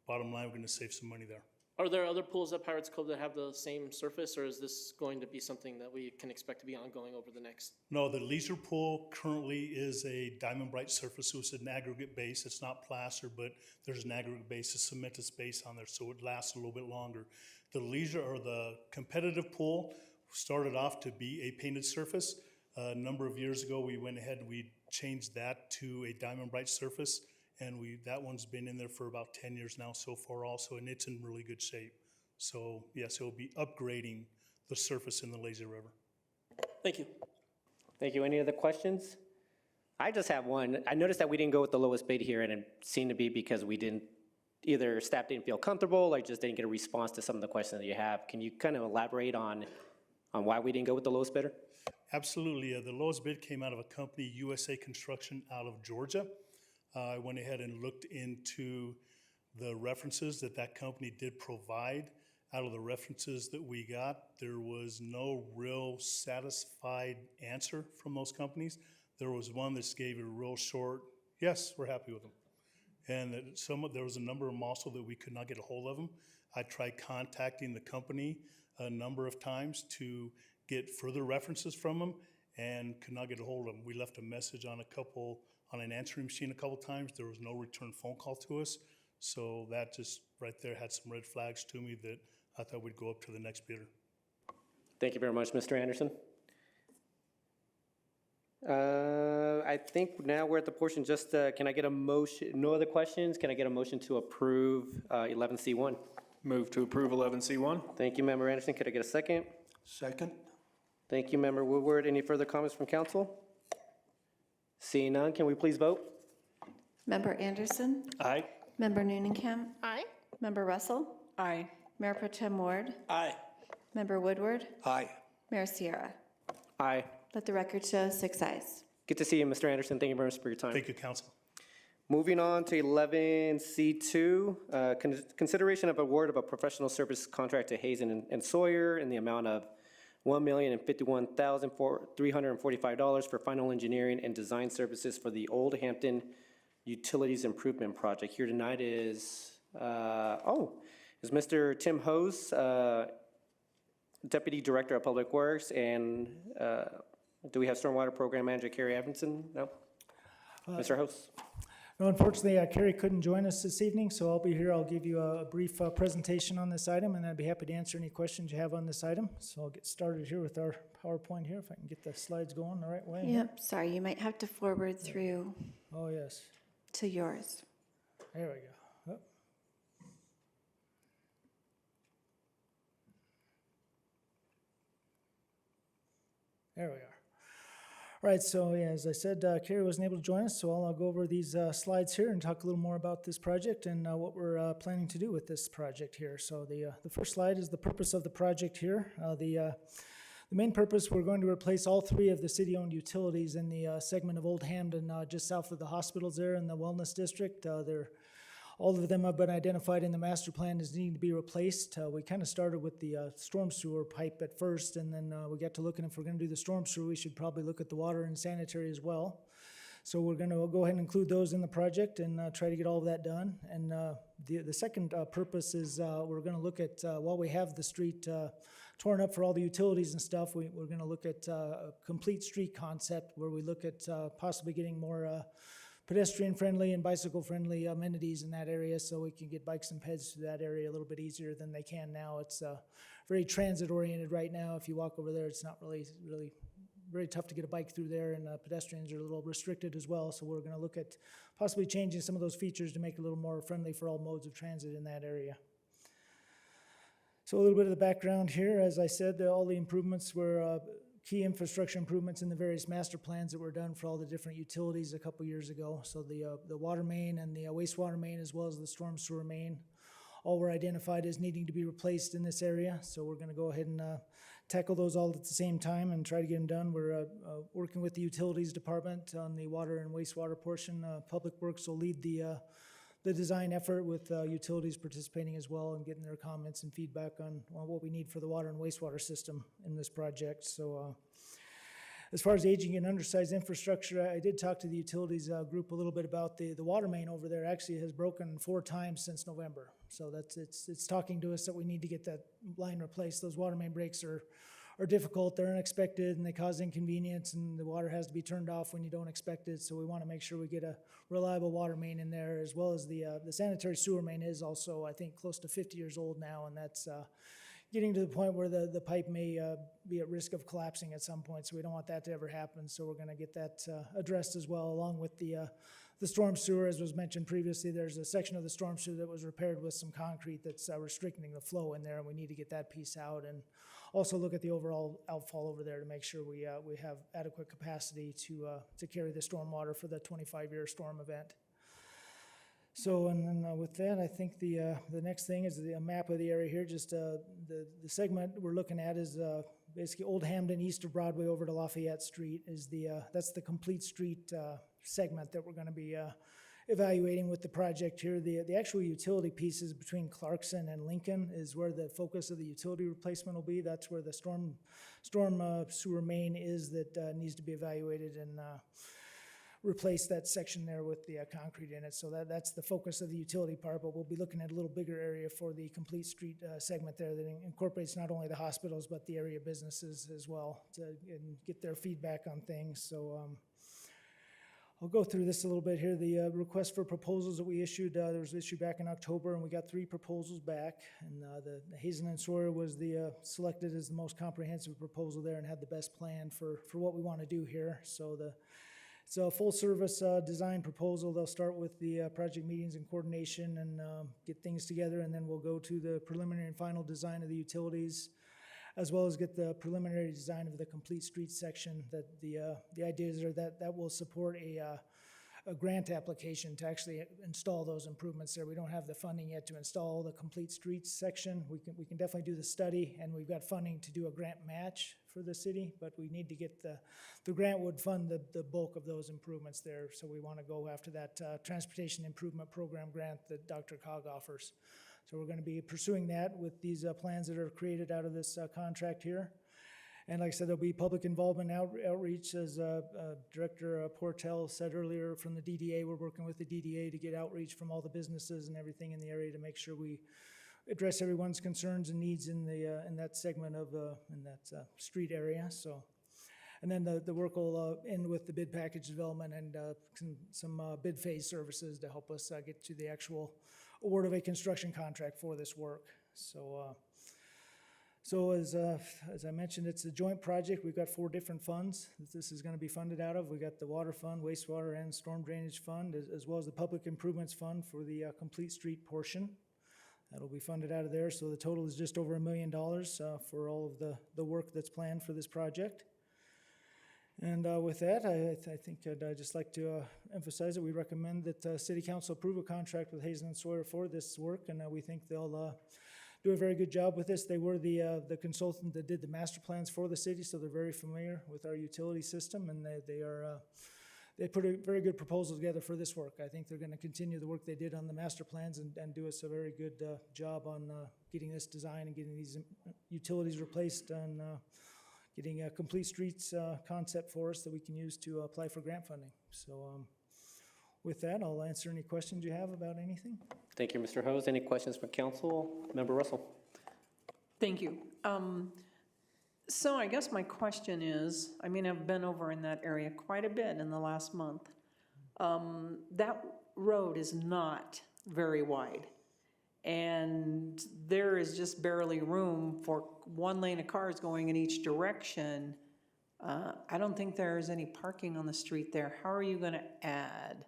bottom line, we're gonna save some money there. Are there other pools at Pirates Cove that have the same surface, or is this going to be something that we can expect to be ongoing over the next? No, the leisure pool currently is a diamond bright surface, so it's an aggregate base. It's not plaster, but there's an aggregate base, a cementous base on there, so it lasts a little bit longer. The leisure or the competitive pool started off to be a painted surface. A number of years ago, we went ahead and we changed that to a diamond bright surface, and that one's been in there for about 10 years now so far also, and it's in really good shape. So yes, it'll be upgrading the surface in the Lazy River. Thank you. Thank you. Any other questions? I just have one. I noticed that we didn't go with the lowest bid here, and it seemed to be because we didn't, either staff didn't feel comfortable or just didn't get a response to some of the questions that you have. Can you kind of elaborate on why we didn't go with the lowest bidder? Absolutely. The lowest bid came out of a company, USA Construction, out of Georgia. I went ahead and looked into the references that company did provide. Out of the references that we got, there was no real satisfied answer from those companies. There was one that gave a real short, yes, we're happy with them. And there was a number of them also that we could not get a hold of them. I tried contacting the company a number of times to get further references from them and could not get a hold of them. We left a message on an answering machine a couple times. There was no return phone call to us. So that just right there had some red flags to me that I thought we'd go up to the next bidder. Thank you very much, Mr. Anderson. I think now we're at the portion just, can I get a motion, no other questions? Can I get a motion to approve 11C1? Move to approve 11C1. Thank you, Member Anderson. Could I get a second? Second. Thank you, Member Woodward. Any further comments from council? Seeing none, can we please vote? Member Anderson? Aye. Member Noonan? Aye. Member Russell? Aye. Mayor Pro Tem Ward? Aye. Member Woodward? Aye. Mayor Sierra. Aye. Let the record show 6 ayes. Good to see you, Mr. Anderson. Thank you very much for your time. Thank you, council. Moving on to 11C2, consideration of award of a professional service contract to Hazen and Sawyer in the amount of $1,051,345 for final engineering and design services for the Old Hampton Utilities Improvement Project. Here tonight is Mr. Tim Hose, Deputy Director of Public Works, and do we have Stormwater Program Manager Carrie Evanson? No? Mr. Hose? No, unfortunately, Carrie couldn't join us this evening, so I'll be here. I'll give you a brief presentation on this item, and I'd be happy to answer any questions you have on this item. So I'll get started here with our PowerPoint here, if I can get the slides going the right way. Yep, sorry, you might have to forward through Oh, yes. to yours. There we go. Oh. There we are. All right, so yeah, as I said, Carrie wasn't able to join us, so I'll go over these slides here and talk a little more about this project and what we're planning to do with this project here. So the first slide is the purpose of the project here. The main purpose, we're going to replace all three of the city-owned utilities in the segment of Old Hamden, just south of the hospitals there in the Wellness District. All of them have been identified in the master plan as needing to be replaced. We kind of started with the storm sewer pipe at first, and then we got to looking, if we're going to do the storm sewer, we should probably look at the water and sanitary as well. So we're going to go ahead and include those in the project and try to get all of that done. And the second purpose is we're going to look at, while we have the street torn up for all the utilities and stuff, we're going to look at a complete street concept where we look at possibly getting more pedestrian-friendly and bicycle-friendly amenities in that area, so we can get bikes and peds to that area a little bit easier than they can now. It's very transit-oriented right now. If you walk over there, it's not really very tough to get a bike through there, and pedestrians are a little restricted as well. So we're going to look at possibly changing some of those features to make it a little more friendly for all modes of transit in that area. So a little bit of the background here. As I said, all the improvements were key infrastructure improvements in the various master plans that were done for all the different utilities a couple years ago. So the water main and the wastewater main, as well as the storm sewer main, all were identified as needing to be replaced in this area. So we're going to go ahead and tackle those all at the same time and try to get them done. We're working with the utilities department on the water and wastewater portion. Public Works will lead the design effort, with utilities participating as well and getting their comments and feedback on what we need for the water and wastewater system in this project. So as far as aging and undersized infrastructure, I did talk to the utilities group a little bit about the water main over there. Actually has broken 4 times since November. So it's talking to us that we need to get that line replaced. Those water main breaks are difficult, they're unexpected, and they cause inconvenience, and the water has to be turned off when you don't expect it. So we want to make sure we get a reliable water main in there, as well as the sanitary sewer main is also, I think, close to 50 years old now, and that's getting to the point where the pipe may be at risk of collapsing at some point. So we don't want that to ever happen. So we're going to get that addressed as well, along with the storm sewer. As was mentioned previously, there's a section of the storm sewer that was repaired with some concrete that's restricting the flow in there, and we need to get that piece out, and also look at the overall outfall over there to make sure we have adequate capacity to carry the storm water for the 25-year storm event. So, and then with that, I think the next thing is the map of the area here. Just the segment we're looking at is basically Old Hamden east of Broadway over to Lafayette Street. That's the complete street segment that we're going to be evaluating with the project here. The actual utility pieces between Clarkson and Lincoln is where the focus of the utility replacement will be. That's where the storm sewer main is that needs to be evaluated and replace that section there with the concrete in it. So that's the focus of the utility part, but we'll be looking at a little bigger area for the complete street segment there that incorporates not only the hospitals but the area businesses as well and get their feedback on things. So I'll go through this a little bit here. The request for proposals that we issued, there was issued back in October, and we got 3 proposals back. And the Hazen and Sawyer was selected as the most comprehensive proposal there and had the best plan for what we want to do here. So it's a full service design proposal. They'll start with the project meetings and coordination and get things together, and then we'll go to the preliminary and final design of the utilities, as well as get the preliminary design of the complete street section. That the ideas are that will support a grant application to actually install those improvements there. We don't have the funding yet to install the complete streets section. We can definitely do the study, and we've got funding to do a grant match for the city, but we need to get the grant would fund the bulk of those improvements there. So we want to go after that Transportation Improvement Program grant that Dr. Cog offers. So we're going to be pursuing that with these plans that are created out of this contract here. And like I said, there'll be public involvement outreach, as Director Portel said earlier from the DDA. We're working with the DDA to get outreach from all the businesses and everything in the area to make sure we address everyone's concerns and needs in that segment of in that street area. So And then the work will end with the bid package development and some bid phase services to help us get to the actual award of a construction contract for this work. So as I mentioned, it's a joint project. We've got 4 different funds that this is going to be funded out of. We got the water fund, wastewater, and storm drainage fund, as well as the public improvements fund for the complete street portion. That'll be funded out of there. So the total is just over $1 million for all of the work that's planned for this project. And with that, I think I'd just like to emphasize that we recommend that City Council approve a contract with Hazen and Sawyer for this work, and we think they'll do a very good job with this. They were the consultant that did the master plans for the city, so they're very familiar with our utility system, and they put a very good proposal together for this work. I think they're going to continue the work they did on the master plans and do us a very good job on getting this design and getting these utilities replaced and getting a complete streets concept for us that we can use to apply for grant funding. So with that, I'll answer any questions you have about anything. Thank you, Mr. Hose. Any questions from council? Member Russell. Thank you. So I guess my question is, I mean, I've been over in that area quite a bit in the last month. That road is not very wide, and there is just barely room for 1 lane of cars going in each direction. I don't think there's any parking on the street there. How are you going to add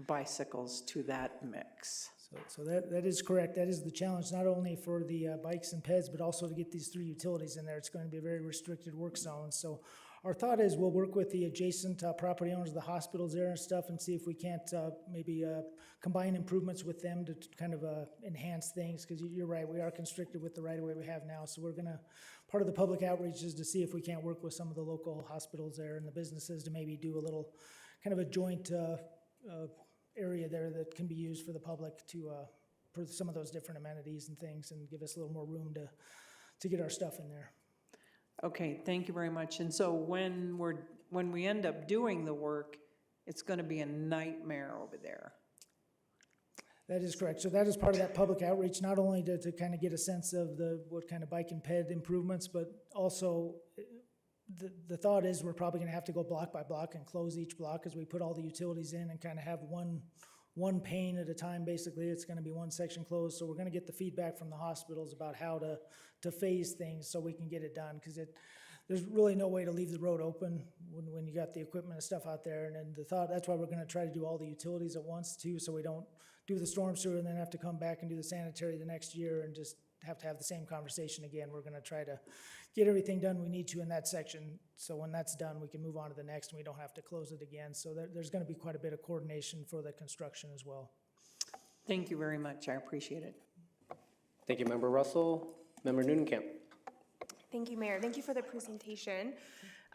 bicycles to that mix? So that is correct. That is the challenge, not only for the bikes and peds, but also to get these 3 utilities in there. It's going to be a very restricted work zone. So our thought is we'll work with the adjacent property owners of the hospitals there and stuff and see if we can't maybe combine improvements with them to kind of enhance things, because you're right, we are constricted with the right-of-way we have now. So we're going to, part of the public outreach is to see if we can't work with some of the local hospitals there and the businesses to maybe do a little kind of a joint area there that can be used for the public to for some of those different amenities and things, and give us a little more room to get our stuff in there. Okay, thank you very much. And so when we end up doing the work, it's going to be a nightmare over there. That is correct. So that is part of that public outreach, not only to kind of get a sense of what kind of bike and ped improvements, but also the thought is we're probably going to have to go block by block and close each block as we put all the utilities in and kind of have one pane at a time. Basically, it's going to be one section closed. So we're going to get the feedback from the hospitals about how to phase things so we can get it done, because there's really no way to leave the road open when you got the equipment and stuff out there. And then the thought, that's why we're going to try to do all the utilities at once too, so we don't do the storm sewer and then have to come back and do the sanitary the next year and just have to have the same conversation again. We're going to try to get everything done we need to in that section, so when that's done, we can move on to the next and we don't have to close it again. So there's going to be quite a bit of coordination for the construction as well. Thank you very much. I appreciate it. Thank you, Member Russell. Member Nudenkamp. Thank you, Mayor. Thank you for the presentation.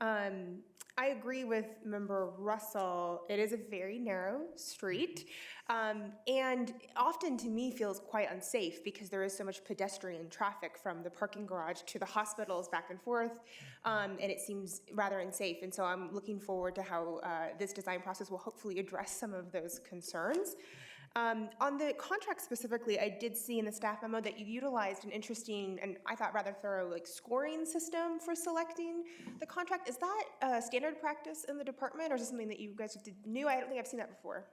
I agree with Member Russell. It is a very narrow street, and often to me feels quite unsafe because there is so much pedestrian traffic from the parking garage to the hospitals back and forth, and it seems rather unsafe. And so I'm looking forward to how this design process will hopefully address some of those concerns. On the contract specifically, I did see in the staff memo that you utilized an interesting and I thought rather thorough scoring system for selecting the contract. Is that standard practice in the department, or is it something that you guys did new? I don't think I've seen that before.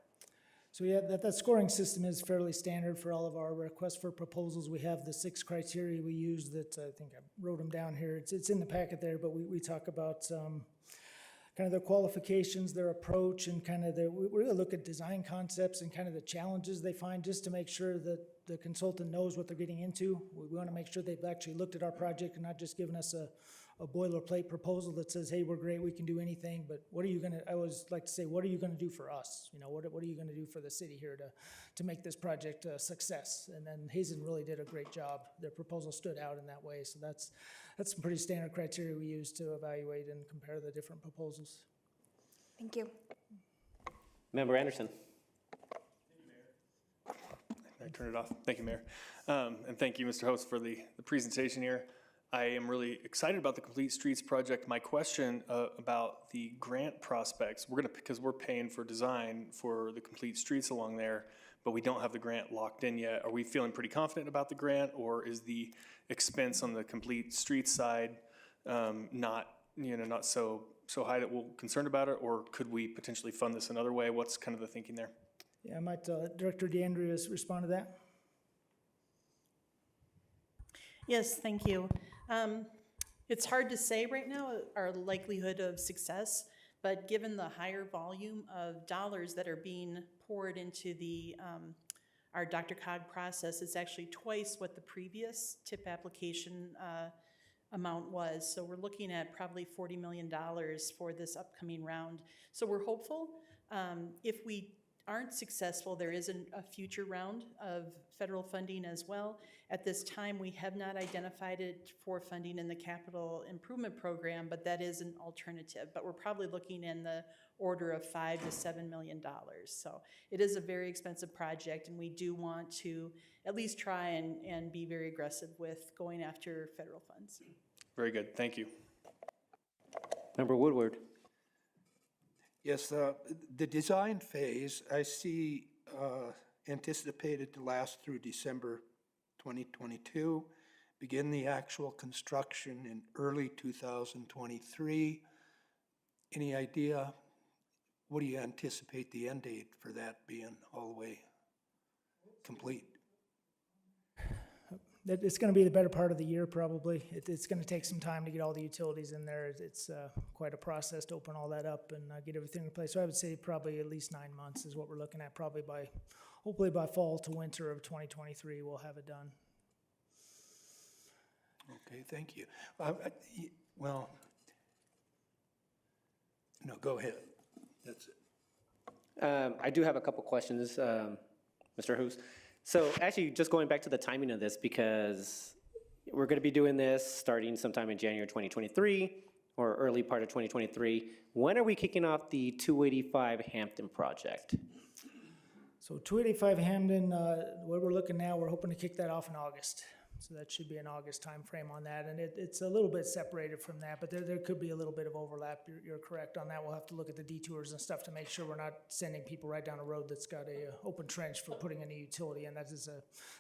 So yeah, that scoring system is fairly standard for all of our requests for proposals. We have the 6 criteria we use that I think I wrote them down here. It's in the packet there, but we talk about kind of their qualifications, their approach, and kind of we really look at design concepts and kind of the challenges they find, just to make sure that the consultant knows what they're getting into. We want to make sure they've actually looked at our project and not just given us a boilerplate proposal that says, hey, we're great, we can do anything, but what are you going to, I always like to say, what are you going to do for us? You know, what are you going to do for the city here to make this project a success? And then Hazen really did a great job. Their proposal stood out in that way, so that's some pretty standard criteria we use to evaluate and compare the different proposals. Thank you. Member Anderson. I turn it off. Thank you, Mayor. And thank you, Mr. Host, for the presentation here. I am really excited about the Complete Streets project. My question about the grant prospects, because we're paying for design for the Complete Streets along there, but we don't have the grant locked in yet. Are we feeling pretty confident about the grant, or is the expense on the Complete Streets side not not so high that we're concerned about it, or could we potentially fund this another way? What's kind of the thinking there? Yeah, I might, Director DeAndrea respond to that. Yes, thank you. It's hard to say right now our likelihood of success, but given the higher volume of dollars that are being poured into our DRCOG process, it's actually twice what the previous TIP application amount was. So we're looking at probably $40 million for this upcoming round. So we're hopeful. If we aren't successful, there is a future round of federal funding as well. At this time, we have not identified it for funding in the capital improvement program, but that is an alternative. But we're probably looking in the order of $5 to $7 million. So it is a very expensive project, and we do want to at least try and be very aggressive with going after federal funds. Very good, thank you. Member Woodward. Yes, the design phase, I see anticipated to last through December 2022, begin the actual construction in early 2023. Any idea, what do you anticipate the end date for that being all the way complete? It's going to be the better part of the year, probably. It's going to take some time to get all the utilities in there. It's quite a process to open all that up and get everything in place. So I would say probably at least 9 months is what we're looking at. Probably hopefully by fall to winter of 2023, we'll have it done. Okay, thank you. Well, no, go ahead. That's it. I do have a couple questions, Mr. Hoos. So actually, just going back to the timing of this, because we're going to be doing this starting sometime in January 2023 or early part of 2023. When are we kicking off the 285 Hampton project? So 285 Hamden, where we're looking now, we're hoping to kick that off in August. So that should be an August timeframe on that, and it's a little bit separated from that, but there could be a little bit of overlap. You're correct on that. We'll have to look at the detours and stuff to make sure we're not sending people right down a road that's got a open trench for putting in a utility, and that is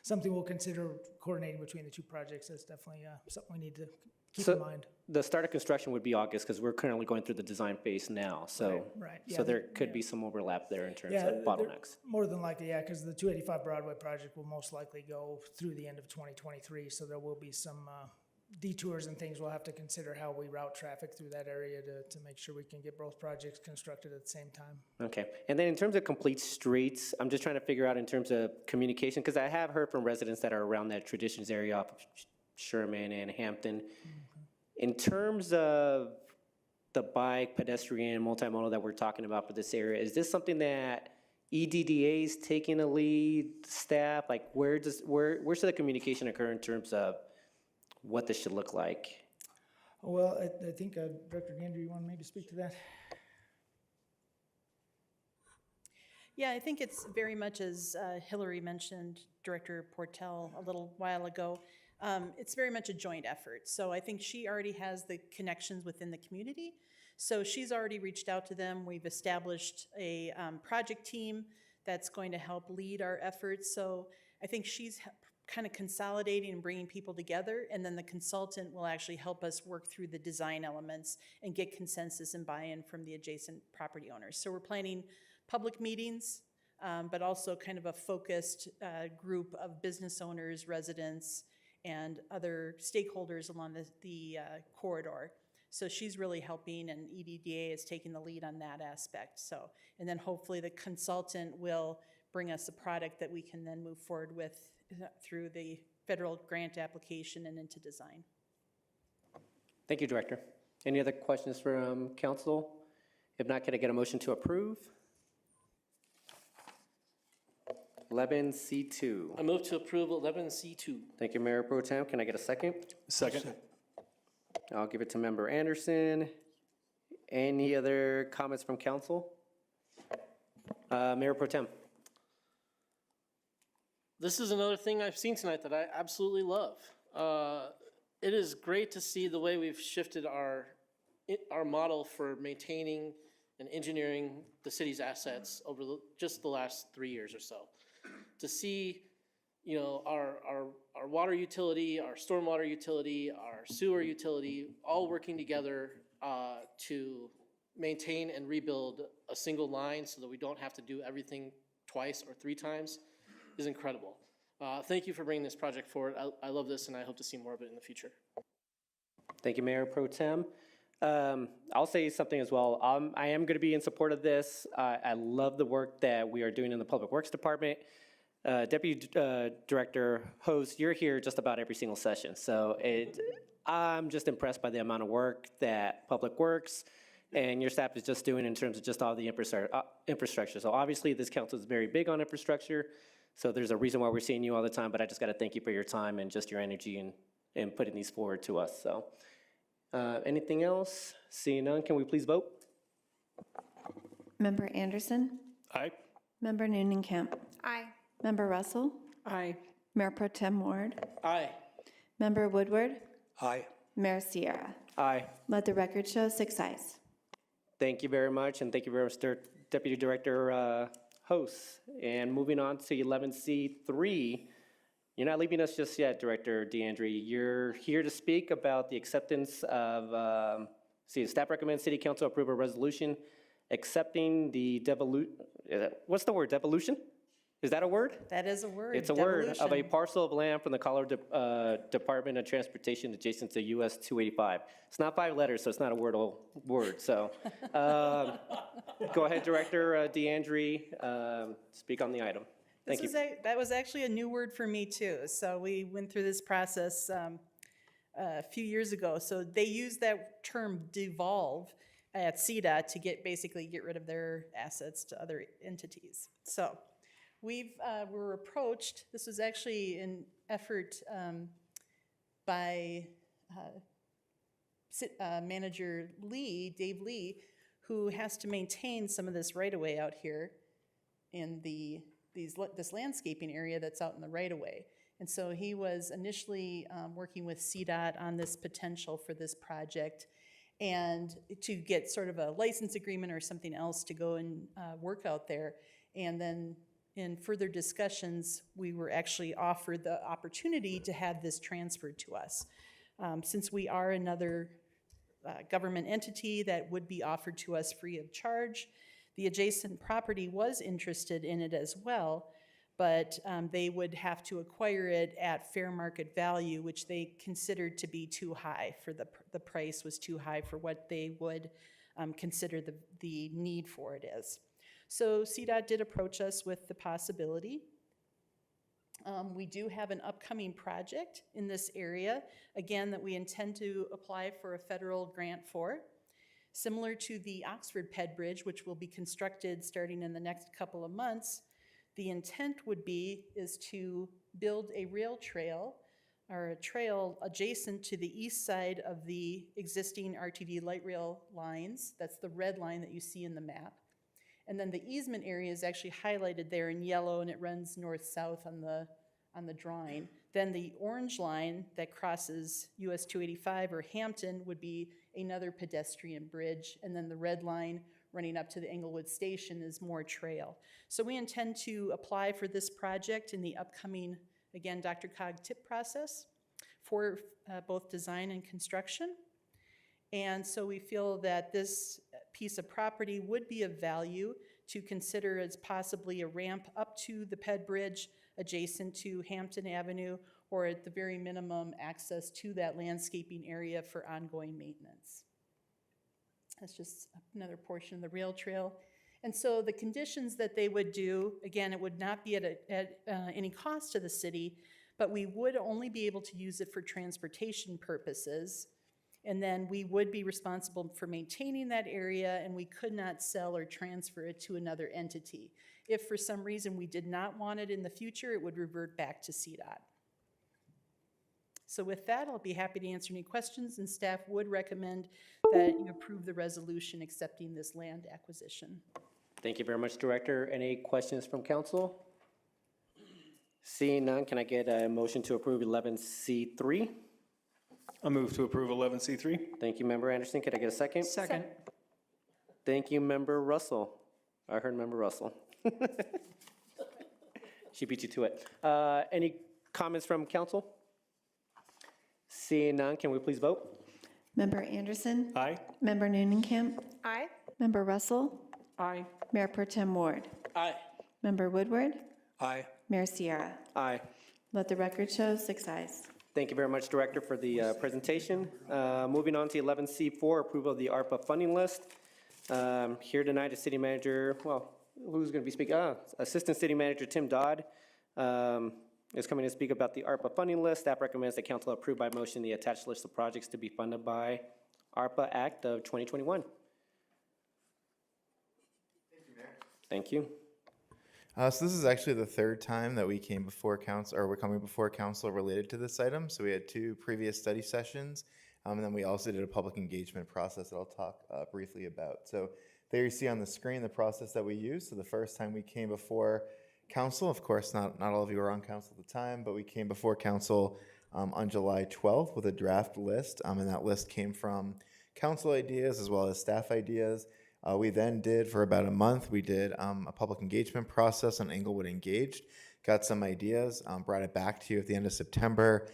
something we'll consider coordinating between the two projects. That's definitely something we need to keep in mind. The start of construction would be August because we're currently going through the design phase now. So, right. So there could be some overlap there in terms of bottlenecks. More than likely, yeah, because the 285 Broadway project will most likely go through the end of 2023. So there will be some detours and things we'll have to consider how we route traffic through that area to make sure we can get both projects constructed at the same time. Okay. And then in terms of complete streets, I'm just trying to figure out in terms of communication, because I have heard from residents that are around that Traditions area off of Sherman and Hampton. In terms of the bike, pedestrian, multimodal that we're talking about for this area, is this something that EDDA is taking a lead, staff? Like where should the communication occur in terms of what this should look like? Well, I think Director Andrew, you want to maybe speak to that? Yeah, I think it's very much as Hillary mentioned, Director Portell, a little while ago. It's very much a joint effort. So I think she already has the connections within the community. So she's already reached out to them. We've established a project team that's going to help lead our efforts. So I think she's kind of consolidating and bringing people together, and then the consultant will actually help us work through the design elements and get consensus and buy-in from the adjacent property owners. So we're planning public meetings, but also kind of a focused group of business owners, residents, and other stakeholders along the corridor. So she's really helping, and EDDA is taking the lead on that aspect. So, and then hopefully the consultant will bring us a product that we can then move forward with through the federal grant application and into design. Thank you, Director. Any other questions from council? If not, can I get a motion to approve? 11C2. I move to approve 11C2. Thank you, Mayor Pro Tem. Can I get a second? Second. I'll give it to Member Anderson. Any other comments from council? Mayor Pro Tem. This is another thing I've seen tonight that I absolutely love. It is great to see the way we've shifted our model for maintaining and engineering the city's assets over just the last 3 years or so. To see, you know, our water utility, our stormwater utility, our sewer utility, all working together to maintain and rebuild a single line so that we don't have to do everything twice or 3 times is incredible. Thank you for bringing this project forward. I love this, and I hope to see more of it in the future. Thank you, Mayor Pro Tem. I'll say something as well. I am going to be in support of this. I love the work that we are doing in the Public Works Department. Deputy Director Host, you're here just about every single session. So I'm just impressed by the amount of work that Public Works and your staff is just doing in terms of just all the infrastructure. So obviously this council is very big on infrastructure. So there's a reason why we're seeing you all the time, but I just got to thank you for your time and just your energy and putting these forward to us. So anything else? Seeing none, can we please vote? Member Anderson? Aye. Member Noonan-Camp? Aye. Member Russell? Aye. Mayor Pro Tem Ward? Aye. Member Woodward? Aye. Mayor Sierra? Aye. Let the record show 6 ayes. Thank you very much, and thank you very much, Deputy Director Host. And moving on to 11C3, you're not leaving us just yet, Director DeAndre. You're here to speak about the acceptance of, staff recommends City Council approve a resolution accepting the what's the word, devolution? Is that a word? That is a word. It's a word of a devolution. parcel of land from the Colorado Department of Transportation adjacent to US 285. It's not 5 letters, so it's not a word. So go ahead, Director DeAndre, speak on the item. Thank you. That was actually a new word for me too. So we went through this process a few years ago. So they used that term devolve at CDOT to get rid of their assets to other entities. So we were approached. This was actually an effort by Manager Lee, Dave Lee, who has to maintain some of this right-of-way out here in this landscaping area that's out in the right-of-way. And so he was initially working with CDOT on this potential for this project and to get sort of a license agreement or something else to go and work out there. And then in further discussions, we were actually offered the opportunity to have this transferred to us. Since we are another government entity that would be offered to us free of charge, the adjacent property was interested in it as well, but they would have to acquire it at fair market value, which they considered to be too high. For the price was too high for what they would consider the need for it is. So CDOT did approach us with the possibility. We do have an upcoming project in this area, again, that we intend to apply for a federal grant for. Similar to the Oxford Ped Bridge, which will be constructed starting in the next couple of months, the intent is to build a rail trail or a trail adjacent to the east side of the existing RTD light rail lines. That's the red line that you see in the map. And then the easement area is actually highlighted there in yellow, and it runs north-south on the drawing. Then the orange line that crosses US 285 or Hampton would be another pedestrian bridge, and then the red line running up to the Englewood station is more trail. So we intend to apply for this project in the upcoming, again, Dr. Cog tip process for both design and construction. And so we feel that this piece of property would be of value to consider as possibly a ramp up to the Ped Bridge adjacent to Hampton Avenue, or at the very minimum, access to that landscaping area for ongoing maintenance. That's just another portion of the rail trail. And so the conditions that they would do, again, it would not be at any cost to the city, but we would only be able to use it for transportation purposes. And then we would be responsible for maintaining that area, and we could not sell or transfer it to another entity. If for some reason we did not want it in the future, it would revert back to CDOT. So with that, I'll be happy to answer any questions, and staff would recommend that you approve the resolution accepting this land acquisition. Thank you very much, Director. Any questions from council? Seeing none, can I get a motion to approve 11C3? I move to approve 11C3. Thank you, Member Anderson. Can I get a second? Second. Thank you, Member Russell. I heard Member Russell. She beat you to it. Any comments from council? Seeing none, can we please vote? Member Anderson. Aye. Member Noonenkamp. Aye. Member Russell. Aye. Mayor Pro Tem Ward. Aye. Member Woodward. Aye. Mayor Sierra. Aye. Let the record show 6 ayes. Thank you very much, Director, for the presentation. Moving on to 11C4, approval of the ARPA funding list. Here tonight is City Manager, well, who's going to be speaking? Assistant City Manager Tim Dodd is coming to speak about the ARPA funding list. Staff recommends that council approve by motion the attached list of projects to be funded by ARPA Act of 2021. Thank you, Mayor. Thank you. So this is actually the third time that we came before council, or we're coming before council related to this item. So we had 2 previous study sessions, and then we also did a public engagement process that I'll talk briefly about. So there you see on the screen the process that we used. So the first time we came before council, of course, not all of you were on council at the time, but we came before council on July 12th with a draft list, and that list came from council ideas as well as staff ideas. We then did, for about a month, we did a public engagement process on Englewood Engaged, got some ideas, brought it back to you at the end of September,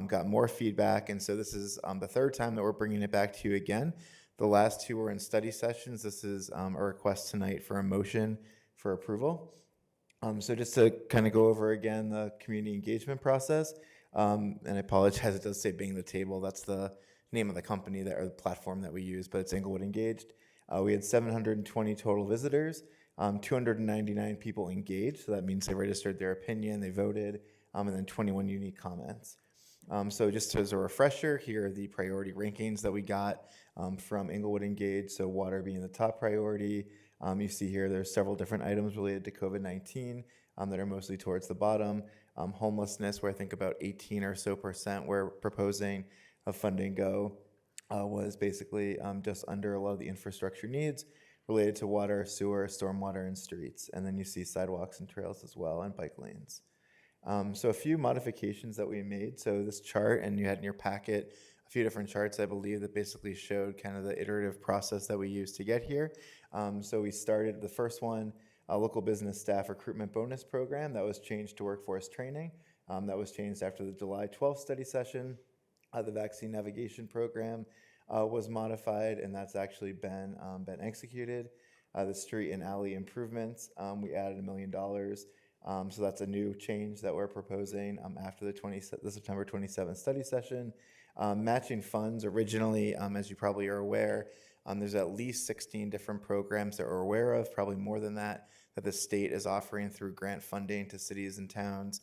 got more feedback, and so this is the third time that we're bringing it back to you again. The last 2 were in study sessions. This is a request tonight for a motion for approval. So just to kind of go over again the community engagement process, and I apologize, it does say Being the Table. That's the name of the company that, or the platform that we use, but it's Englewood Engaged. We had 720 total visitors, 299 people engaged, so that means they registered their opinion, they voted, and then 21 unique comments. So just as a refresher, here are the priority rankings that we got from Englewood Engaged, so water being the top priority. You see here there's several different items related to COVID-19 that are mostly towards the bottom. Homelessness, where I think about 18% or so we're proposing of funding go. Was basically just under a lot of the infrastructure needs related to water, sewer, stormwater, and streets. And then you see sidewalks and trails as well, and bike lanes. So a few modifications that we made. So this chart, and you had in your packet a few different charts, I believe, that basically showed kind of the iterative process that we used to get here. So we started the first one, a local business staff recruitment bonus program that was changed to workforce training. That was changed after the July 12th study session. The vaccine navigation program was modified, and that's actually been executed. The street and alley improvements, we added $1 million. So that's a new change that we're proposing after the September 27th study session. Matching funds, originally, as you probably are aware, there's at least 16 different programs that we're aware of, probably more than that the state is offering through grant funding to cities and towns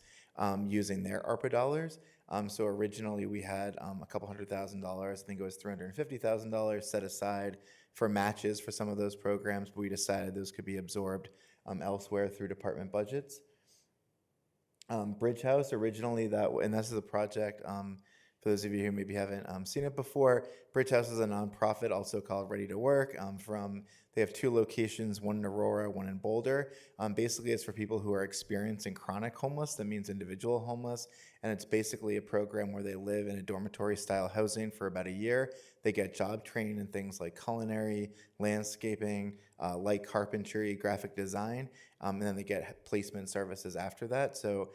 using their ARPA dollars. So originally we had a couple $100,000, I think it was $350,000 set aside for matches for some of those programs, but we decided those could be absorbed elsewhere through department budgets. Bridge House, originally and this is a project, for those of you who maybe haven't seen it before, Bridge House is a nonprofit also called Ready to Work. They have 2 locations, one in Aurora, one in Boulder. Basically, it's for people who are experiencing chronic homeless. That means individual homeless. And it's basically a program where they live in a dormitory-style housing for about a year. They get job trained in things like culinary, landscaping, light carpentry, graphic design, and then they get placement services after that. So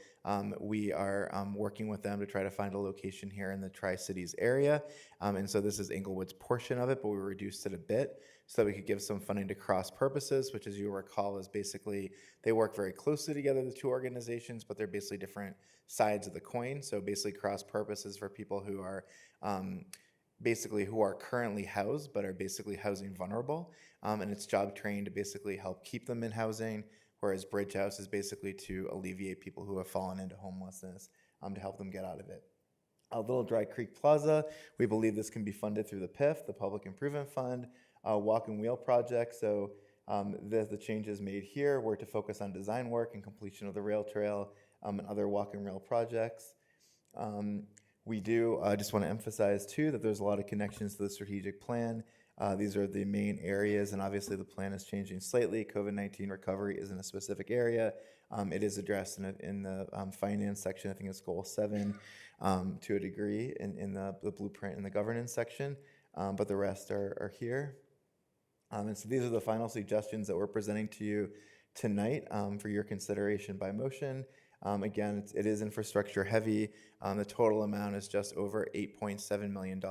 we are working with them to try to find a location here in the Tri-Cities area. And so this is Englewood's portion of it, but we reduced it a bit so that we could give some funding to cross purposes, which, as you recall, is basically they work very closely together, the 2 organizations, but they're basically different sides of the coin. So basically cross purposes for people who are who are currently housed but are basically housing vulnerable, and it's job trained to basically help keep them in housing, whereas Bridge House is basically to alleviate people who have fallen into homelessness, to help them get out of it. Little Dry Creek Plaza, we believe this can be funded through the PIF, the Public Improvement Fund. Walk and wheel project, so the changes made here were to focus on design work and completion of the rail trail and other walk and rail projects. We do just want to emphasize too that there's a lot of connections to the strategic plan. These are the main areas, and obviously the plan is changing slightly. COVID-19 recovery is in a specific area. It is addressed in the finance section. I think it's goal 7 to a degree in the blueprint in the governance section, but the rest are here. And so these are the final suggestions that we're presenting to you tonight for your consideration by motion. Again, it is infrastructure heavy. The total amount is just over $8.7 million.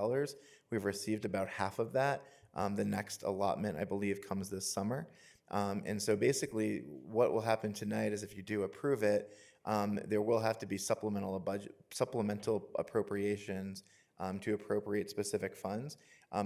We've received about half of that. The next allotment, I believe, comes this summer. And so basically what will happen tonight is if you do approve it, there will have to be supplemental appropriations to appropriate specific funds.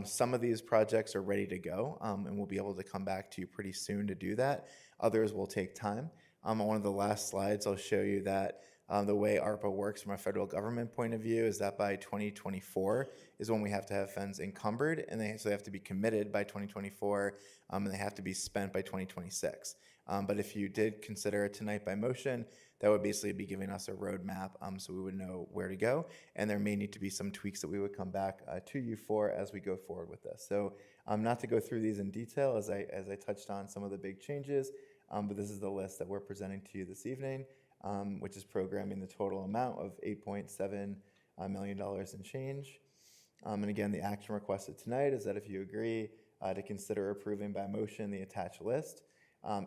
Some of these projects are ready to go, and we'll be able to come back to you pretty soon to do that. Others will take time. On one of the last slides, I'll show you that the way ARPA works from a federal government point of view is that by 2024 is when we have to have funds encumbered, and so they have to be committed by 2024, and they have to be spent by 2026. But if you did consider it tonight by motion, that would basically be giving us a roadmap, so we would know where to go, and there may need to be some tweaks that we would come back to you for as we go forward with this. So not to go through these in detail as I touched on some of the big changes, but this is the list that we're presenting to you this evening, which is programming the total amount of $8.7 million and change. And again, the action requested tonight is that if you agree to consider approving by motion the attached list.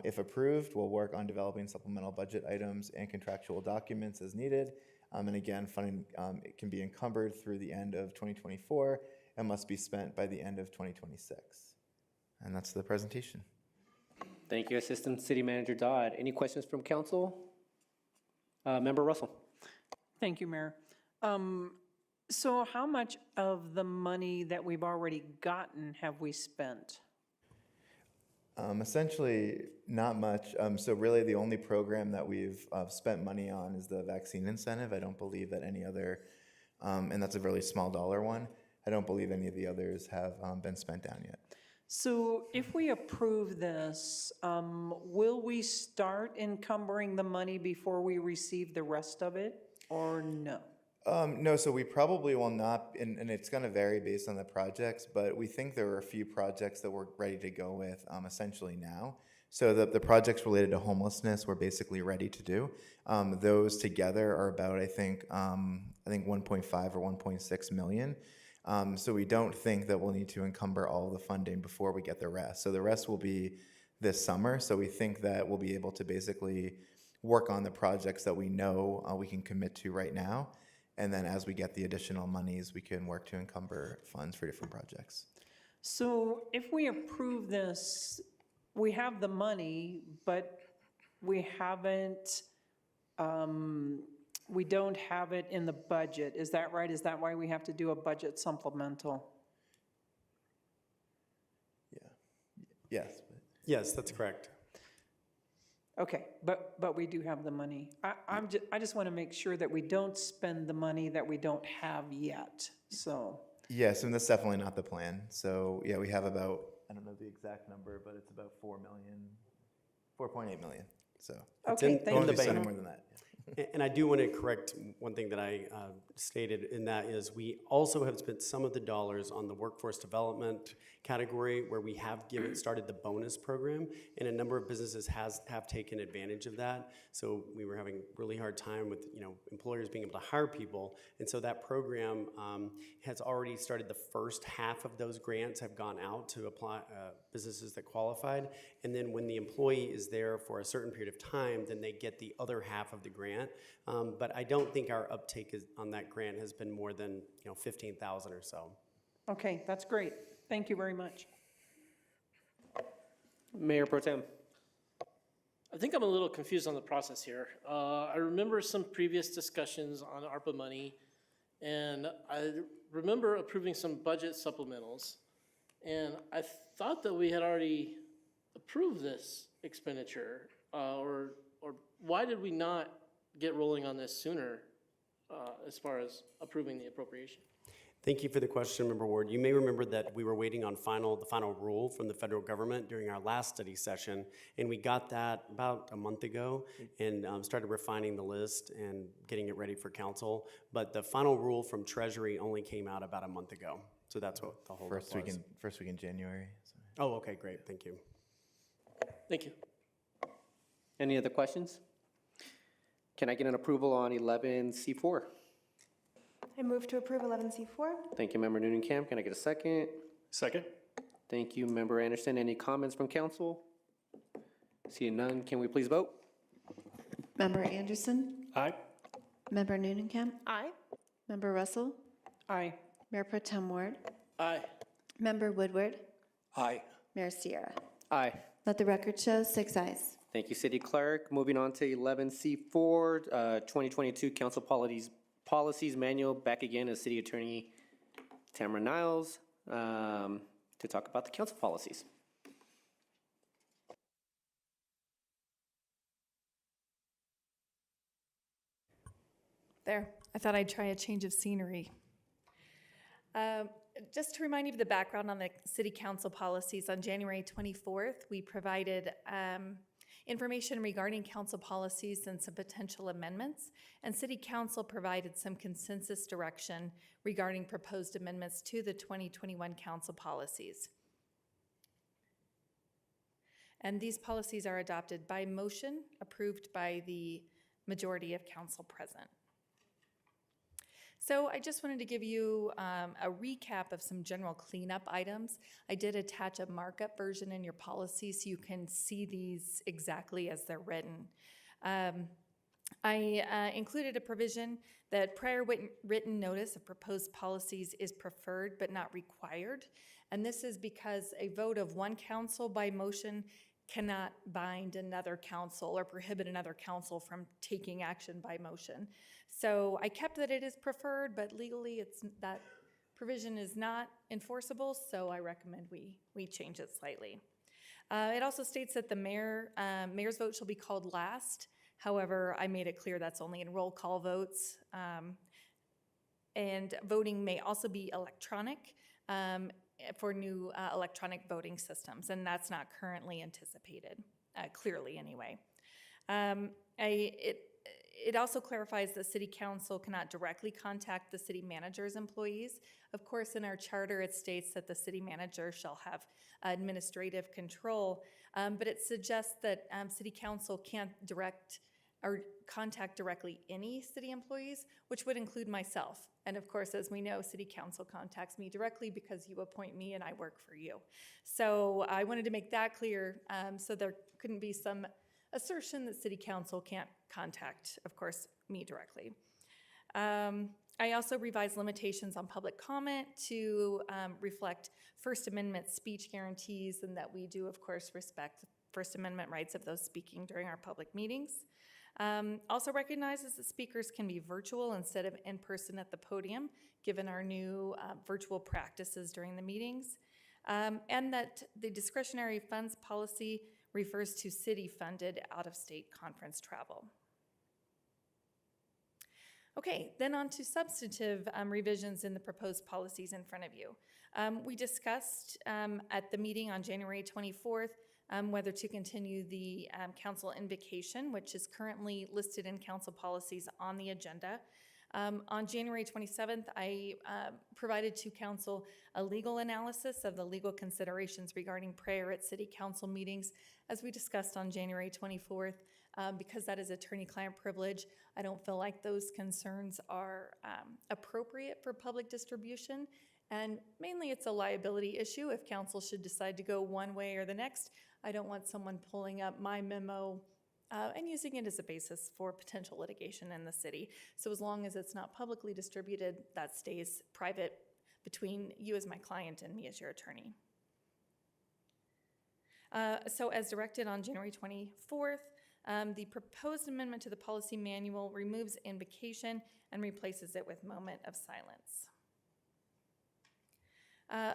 If approved, we'll work on developing supplemental budget items and contractual documents as needed. And again, funding it can be encumbered through the end of 2024 and must be spent by the end of 2026. And that's the presentation. Thank you, Assistant City Manager Dodd. Any questions from council? Member Russell. Thank you, Mayor. So how much of the money that we've already gotten have we spent? Essentially, not much. So really the only program that we've spent money on is the vaccine incentive. I don't believe that any other, and that's a really small dollar one, I don't believe any of the others have been spent down yet. So if we approve this, will we start encumbering the money before we receive the rest of it, or no? No, so we probably will not, and it's going to vary based on the projects, but we think there are a few projects that we're ready to go with essentially now. So the projects related to homelessness we're basically ready to do. Those together are about, I think 1.5 or 1.6 million. So we don't think that we'll need to encumber all of the funding before we get the rest. So the rest will be this summer. So we think that we'll be able to basically work on the projects that we know we can commit to right now. And then as we get the additional monies, we can work to encumber funds for different projects. So if we approve this, we have the money, but we haven't, we don't have it in the budget. Is that right? Is that why we have to do a budget supplemental? Yeah. Yes. Yes, that's correct. Okay, but we do have the money. I just want to make sure that we don't spend the money that we don't have yet, so. Yes, and that's definitely not the plan. So yeah, we have about, I don't know the exact number, but it's about 4.8 million. So Okay, thank you. Any more than that. Yeah. And I do want to correct one thing that I stated, and that is we also have spent some of the dollars on the workforce development category where we have started the bonus program, and a number of businesses have taken advantage of that. So we were having really hard time with employers being able to hire people, and so that program has already started. The first half of those grants have gone out to apply businesses that qualified, and then when the employee is there for a certain period of time, then they get the other half of the grant. But I don't think our uptake on that grant has been more than 15,000 or so. Okay, that's great. Thank you very much. Mayor Pro Tem. I think I'm a little confused on the process here. I remember some previous discussions on ARPA money, and I remember approving some budget supplementals, and I thought that we had already approved this expenditure, or why did we not get rolling on this sooner as far as approving the appropriation? Thank you for the question, Member Ward. You may remember that we were waiting on the final rule from the federal government during our last study session, and we got that about a month ago and started refining the list and getting it ready for council. But the final rule from Treasury only came out about a month ago, so that's what the whole First week in January. So. Oh, okay, great. Thank you. Thank you. Any other questions? Can I get an approval on 11C4? I move to approve 11C4. Thank you, Member Noonan-Camp. Can I get a second? Second. Thank you, Member Anderson. Any comments from council? Seeing none, can we please vote? Member Anderson? Aye. Member Noonan. Aye. Member Russell. Aye. Mayor Pro Tem Ward. Aye. Member Woodward. Aye. Mayor Sierra. Aye. Let the record show 6 ayes. Thank you, City Clerk. Moving on to 11C4, 2022 Council Policies Manual. Back again as City Attorney Tamara Niles to talk about the council policies. There, I thought I'd try a change of scenery. Just to remind you of the background on the city council policies, on January 24th, we provided information regarding council policies and some potential amendments, and city council provided some consensus direction regarding proposed amendments to the 2021 council policies. And these policies are adopted by motion, approved by the majority of council present. So I just wanted to give you a recap of some general cleanup items. I did attach a markup version in your policy so you can see these exactly as they're written. I included a provision that prior written notice of proposed policies is preferred but not required. And this is because a vote of one council by motion cannot bind another council or prohibit another council from taking action by motion. So I kept that it is preferred, but legally that provision is not enforceable, so I recommend we change it slightly. It also states that the mayor's vote shall be called last. However, I made it clear that's only in roll call votes. And voting may also be electronic for new electronic voting systems, and that's not currently anticipated, clearly anyway. It also clarifies that city council cannot directly contact the city manager's employees. Of course, in our charter, it states that the city manager shall have administrative control, but it suggests that city council can't direct or contact directly any city employees, which would include myself. And of course, as we know, city council contacts me directly because you appoint me and I work for you. So I wanted to make that clear so there couldn't be some assertion that city council can't contact, of course, me directly. I also revised limitations on public comment to reflect First Amendment speech guarantees, and that we do, of course, respect First Amendment rights of those speaking during our public meetings. Also recognizes that speakers can be virtual instead of in person at the podium, given our new virtual practices during the meetings, and that the discretionary funds policy refers to city-funded out-of-state conference travel. Okay, then on to substantive revisions in the proposed policies in front of you. We discussed at the meeting on January 24th whether to continue the council invocation, which is currently listed in council policies on the agenda. On January 27th, I provided to council a legal analysis of the legal considerations regarding prayer at city council meetings. As we discussed on January 24th, because that is attorney-client privilege, I don't feel like those concerns are appropriate for public distribution. And mainly it's a liability issue if council should decide to go one way or the next. I don't want someone pulling up my memo and using it as a basis for potential litigation in the city. So as long as it's not publicly distributed, that stays private between you as my client and me as your attorney. So as directed on January 24th, the proposed amendment to the policy manual removes invocation and replaces it with moment of silence.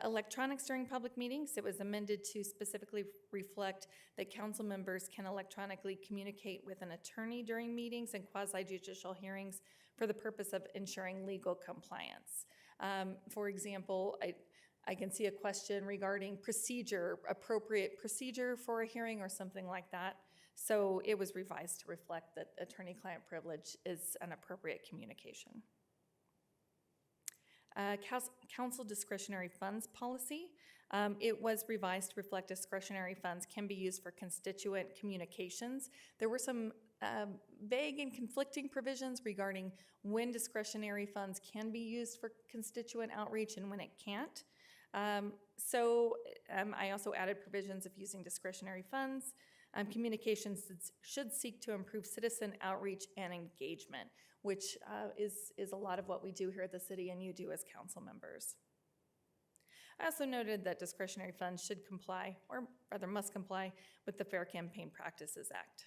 Electronics during public meetings, it was amended to specifically reflect that council members can electronically communicate with an attorney during meetings and quasi-judicial hearings for the purpose of ensuring legal compliance. For example, I can see a question regarding procedure, appropriate procedure for a hearing or something like that. So it was revised to reflect that attorney-client privilege is an appropriate communication. Council discretionary funds policy. It was revised to reflect discretionary funds can be used for constituent communications. There were some vague and conflicting provisions regarding when discretionary funds can be used for constituent outreach and when it can't. I also added provisions of using discretionary funds Communications should seek to improve citizen outreach and engagement, which is a lot of what we do here at the city and you do as council members. I also noted that discretionary funds should comply, or rather must comply, with the Fair Campaign Practices Act.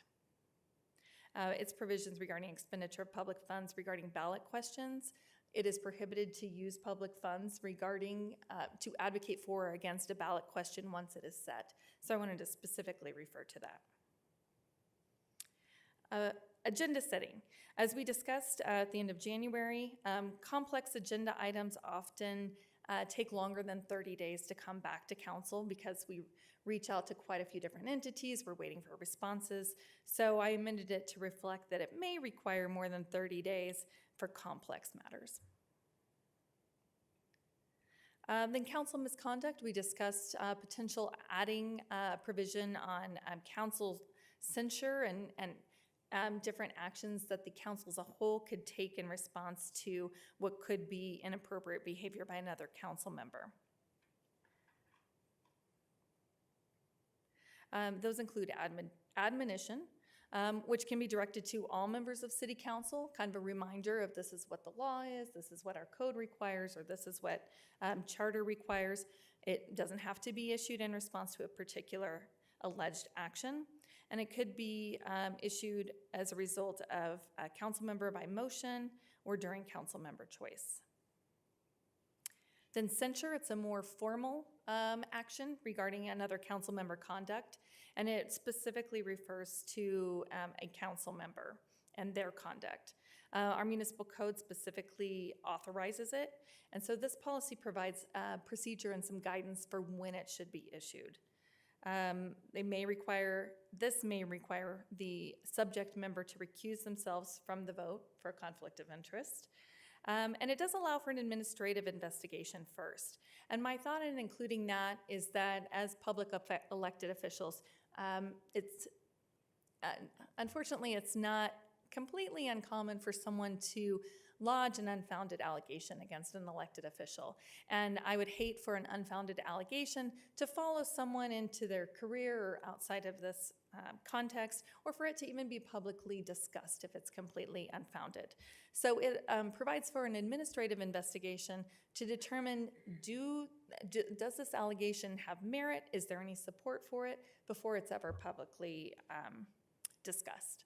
Its provisions regarding expenditure of public funds regarding ballot questions. It is prohibited to use public funds regarding, to advocate for or against a ballot question once it is set. So I wanted to specifically refer to that. Agenda setting. As we discussed at the end of January, complex agenda items often take longer than 30 days to come back to council because we reach out to quite a few different entities. We're waiting for responses. So I amended it to reflect that it may require more than 30 days for complex matters. Then council misconduct, we discussed potential adding provision on council censure and different actions that the council as a whole could take in response to what could be inappropriate behavior by another council member. Those include admonition, which can be directed to all members of city council, kind of a reminder of this is what the law is, this is what our code requires, or this is what charter requires. It doesn't have to be issued in response to a particular alleged action, and it could be issued as a result of a council member by motion or during council member choice. Then censure, it's a more formal action regarding another council member conduct, and it specifically refers to a council member and their conduct. Our municipal code specifically authorizes it, and so this policy provides a procedure and some guidance for when it should be issued. This may require the subject member to recuse themselves from the vote for a conflict of interest. And it does allow for an administrative investigation first. And my thought in including that is that as public elected officials, unfortunately, it's not completely uncommon for someone to lodge an unfounded allegation against an elected official. And I would hate for an unfounded allegation to follow someone into their career or outside of this context, or for it to even be publicly discussed if it's completely unfounded. So it provides for an administrative investigation to determine does this allegation have merit? Is there any support for it before it's ever publicly discussed?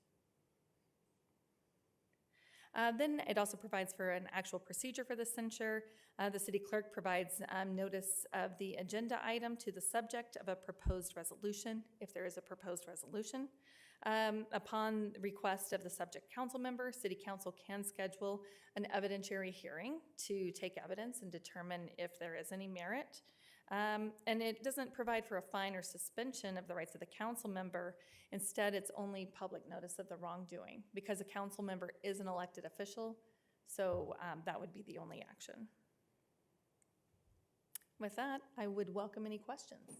Then it also provides for an actual procedure for the censure. The city clerk provides notice of the agenda item to the subject of a proposed resolution, if there is a proposed resolution. Upon request of the subject council member, city council can schedule an evidentiary hearing to take evidence and determine if there is any merit. And it doesn't provide for a fine or suspension of the rights of the council member. Instead, it's only public notice of the wrongdoing because a council member is an elected official, so that would be the only action. With that, I would welcome any questions.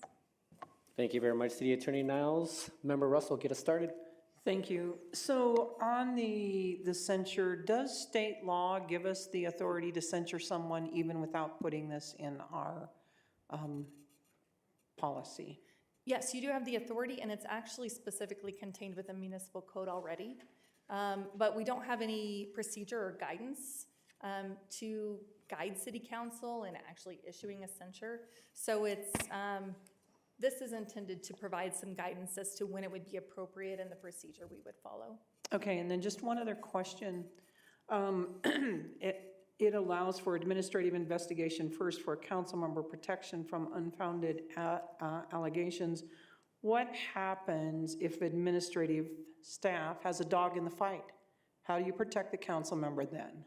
Thank you very much, City Attorney Niles. Member Russell, get us started. Thank you. So on the censure, does state law give us the authority to censure someone even without putting this in our policy? Yes, you do have the authority, and it's actually specifically contained within municipal code already. But we don't have any procedure or guidance to guide city council in actually issuing a censure. So it's this is intended to provide some guidance as to when it would be appropriate and the procedure we would follow. Okay, and then just one other question. It allows for administrative investigation first for council member protection from unfounded allegations. What happens if administrative staff has a dog in the fight? How do you protect the council member then?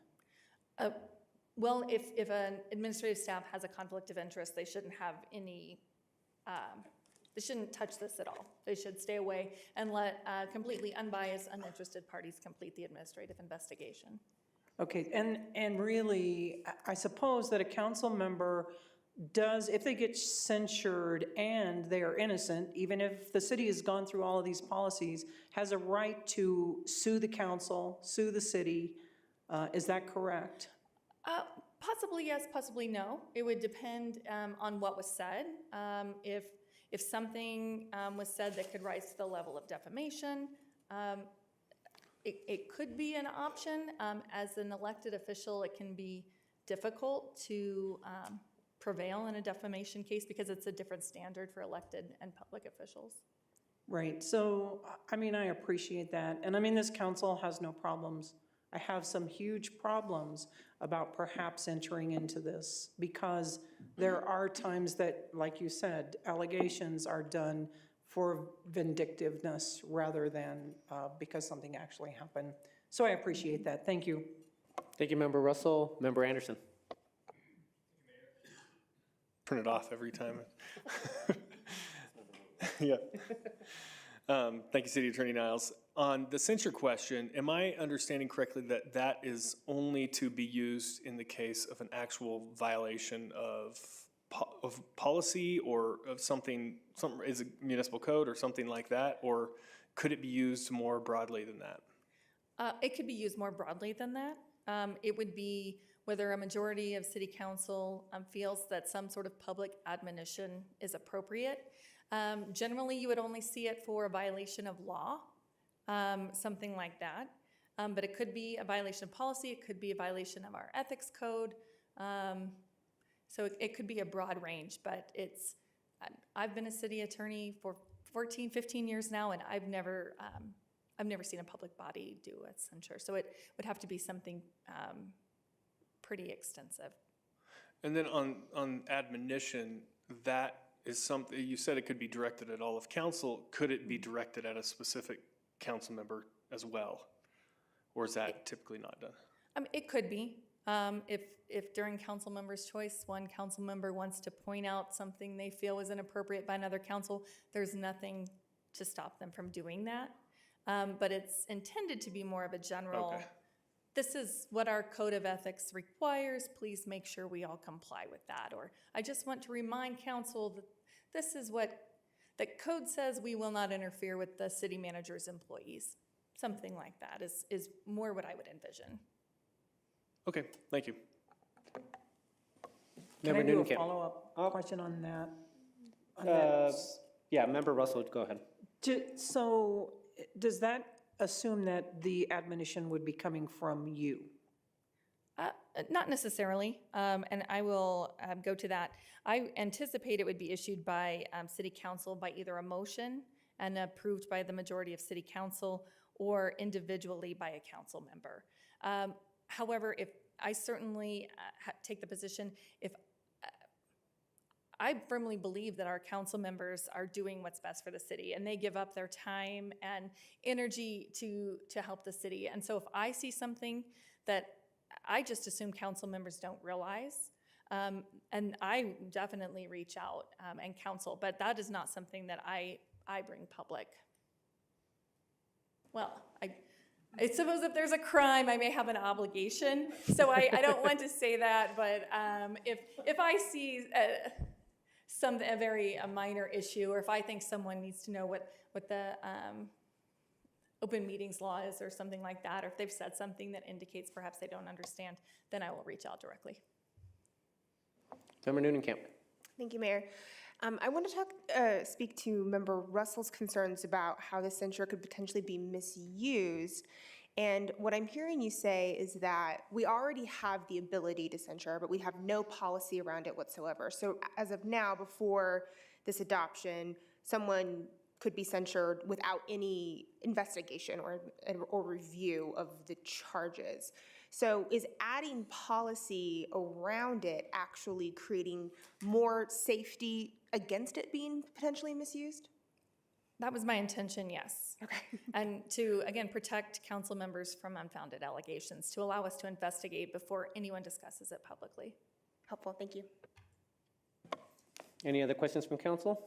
Well, if an administrative staff has a conflict of interest, they shouldn't have any, they shouldn't touch this at all. They should stay away and let completely unbiased, uninterested parties complete the administrative investigation. Okay, and really, I suppose that a council member does, if they get censured and they are innocent, even if the city has gone through all of these policies, has a right to sue the council, sue the city. Is that correct? Possibly yes, possibly no. It would depend on what was said. If something was said that could rise to the level of defamation, it could be an option. As an elected official, it can be difficult to prevail in a defamation case because it's a different standard for elected and public officials. Right, so, I mean, I appreciate that, and I mean, this council has no problems. I have some huge problems about perhaps entering into this, because there are times that, like you said, allegations are done for vindictiveness rather than because something actually happened. So I appreciate that, thank you. Thank you, Member Russell. Member Anderson. Turn it off every time. Yeah. Thank you, City Attorney Niles. On the censure question, am I understanding correctly that that is only to be used in the case of an actual violation of policy or of something is a municipal code or something like that? Or could it be used more broadly than that? It could be used more broadly than that. It would be whether a majority of City Council feels that some sort of public admonition is appropriate. Generally, you would only see it for a violation of law, something like that. But it could be a violation of policy, it could be a violation of our ethics code. So it could be a broad range, but I've been a city attorney for 14, 15 years now, and I've never seen a public body do a censure. So it would have to be something pretty extensive. And then on admonition, that is something, you said it could be directed at all of council. Could it be directed at a specific council member as well? Or is that typically not done? It could be. If during council member's choice, one council member wants to point out something they feel is inappropriate by another council, there's nothing to stop them from doing that. But it's intended to be more of a general, this is what our code of ethics requires, please make sure we all comply with that. Or I just want to remind council that this is what the code says, we will not interfere with the city manager's employees. Something like that is more what I would envision. Okay, thank you. Can I do a follow-up question on that? Yeah, Member Russell, go ahead. So does that assume that the admonition would be coming from you? Not necessarily, and I will go to that. I anticipate it would be issued by City Council by either a motion and approved by the majority of City Council or individually by a council member. However, if I certainly take the position, if I firmly believe that our council members are doing what's best for the city, and they give up their time and energy to help the city. And so if I see something that I just assume council members don't realize, and I definitely reach out and counsel, but that is not something that I bring public. Well, I suppose if there's a crime, I may have an obligation. So I don't want to say that, but if I see a very minor issue, or if I think someone needs to know what the open meetings law is or something like that, or if they've said something that indicates perhaps they don't understand, then I will reach out directly. Member Noonan-Camp. Thank you, Mayor. I want to speak to Member Russell's concerns about how the censure could potentially be misused. And what I'm hearing you say is that we already have the ability to censure, but we have no policy around it whatsoever. So as of now, before this adoption, someone could be censured without any investigation or review of the charges. So is adding policy around it actually creating more safety against it being potentially misused? That was my intention, yes. Okay. And to, again, protect council members from unfounded allegations, to allow us to investigate before anyone discusses it publicly. Helpful, thank you. Any other questions from council?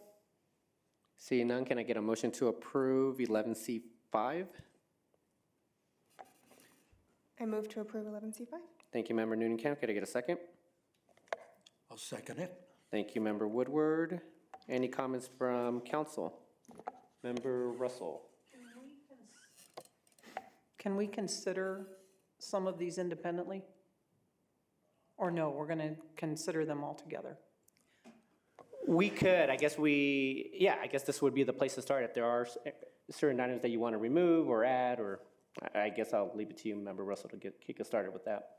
Seeing none, can I get a motion to approve 11C5? I move to approve 11C5. Thank you, Member Noonan-Camp. Could I get a second? I'll second it. Thank you, Member Woodward. Any comments from council? Member Russell. Can we consider some of these independently? Or no, we're going to consider them all together? We could, I guess I guess this would be the place to start. If there are certain items that you want to remove or add, or I guess I'll leave it to you, Member Russell, to kick us started with that.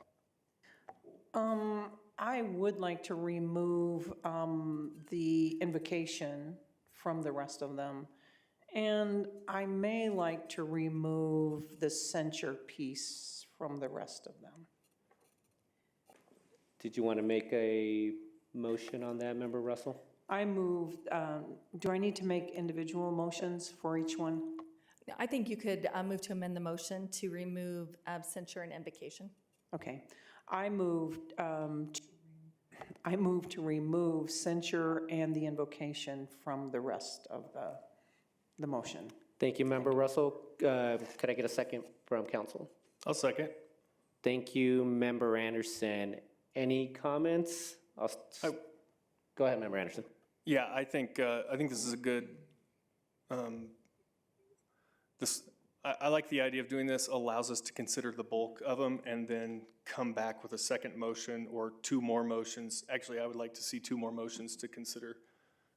I would like to remove the invocation from the rest of them. And I may like to remove the censure piece from the rest of them. Did you want to make a motion on that, Member Russell? I moved, do I need to make individual motions for each one? I think you could move to amend the motion to remove censure and invocation. Okay. I moved to remove censure and the invocation from the rest of the motion. Thank you, Member Russell. Could I get a second from council? I'll second. Thank you, Member Anderson. Any comments? Go ahead, Member Anderson. Yeah, I think this is a good, I like the idea of doing this, allows us to consider the bulk of them and then come back with a second motion or two more motions. Actually, I would like to see two more motions to consider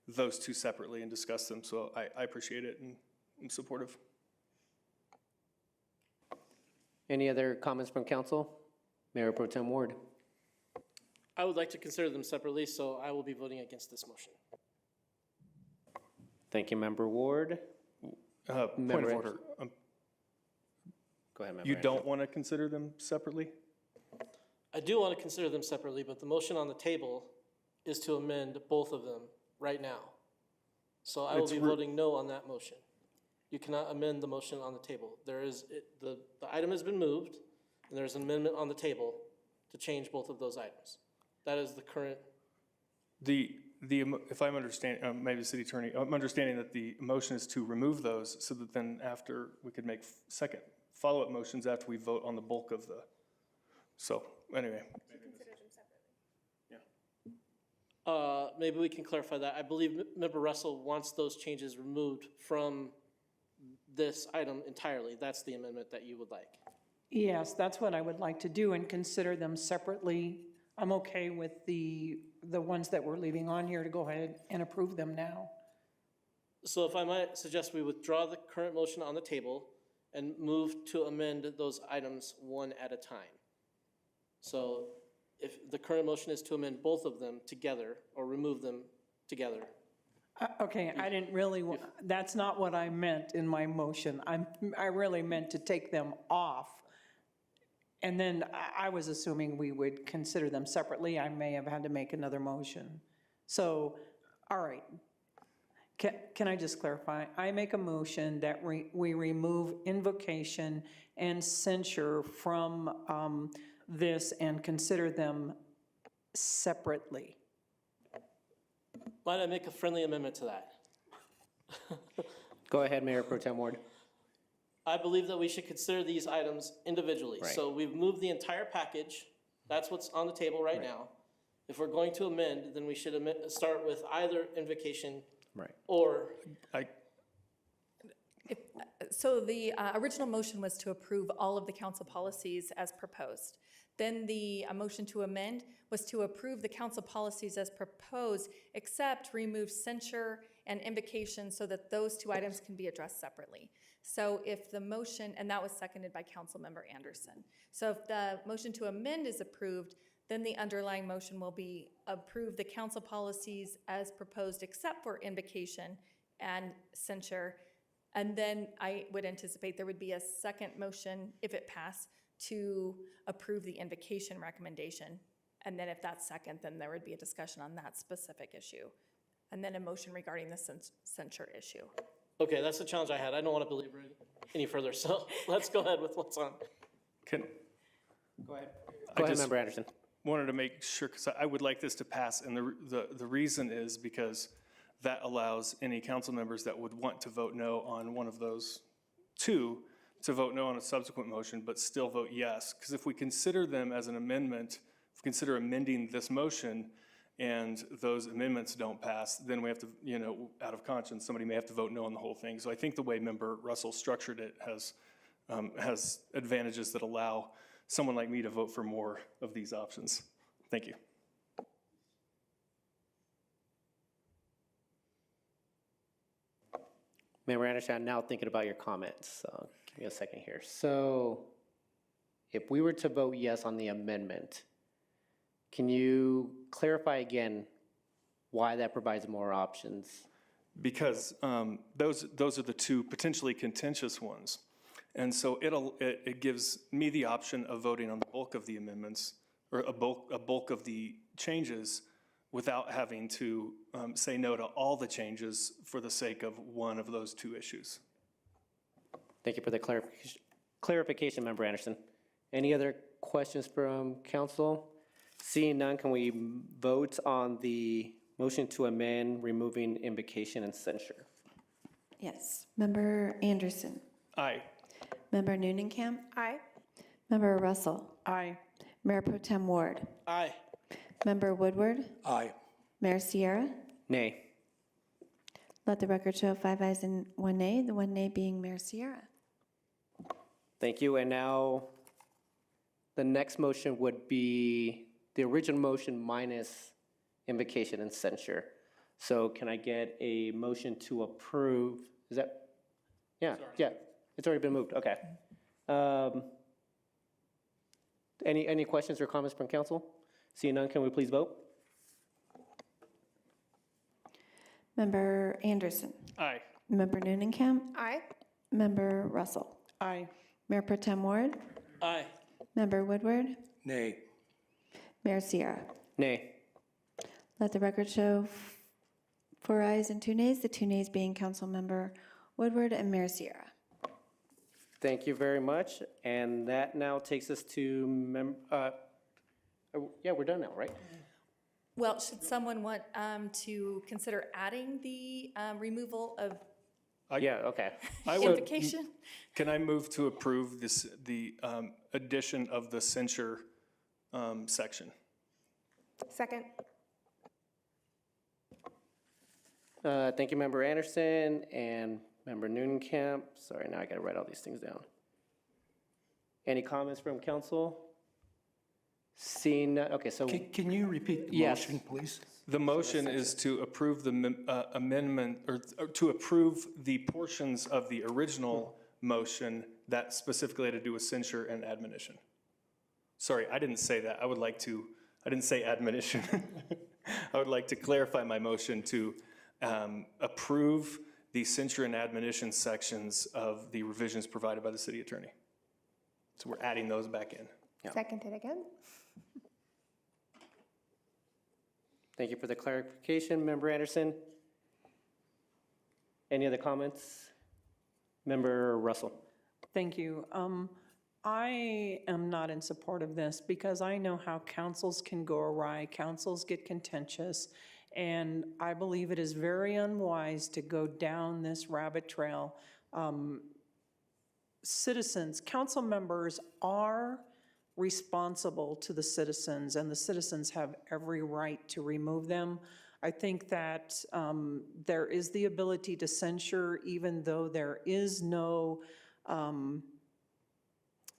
those two separately and discuss them. So I appreciate it and I'm supportive. Any other comments from council? Mayor Pro Tem Ward. I would like to consider them separately, so I will be voting against this motion. Thank you, Member Ward. Point of order. Go ahead, Member You don't want to consider them separately? I do want to consider them separately, but the motion on the table is to amend both of them right now. So I will be voting no on that motion. You cannot amend the motion on the table. The item has been moved, and there's an amendment on the table to change both of those items. That is the current. If I'm understanding, maybe the city attorney, I'm understanding that the motion is to remove those so that then after we could make second follow-up motions after we vote on the bulk of the, so anyway. Maybe we can clarify that. I believe Member Russell wants those changes removed from this item entirely. That's the amendment that you would like. Yes, that's what I would like to do and consider them separately. I'm okay with the ones that we're leaving on here to go ahead and approve them now. So if I might suggest we withdraw the current motion on the table and move to amend those items one at a time. So if the current motion is to amend both of them together or remove them together. Okay, I didn't really, that's not what I meant in my motion. I really meant to take them off. And then I was assuming we would consider them separately. I may have had to make another motion. So, all right. Can I just clarify? I make a motion that we remove invocation and censure from this and consider them separately. Might I make a friendly amendment to that? Go ahead, Mayor Pro Tem Ward. I believe that we should consider these items individually. Right. So we've moved the entire package. That's what's on the table right now. If we're going to amend, then we should start with either invocation or. So the original motion was to approve all of the council policies as proposed. Then the motion to amend was to approve the council policies as proposed, except remove censure and invocation so that those two items can be addressed separately. So if the motion, and that was seconded by Councilmember Anderson. So if the motion to amend is approved, then the underlying motion will be approve the council policies as proposed except for invocation and censure. And then I would anticipate there would be a second motion, if it passed, to approve the invocation recommendation. And then if that's second, then there would be a discussion on that specific issue. And then a motion regarding the censure issue. Okay, that's the challenge I had. I don't want to belabor it any further, so let's go ahead with what's on. Go ahead, Member Anderson. Wanted to make sure, because I would like this to pass, and the reason is because that allows any council members that would want to vote no on one of those two to vote no on a subsequent motion, but still vote yes. Because if we consider them as an amendment, if we consider amending this motion, and those amendments don't pass, then we have to, out of conscience, somebody may have to vote no on the whole thing. So I think the way Member Russell structured it has advantages that allow someone like me to vote for more of these options. Thank you. Member Anderson, I'm now thinking about your comments, so give me a second here. So if we were to vote yes on the amendment, can you clarify again why that provides more options? Because those are the two potentially contentious ones. And so it gives me the option of voting on the bulk of the amendments, or a bulk of the changes, without having to say no to all the changes for the sake of one of those two issues. Thank you for the clarification, Member Anderson. Any other questions from council? Seeing none, can we vote on the motion to amend removing invocation and censure? Yes. Member Anderson. Aye. Member Newnenkamp. Aye. Member Russell. Aye. Mayor Pro Tem Ward. Aye. Member Woodward. Aye. Mayor Sierra. Nay. Let the record show 5 ayes and 1 nay, the 1 nay being Mayor Sierra. Thank you, and now the next motion would be the original motion minus invocation and censure. So can I get a motion to approve? Is that, yeah, it's already been moved, okay. Any questions or comments from council? Seeing none, can we please vote? Member Anderson. Aye. Member Newnenkamp. Aye. Member Russell. Aye. Mayor Pro Tem Ward. Aye. Member Woodward. Nay. Mayor Sierra. Nay. Let the record show 4 ayes and 2 nays, the 2 nays being Councilmember Woodward and Mayor Sierra. Thank you very much, and that now takes us to, yeah, we're done now, right? Well, should someone want to consider adding the removal of Yeah, okay. invocation? Can I move to approve the addition of the censure section? Second. Thank you, Member Anderson and Member Newnenkamp. Sorry, now I gotta write all these things down. Any comments from council? Seeing, okay, so. Can you repeat the Yes. motion, please? The motion is to approve the amendment, or to approve the portions of the original motion that specifically had to do with censure and admonition. Sorry, I didn't say that. I didn't say admonition. I would like to clarify my motion to approve the censure and admonition sections of the revisions provided by the city attorney. So we're adding those back in. Seconded again. Thank you for the clarification, Member Anderson. Any other comments? Member Russell. Thank you. I am not in support of this because I know how councils can go awry, councils get contentious, and I believe it is very unwise to go down this rabbit trail. Citizens, council members are responsible to the citizens, and the citizens have every right to remove them. I think that there is the ability to censure even though there is no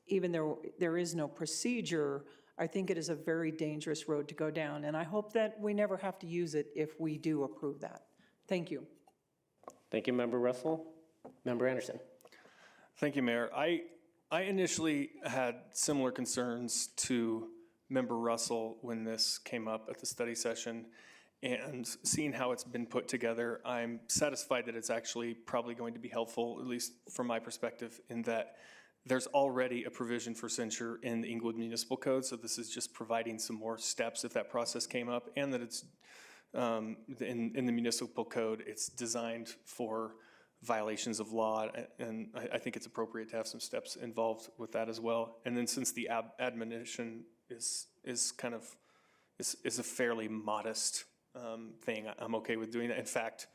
there is no procedure. I think it is a very dangerous road to go down, and I hope that we never have to use it if we do approve that. Thank you. Thank you, Member Russell. Member Anderson. Thank you, Mayor. I initially had similar concerns to Member Russell when this came up at the study session, and seeing how it's been put together, I'm satisfied that it's actually probably going to be helpful, at least from my perspective, in that there's already a provision for censure in the Englewood Municipal Code, so this is just providing some more steps if that process came up, and that it's in the Municipal Code, it's designed for violations of law, and I think it's appropriate to have some steps involved with that as well. And then since the admonition is a fairly modest thing, I'm okay with doing that. In fact,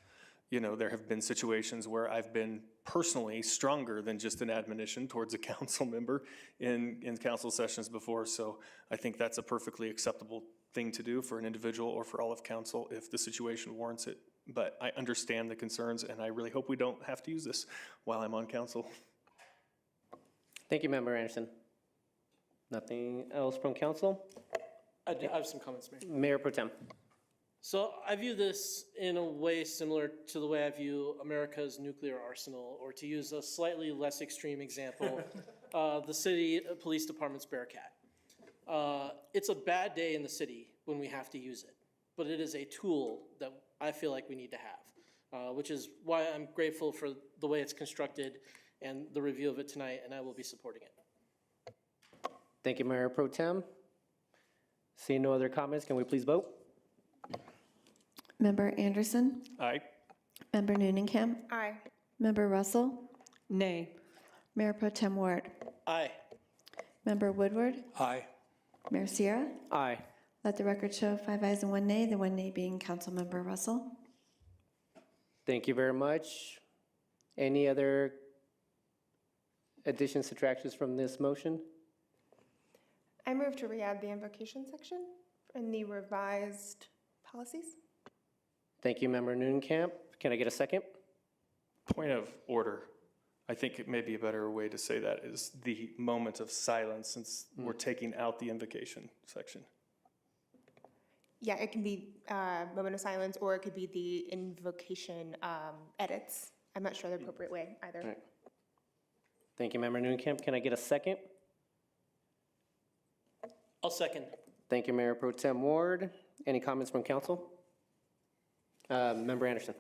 there have been situations where I've been personally stronger than just an admonition towards a council member in council sessions before, so I think that's a perfectly acceptable thing to do for an individual or for all of council if the situation warrants it. But I understand the concerns, and I really hope we don't have to use this while I'm on council. Thank you, Member Anderson. Nothing else from council? I have some comments, Mayor. Mayor Pro Tem. So I view this in a way similar to the way I view America's nuclear arsenal, or to use a slightly less extreme example, the city police department's Bearcat. It's a bad day in the city when we have to use it, but it is a tool that I feel like we need to have, which is why I'm grateful for the way it's constructed and the review of it tonight, and I will be supporting it. Thank you, Mayor Pro Tem. Seeing no other comments, can we please vote? Member Anderson? Aye. Member Nooningham? Aye. Member Russell? Nay. Mayor Pro Tem Ward? Aye. Member Woodward? Aye. Mayor Sierra? Aye. Let the record show 5 ayes and 1 nay, the 1 nay being Councilmember Russell. Thank you very much. Any other additions, subtractions from this motion? I move to re-add the invocation section in the revised policies. Thank you, Member Nooncamp. Can I get a second? Point of order. I think it may be a better way to say that is the moment of silence, since we're taking out the invocation section. Yeah, it can be moment of silence, or it could be the invocation edits. I'm not sure the appropriate way either. All right. Thank you, Member Nooncamp. Can I get a second? I'll second. Thank you, Mayor Pro Tem Ward. Any comments from council? Member Anderson.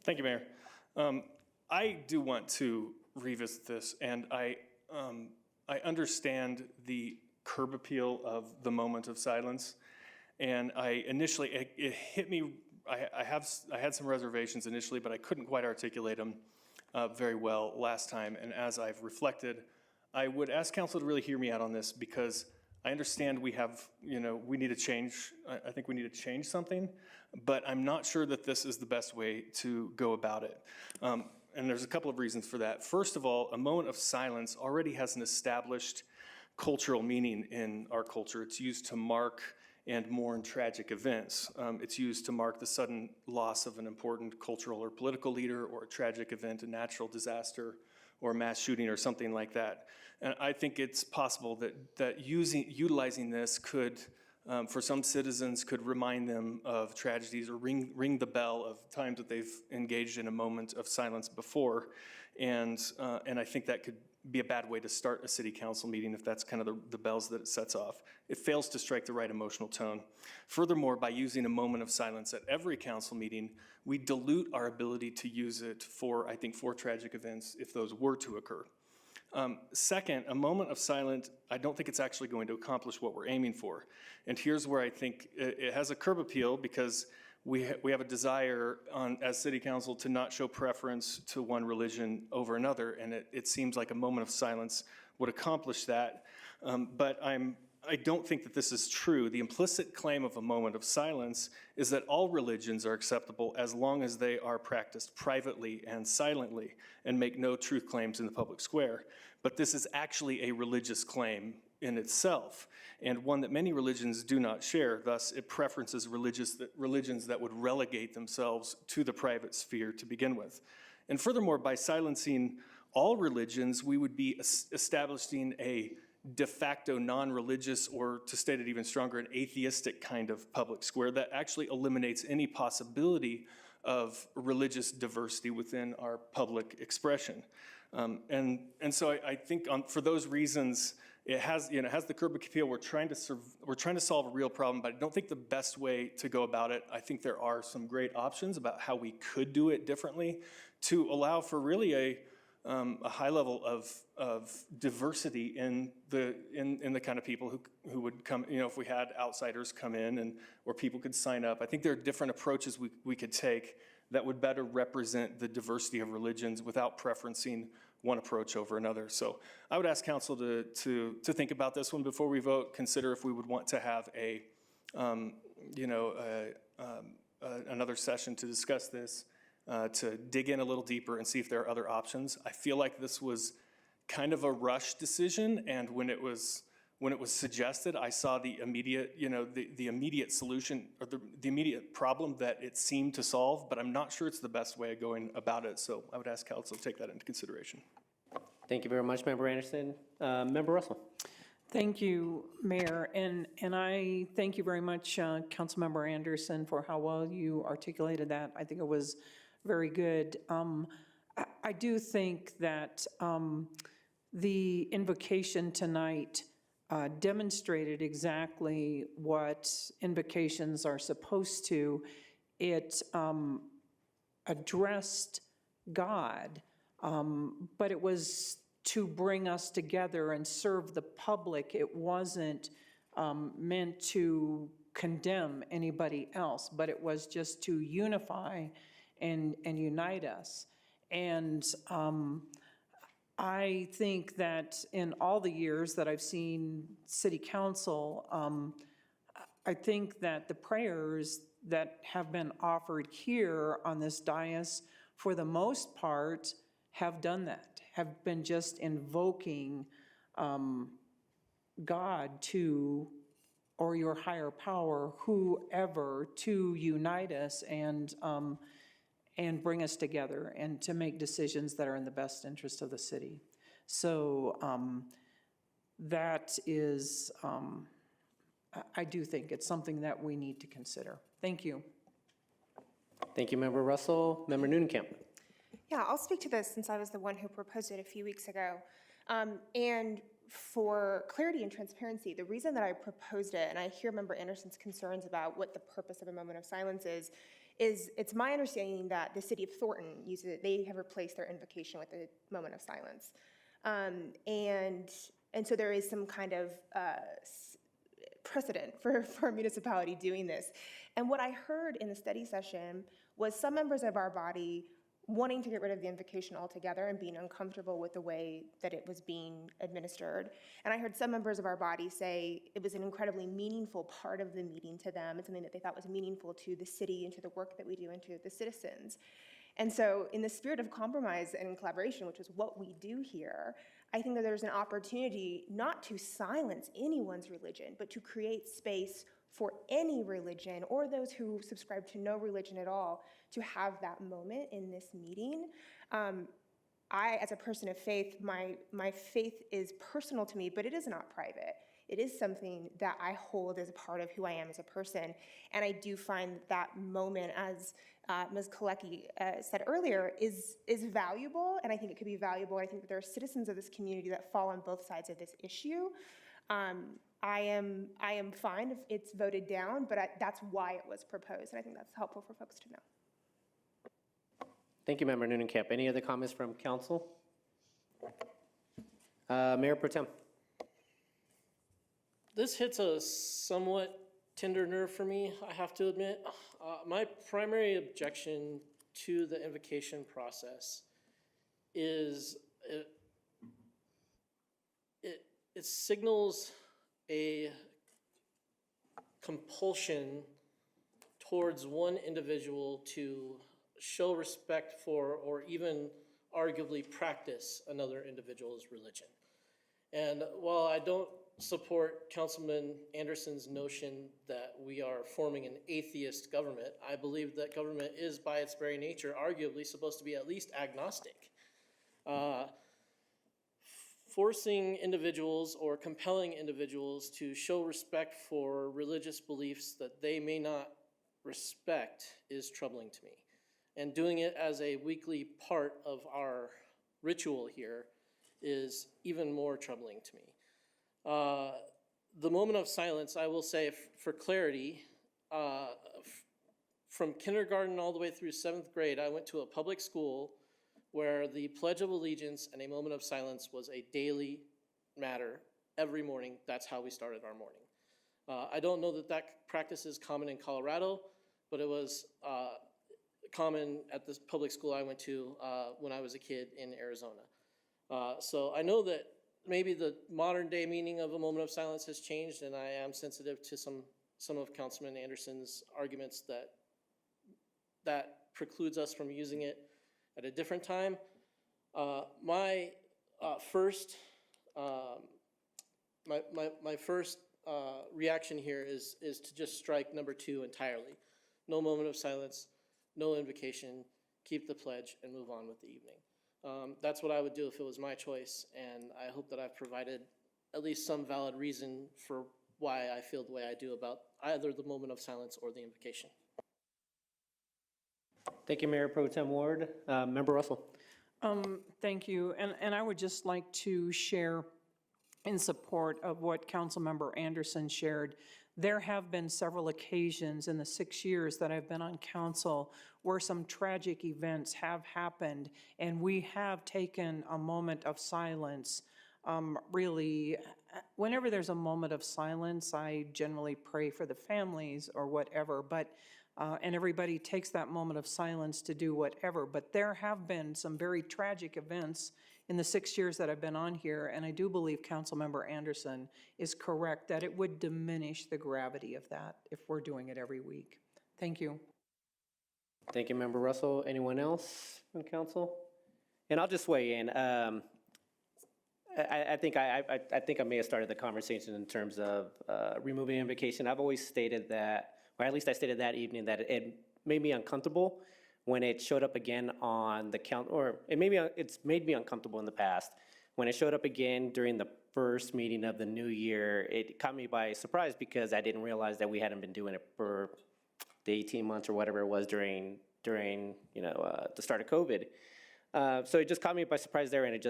Thank you, Mayor. I do want to revisit this, and I understand the curb appeal of the moment of silence. And it hit me. I had some reservations initially, but I couldn't quite articulate them very well last time. And as I've reflected, I would ask council to really hear me out on this, because I understand we need to change. I think we need to change something, but I'm not sure that this is the best way to go about it. And there's a couple of reasons for that. First of all, a moment of silence already has an established cultural meaning in our culture. It's used to mark and mourn tragic events. It's used to mark the sudden loss of an important cultural or political leader, or a tragic event, a natural disaster, or a mass shooting, or something like that. And I think it's possible that utilizing this could, for some citizens, could remind them of tragedies, or ring the bell of times that they've engaged in a moment of silence before. And I think that could be a bad way to start a city council meeting if that's kind of the bells that it sets off. It fails to strike the right emotional tone. Furthermore, by using a moment of silence at every council meeting, we dilute our ability to use it for tragic events if those were to occur. Second, a moment of silence, I don't think it's actually going to accomplish what we're aiming for. And here's where I think it has a curb appeal, because we have a desire as city council to not show preference to one religion over another, and it seems like a moment of silence would accomplish that. But I don't think that this is true. The implicit claim of a moment of silence is that all religions are acceptable as long as they are practiced privately and silently and make no truth claims in the public square. But this is actually a religious claim in itself, and one that many religions do not share. Thus, it preferences religions that would relegate themselves to the private sphere to begin with. And furthermore, by silencing all religions, we would be establishing a de facto non-religious, or to state it even stronger, an atheistic kind of public square that actually eliminates any possibility of religious diversity within our public expression. And so I think for those reasons, it has the curb appeal. We're trying to solve a real problem, but I don't think the best way to go about it. I think there are some great options about how we could do it differently to allow for really a high level of diversity in the kind of people who would come. If we had outsiders come in or people could sign up. I think there are different approaches we could take that would better represent the diversity of religions without preferencing one approach over another. So I would ask council to think about this one before we vote. Consider if we would want to have another session to discuss this, to dig in a little deeper and see if there are other options. I feel like this was kind of a rush decision, and when it was suggested, I saw the immediate, the immediate solution, or the immediate problem that it seemed to solve, but I'm not sure it's the best way of going about it. So I would ask council to take that into consideration. Thank you very much, Member Anderson. Member Russell. Thank you, Mayor, and I thank you very much, Councilmember Anderson, for how well you articulated that. I think it was very good. I do think that the invocation tonight demonstrated exactly what invocations are supposed to. It addressed God, but it was to bring us together and serve the public. It wasn't meant to condemn anybody else, but it was just to unify and unite us. And I think that in all the years that I've seen City Council, I think that the prayers that have been offered here on this dais, for the most part, have done that, have been just invoking God to, or your higher power, whoever, to unite us and bring us together and to make decisions that are in the best interest of the city. So that is, I do think it's something that we need to consider. Thank you. Thank you, Member Russell. Member Nunekamp. Yeah, I'll speak to this since I was the one who proposed it a few weeks ago. And for clarity and transparency, the reason that I proposed it, and I hear Member Anderson's concerns about what the purpose of a moment of silence is it's my understanding that the city of Thornton uses it. They have replaced their invocation with a moment of silence. And so there is some kind of precedent for a municipality doing this. And what I heard in the study session was some members of our body wanting to get rid of the invocation altogether and being uncomfortable with the way that it was being administered. And I heard some members of our body say it was an incredibly meaningful part of the meeting to them. It's something that they thought was meaningful to the city and to the work that we do and to the citizens. And so in the spirit of compromise and collaboration, which is what we do here, I think that there's an opportunity not to silence anyone's religion, but to create space for any religion or those who subscribe to no religion at all to have that moment in this meeting. I, as a person of faith, my faith is personal to me, but it is not private. It is something that I hold as a part of who I am as a person. And I do find that moment, as Ms. Kalecki said earlier, is valuable, and I think it could be valuable. I think that there are citizens of this community that fall on both sides of this issue. I am fine if it's voted down, but that's why it was proposed, and I think that's helpful for folks to know. Thank you, Member Nunekamp. Any other comments from council? Mayor Pro Tem. This hits a somewhat tender nerve for me, I have to admit. My primary objection to the invocation process is it signals a compulsion towards one individual to show respect for or even arguably practice another individual's religion. And while I don't support Councilman Anderson's notion that we are forming an atheist government, I believe that government is by its very nature arguably supposed to be at least agnostic. Forcing individuals or compelling individuals to show respect for religious beliefs that they may not respect is troubling to me. And doing it as a weekly part of our ritual here is even more troubling to me. The moment of silence, I will say for clarity, from kindergarten all the way through 7th grade, I went to a public school where the Pledge of Allegiance and a moment of silence was a daily matter every morning. That's how we started our morning. I don't know that that practice is common in Colorado, but it was common at this public school I went to when I was a kid in Arizona. So I know that maybe the modern day meaning of a moment of silence has changed, and I am sensitive to some of Councilman Anderson's arguments that precludes us from using it at a different time. My first reaction here is to just strike number 2 entirely. No moment of silence, no invocation, keep the pledge, and move on with the evening. That's what I would do if it was my choice, and I hope that I've provided at least some valid reason for why I feel the way I do about either the moment of silence or the invocation. Thank you, Mayor Pro Tem Ward. Member Russell. Thank you, and I would just like to share in support of what Councilmember Anderson shared. There have been several occasions in the 6 years that I've been on council where some tragic events have happened, and we have taken a moment of silence. Really, whenever there's a moment of silence, I generally pray for the families or whatever, but and everybody takes that moment of silence to do whatever. But there have been some very tragic events in the 6 years that I've been on here, and I do believe Councilmember Anderson is correct that it would diminish the gravity of that if we're doing it every week. Thank you. Thank you, Member Russell. Anyone else from council? And I'll just weigh in. I think I may have started the conversation in terms of removing invocation. I've always stated that, or at least I stated that evening, that it made me uncomfortable when it showed up again on the count, or it's made me uncomfortable in the past. When it showed up again during the first meeting of the new year, it caught me by surprise because I didn't realize that we hadn't been doing it for the 18 months or whatever it was during the start of COVID. So it just caught me by surprise there, and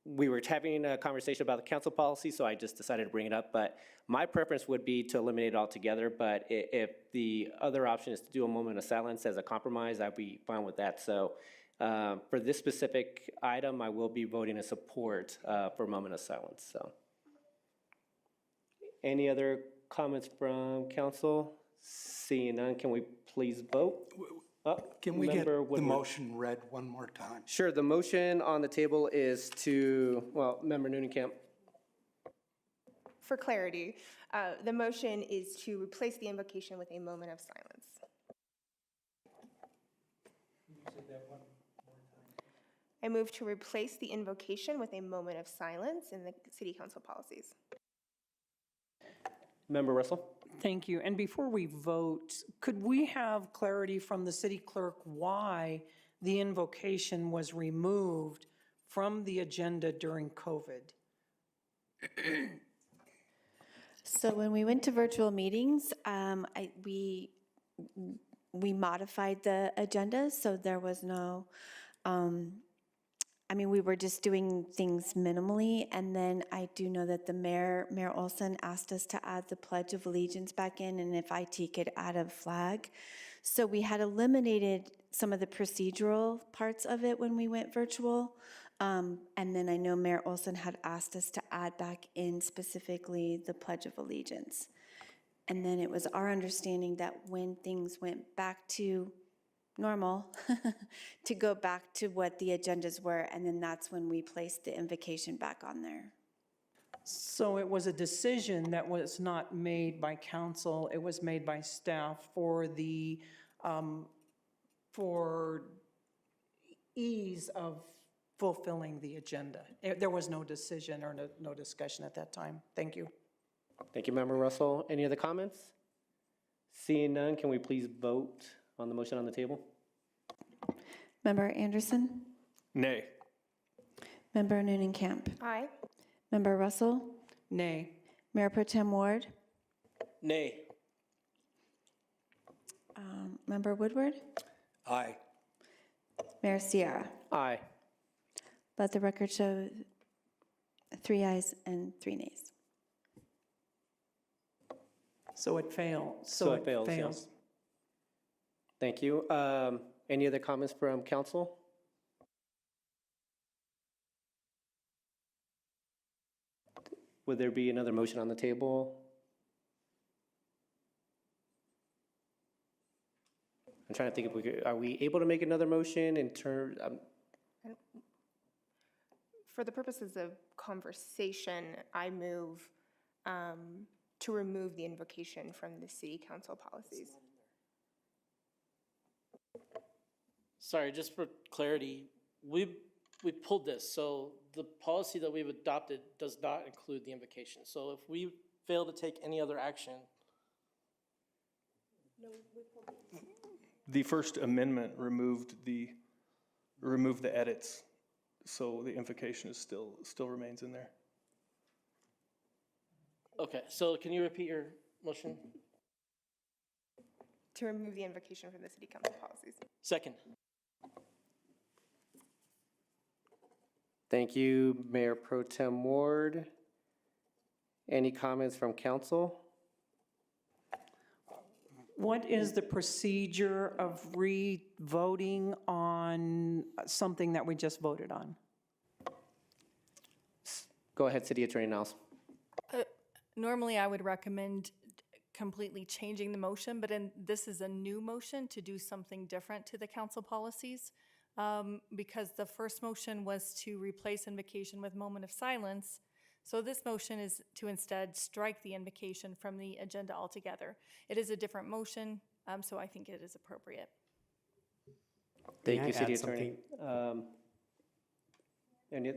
we were having a conversation about the council policy, so I just decided to bring it up. But my preference would be to eliminate it altogether, but if the other option is to do a moment of silence as a compromise, I'd be fine with that. So for this specific item, I will be voting in support for a moment of silence. So, any other comments from council? Seeing none, can we please vote? Can we get the motion read one more time? Sure, the motion on the table is to, Member Noonan-Camp. For clarity, the motion is to replace the invocation with a moment of silence. I move to replace the invocation with a moment of silence in the city council policies. Member Russell? Thank you. And before we vote, could we have clarity from the city clerk why the invocation was removed from the agenda during COVID? So when we went to virtual meetings, we modified the agenda, so there was no, we were just doing things minimally, and then I do know that the Mayor Olson asked us to add the Pledge of Allegiance back in, and if IT could add a flag. So we had eliminated some of the procedural parts of it when we went virtual, and then I know Mayor Olson had asked us to add back in specifically the Pledge of Allegiance. And then it was our understanding that when things went back to normal, to go back to what the agendas were, and then that's when we placed the invocation back on there. So it was a decision that was not made by council, it was made by staff for the, for ease of fulfilling the agenda. There was no decision or no discussion at that time. Thank you. Thank you, Member Russell. Any other comments? Seeing none, can we please vote on the motion on the table? Member Anderson? Nay. Member Noonan-Camp? Aye. Member Russell? Nay. Mayor Pro Tem Ward? Nay. Member Woodward? Aye. Mayor Sierra? Aye. Let the record show 3 ayes and 3 nays. So it failed. So it fails, yes. Thank you. Any other comments from council? Would there be another motion on the table? I'm trying to think if are we able to make another motion in terms? For the purposes of conversation, I move to remove the invocation from the city council policies. Sorry, just for clarity, we pulled this, so the policy that we've adopted does not include the invocation. So if we fail to take any other action. The first amendment removed the edits, so the invocation is still remains in there. Okay, so can you repeat your motion? To remove the invocation from the city council policies. Second. Thank you, Mayor Pro Tem Ward. Any comments from council? What is the procedure of re-voting on something that we just voted on? Go ahead, City Attorney Niles. Normally, I would recommend completely changing the motion, but this is a new motion to do something different to the council policies. Because the first motion was to replace invocation with moment of silence. So this motion is to instead strike the invocation from the agenda altogether. It is a different motion, so I think it is appropriate. Thank May you, I City add Attorney. May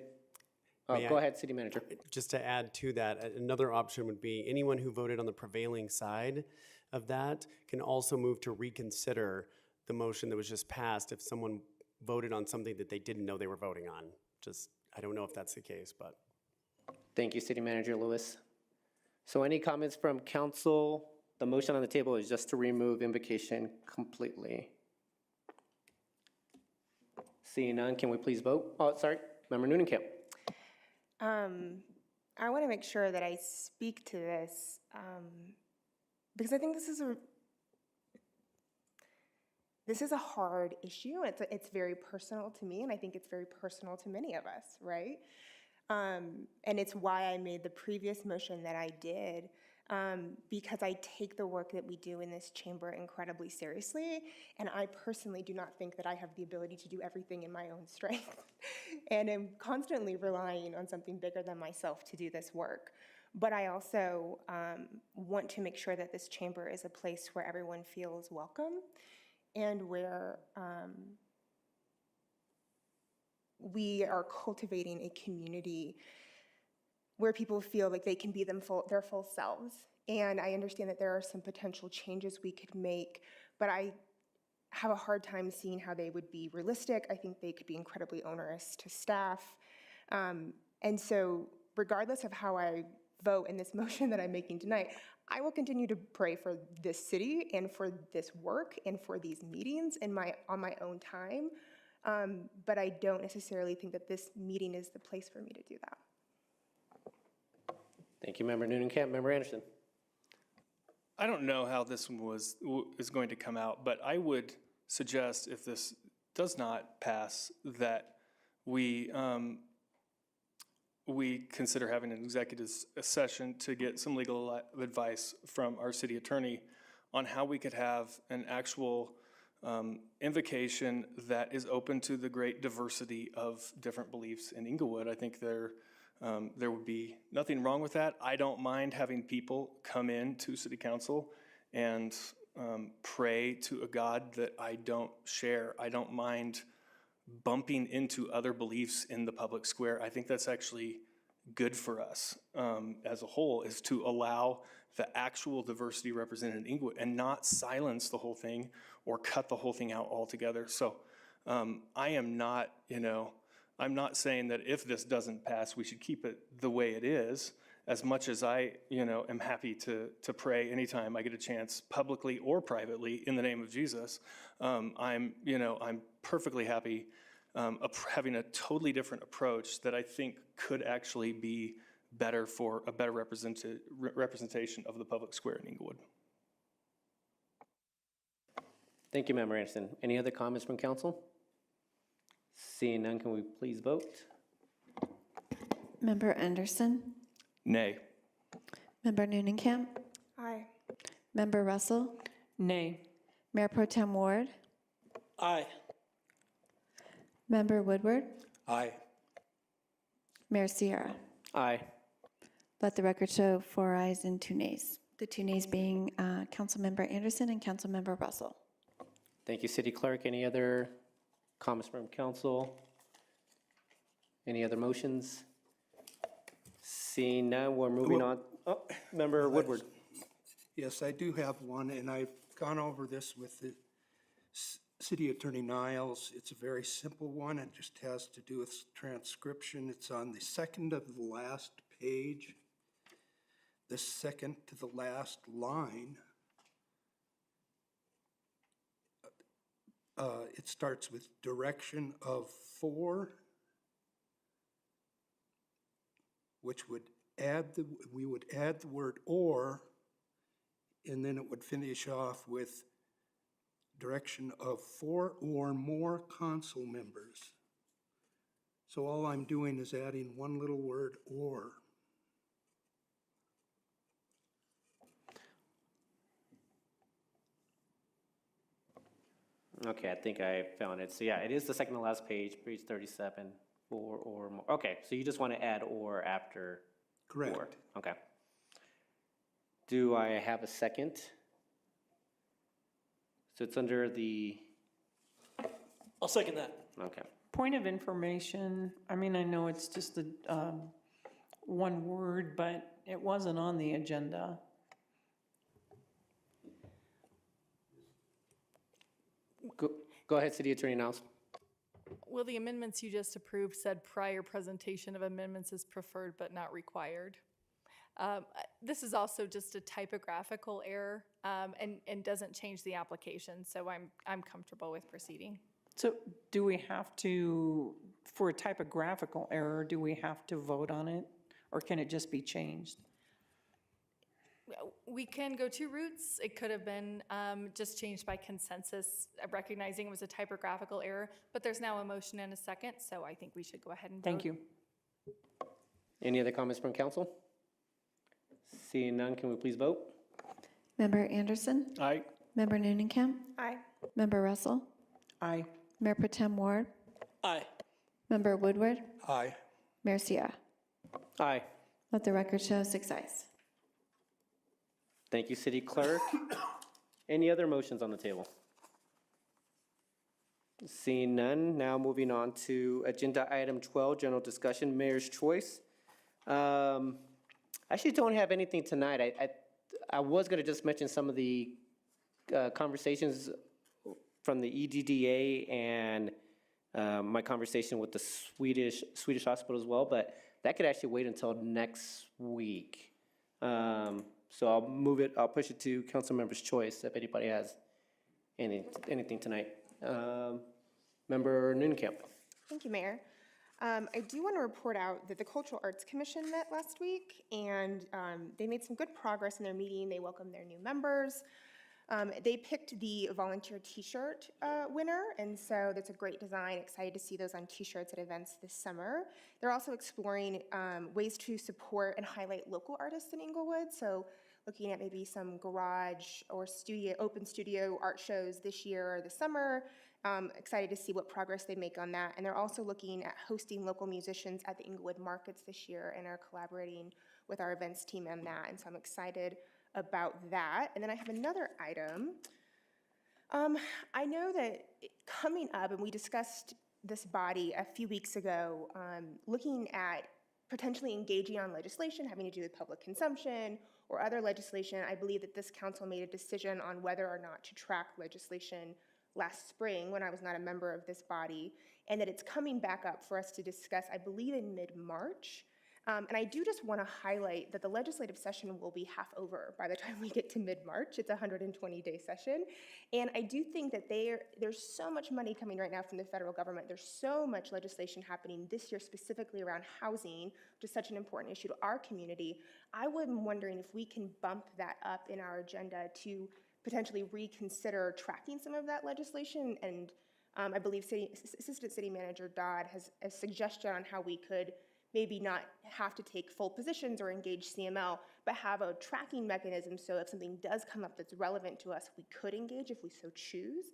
Go I- ahead, City Manager. Just to add to that, another option would be anyone who voted on the prevailing side of that can also move to reconsider the motion that was just passed if someone voted on something that they didn't know they were voting on. Just, I don't know if that's the case, but. Thank you, City Manager Lewis. So any comments from council? The motion on the table is just to remove invocation completely. Seeing none, can we please vote? Oh, sorry, Member Noonan-Camp. I want to make sure that I speak to this because I think this is a hard issue. It's very personal to me, and I think it's very personal to many of us, right? And it's why I made the previous motion that I did, because I take the work that we do in this chamber incredibly seriously, and I personally do not think that I have the ability to do everything in my own strength, and am constantly relying on something bigger than myself to do this work. But I also want to make sure that this chamber is a place where everyone feels welcome, and where we are cultivating a community where people feel like they can be their full selves. And I understand that there are some potential changes we could make, but I have a hard time seeing how they would be realistic. I think they could be incredibly onerous to staff. And so regardless of how I vote in this motion that I'm making tonight, I will continue to pray for this city and for this work and for these meetings on my own time. But I don't necessarily think that this meeting is the place for me to do that. Thank you, Member Noonan-Camp. Member Anderson. I don't know how this one is going to come out, but I would suggest if this does not pass that we consider having an executive session to get some legal advice from our city attorney on how we could have an actual invocation that is open to the great diversity of different beliefs in Englewood. I think there would be nothing wrong with that. I don't mind having people come in to city council and pray to a God that I don't share. I don't mind bumping into other beliefs in the public square. I think that's actually good for us as a whole, is to allow the actual diversity represented in Englewood and not silence the whole thing or cut the whole thing out altogether. So I am not, I'm not saying that if this doesn't pass, we should keep it the way it is, as much as I, am happy to pray anytime I get a chance, publicly or privately, in the name of Jesus. I'm perfectly happy having a totally different approach that I think could actually be better for a better representation of the public square in Englewood. Thank you, Member Anderson. Any other comments from council? Seeing none, can we please vote? Member Anderson? Nay. Member Noonan-Camp? Aye. Member Russell? Nay. Mayor Pro Tem Ward? Aye. Member Woodward? Aye. Mayor Sierra? Aye. Let the record show 4 ayes and 2 nays. The 2 nays being Councilmember Anderson and Councilmember Russell. Thank you, City Clerk. Any other comments from council? Any other motions? Seeing none, we're moving on. Oh, Member Woodward. Yes, I do have one, and I've gone over this with the City Attorney Niles. It's a very simple one. It just has to do with transcription. It's on the second of the last page. the second to the last line, it starts with direction of for, which would we would add the word or, and then it would finish off with direction of 4 or more council members. So all I'm doing is adding one little word, or. Okay, I think I found it. So yeah, it is the second to last page, page 37, 4 or more. Okay, so you just want to add or after. Correct. Or. Okay. Do I have a second? So it's under the, I'll second that. okay. Point of information, I mean, I know it's just a, one word, but it wasn't on the agenda. Go ahead, City Attorney Niles. Well, the amendments you just approved said prior presentation of amendments is preferred but not required. This is also just a typographical error and doesn't change the application, so I'm comfortable with proceeding. So do we have to, for a typographical error, do we have to vote on it? Or can it just be changed? We can go two routes. It could have been just changed by consensus, recognizing it was a typographical error, but there's now a motion and a second, so I think we should go ahead and vote. Thank you. Any other comments from council? Seeing none, can we please vote? Member Anderson? Aye. Member Noonenkamp? Aye. Member Russell? Aye. Mayor Pro Tem Ward? Aye. Member Woodward? Aye. Mayor Sierra? Aye. Let the record show 6 ayes. Thank you, City Clerk. Any other motions on the table? Seeing none, now moving on to agenda item 12, general discussion, Mayor's Choice. I actually don't have anything tonight. I was gonna just mention some of the conversations from the EDDA and my conversation with the Swedish hospital as well, but that could actually wait until next week. So I'll push it to council member's choice if anybody has anything tonight. Member Noonenkamp. Thank you, Mayor. I do want to report out that the Cultural Arts Commission met last week, and they made some good progress in their meeting. They welcomed their new members. They picked the volunteer t-shirt winner, and so that's a great design. Excited to see those on t-shirts at events this summer. They're also exploring ways to support and highlight local artists in Englewood, so looking at maybe some garage or open studio art shows this year or this summer. Excited to see what progress they make on that. And they're also looking at hosting local musicians at the Englewood markets this year and are collaborating with our events team on that. And so I'm excited about that. And then I have another item. I know that coming up, and we discussed this body a few weeks ago, looking at potentially engaging on legislation having to do with public consumption or other legislation. I believe that this council made a decision on whether or not to track legislation last spring when I was not a member of this body, and that it's coming back up for us to discuss, I believe, in mid-March. And I do just want to highlight that the legislative session will be half over by the time we get to mid-March. It's a 120-day session. And I do think that there's so much money coming right now from the federal government. There's so much legislation happening this year specifically around housing, which is such an important issue to our community. I was wondering if we can bump that up in our agenda to potentially reconsider tracking some of that legislation. And I believe Assistant City Manager Dodd has a suggestion on how we could maybe not have to take full positions or engage CML, but have a tracking mechanism so if something does come up that's relevant to us, we could engage if we so choose.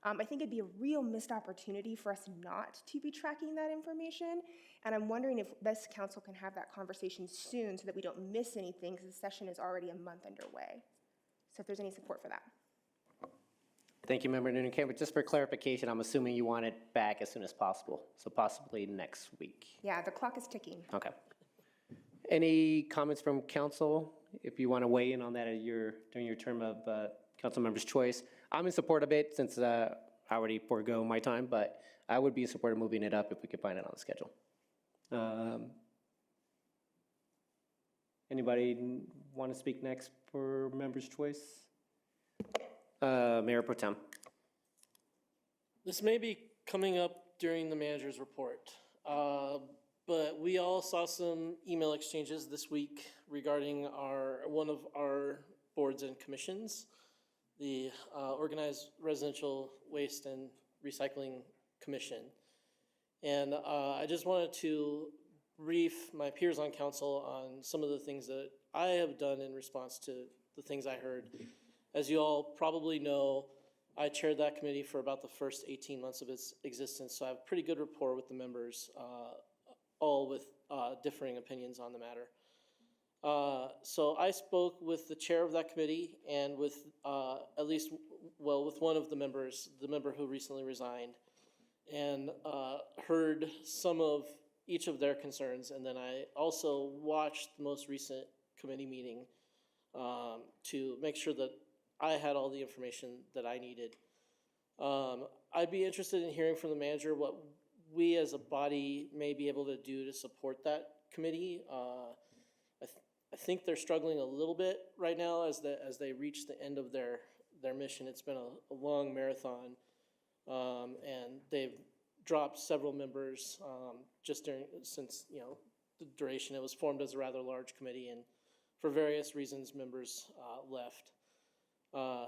I think it'd be a real missed opportunity for us not to be tracking that information, and I'm wondering if this council can have that conversation soon so that we don't miss anything, because the session is already a month underway. So if there's any support for that. Thank you, Member Noonenkamp. But just for clarification, I'm assuming you want it back as soon as possible, so possibly next week. Yeah, the clock is ticking. Okay. Any comments from council? If you want to weigh in on that during your term of council member's choice. I'm in support of it since I already forego my time, but I would be in support of moving it up if we could find it on the schedule. Anybody want to speak next for member's choice? Mayor Pro Tem. This may be coming up during the manager's report, but we all saw some email exchanges this week regarding one of our boards and commissions, the Organized Residential Waste and Recycling Commission. And I just wanted to brief my peers on council on some of the things that I have done in response to the things I heard. As you all probably know, I chaired that committee for about the first 18 months of its existence, so I have pretty good rapport with the members, all with differing opinions on the matter. So I spoke with the chair of that committee and with with one of the members, the member who recently resigned, and heard some of each of their concerns, and then I also watched the most recent committee meeting to make sure that I had all the information that I needed. I'd be interested in hearing from the manager what we as a body may be able to do to support that committee. I think they're struggling a little bit right now as they reach the end of their mission. It's been a long marathon, and they've dropped several members since the duration. It was formed as a rather large committee, and for various reasons, members left. On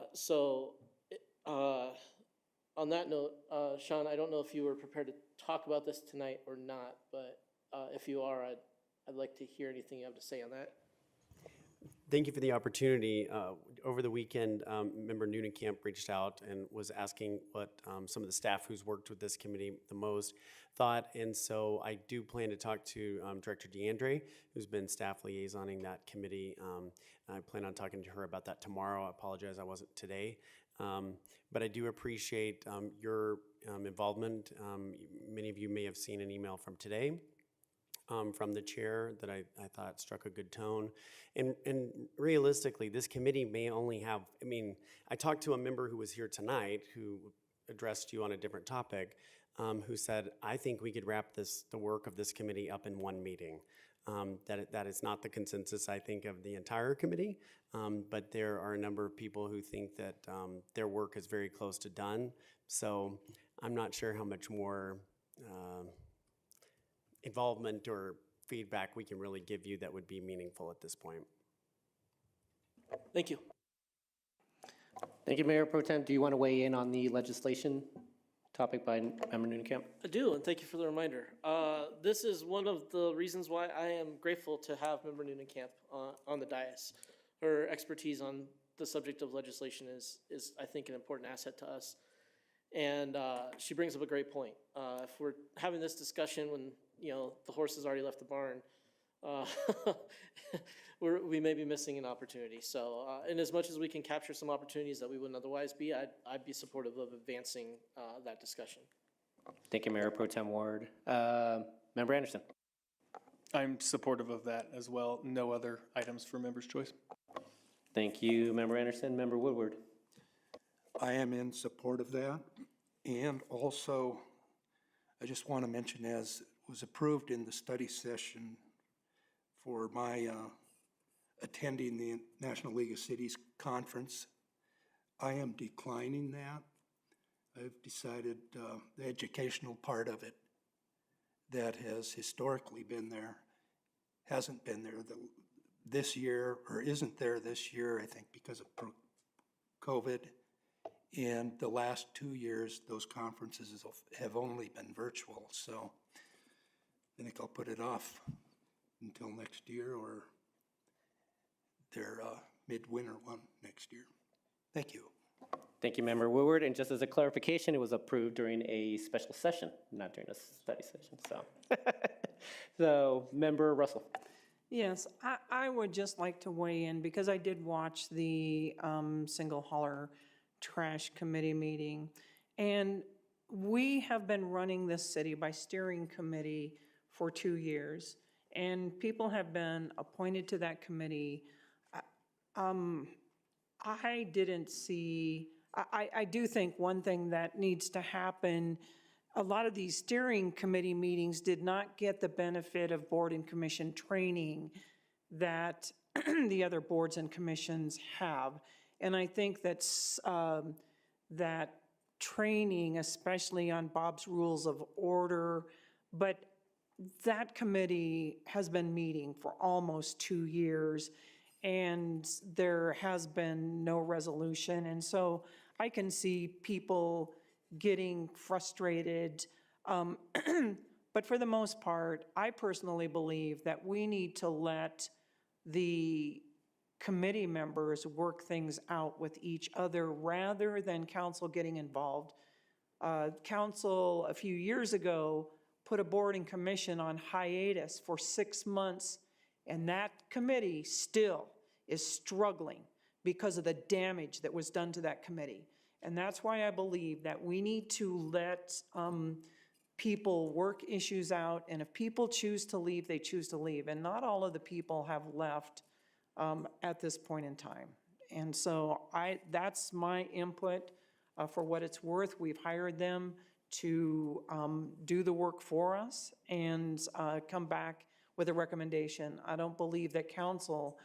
that note, Sean, I don't know if you were prepared to talk about this tonight or not, but if you are, I'd like to hear anything you have to say on that. Thank you for the opportunity. Over the weekend, Member Newnenkamp reached out and was asking what some of the staff who's worked with this committee the most thought. And so I do plan to talk to Director DeAndre, who's been staff liaisoning that committee. I plan on talking to her about that tomorrow. I apologize I wasn't today. But I do appreciate your involvement. Many of you may have seen an email from today. From the chair that I thought struck a good tone. And realistically, this committee may only have, I talked to a member who was here tonight who addressed you on a different topic, who said, I think we could wrap the work of this committee up in one meeting. That is not the consensus, I think, of the entire committee, but there are a number of people who think that their work is very close to done. So I'm not sure how much more involvement or feedback we can really give you that would be meaningful at this point. Thank you. Thank you, Mayor Pro Tem. Do you want to weigh in on the legislation topic by Member Newnenkamp? I do, and thank you for the reminder. This is one of the reasons why I am grateful to have Member Newnenkamp on the dais. Her expertise on the subject of legislation is I think, an important asset to us. And she brings up a great point. If we're having this discussion when the horse has already left the barn, we may be missing an opportunity. So, in as much as we can capture some opportunities that we wouldn't otherwise be, I'd be supportive of advancing that discussion. Thank you, Mayor Pro Tem Ward. Member Anderson. I'm supportive of that as well. No other items for member's choice. Thank you, Member Anderson. Member Woodward. I am in support of that. And also, I just want to mention, as was approved in the study session for my attending the National League of Cities conference, I am declining that. I've decided the educational part of it that has historically been there hasn't been there this year, or isn't there this year, I think, because of COVID. And the last 2 years, those conferences have only been virtual. So I think I'll put it off until next year, or their midwinter one next year. Thank you. Thank you, Member Woodward. And just as a clarification, it was approved during a special session, not during a study session. So, Member Russell. Yes, I would just like to weigh in because I did watch the single hauler trash committee meeting, and we have been running this city by steering committee for 2 years, and people have been appointed to that committee. I didn't see, I do think one thing that needs to happen, a lot of these steering committee meetings did not get the benefit of board and commission training that the other boards and commissions have. And I think that's, that training, especially on Bob's Rules of Order, but that committee has been meeting for almost 2 years, and there has been no resolution. And so I can see people getting frustrated. But for the most part, I personally believe that we need to let the committee members work things out with each other rather than council getting involved. Council, a few years ago, put a board and commission on hiatus for 6 months, and that committee still is struggling because of the damage that was done to that committee. And that's why I believe that we need to let people work issues out, and if people choose to leave, they choose to leave. And not all of the people have left at this point in time. And so that's my input. For what it's worth, we've hired them to do the work for us and come back with a recommendation. I don't believe that council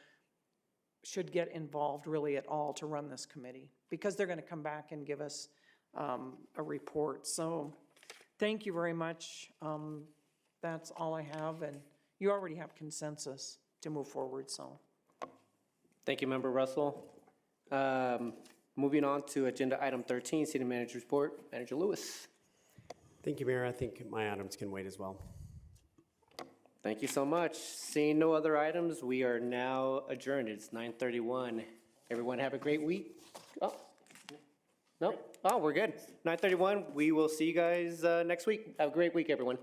should get involved really at all to run this committee, because they're going to come back and give us a report. So thank you very much. That's all I have, and you already have consensus to move forward, so. Thank you, Member Russell. Moving on to agenda item 13, City Manager's Report. Manager Lewis. Thank you, Mayor. I think my items can wait as well. Thank you so much. Seeing no other items, we are now adjourned. It's 9:31. Everyone have a great week. Oh, no. Oh, we're good. 9:31. We will see you guys next week. Have a great week, everyone.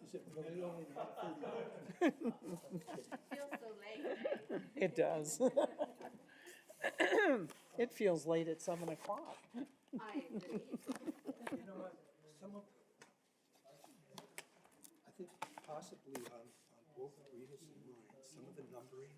Is it really only 9:31? Feels so late. It does. It feels late at 7 o'clock. You know what, I think possibly on both Rita's and mine, some of the numbering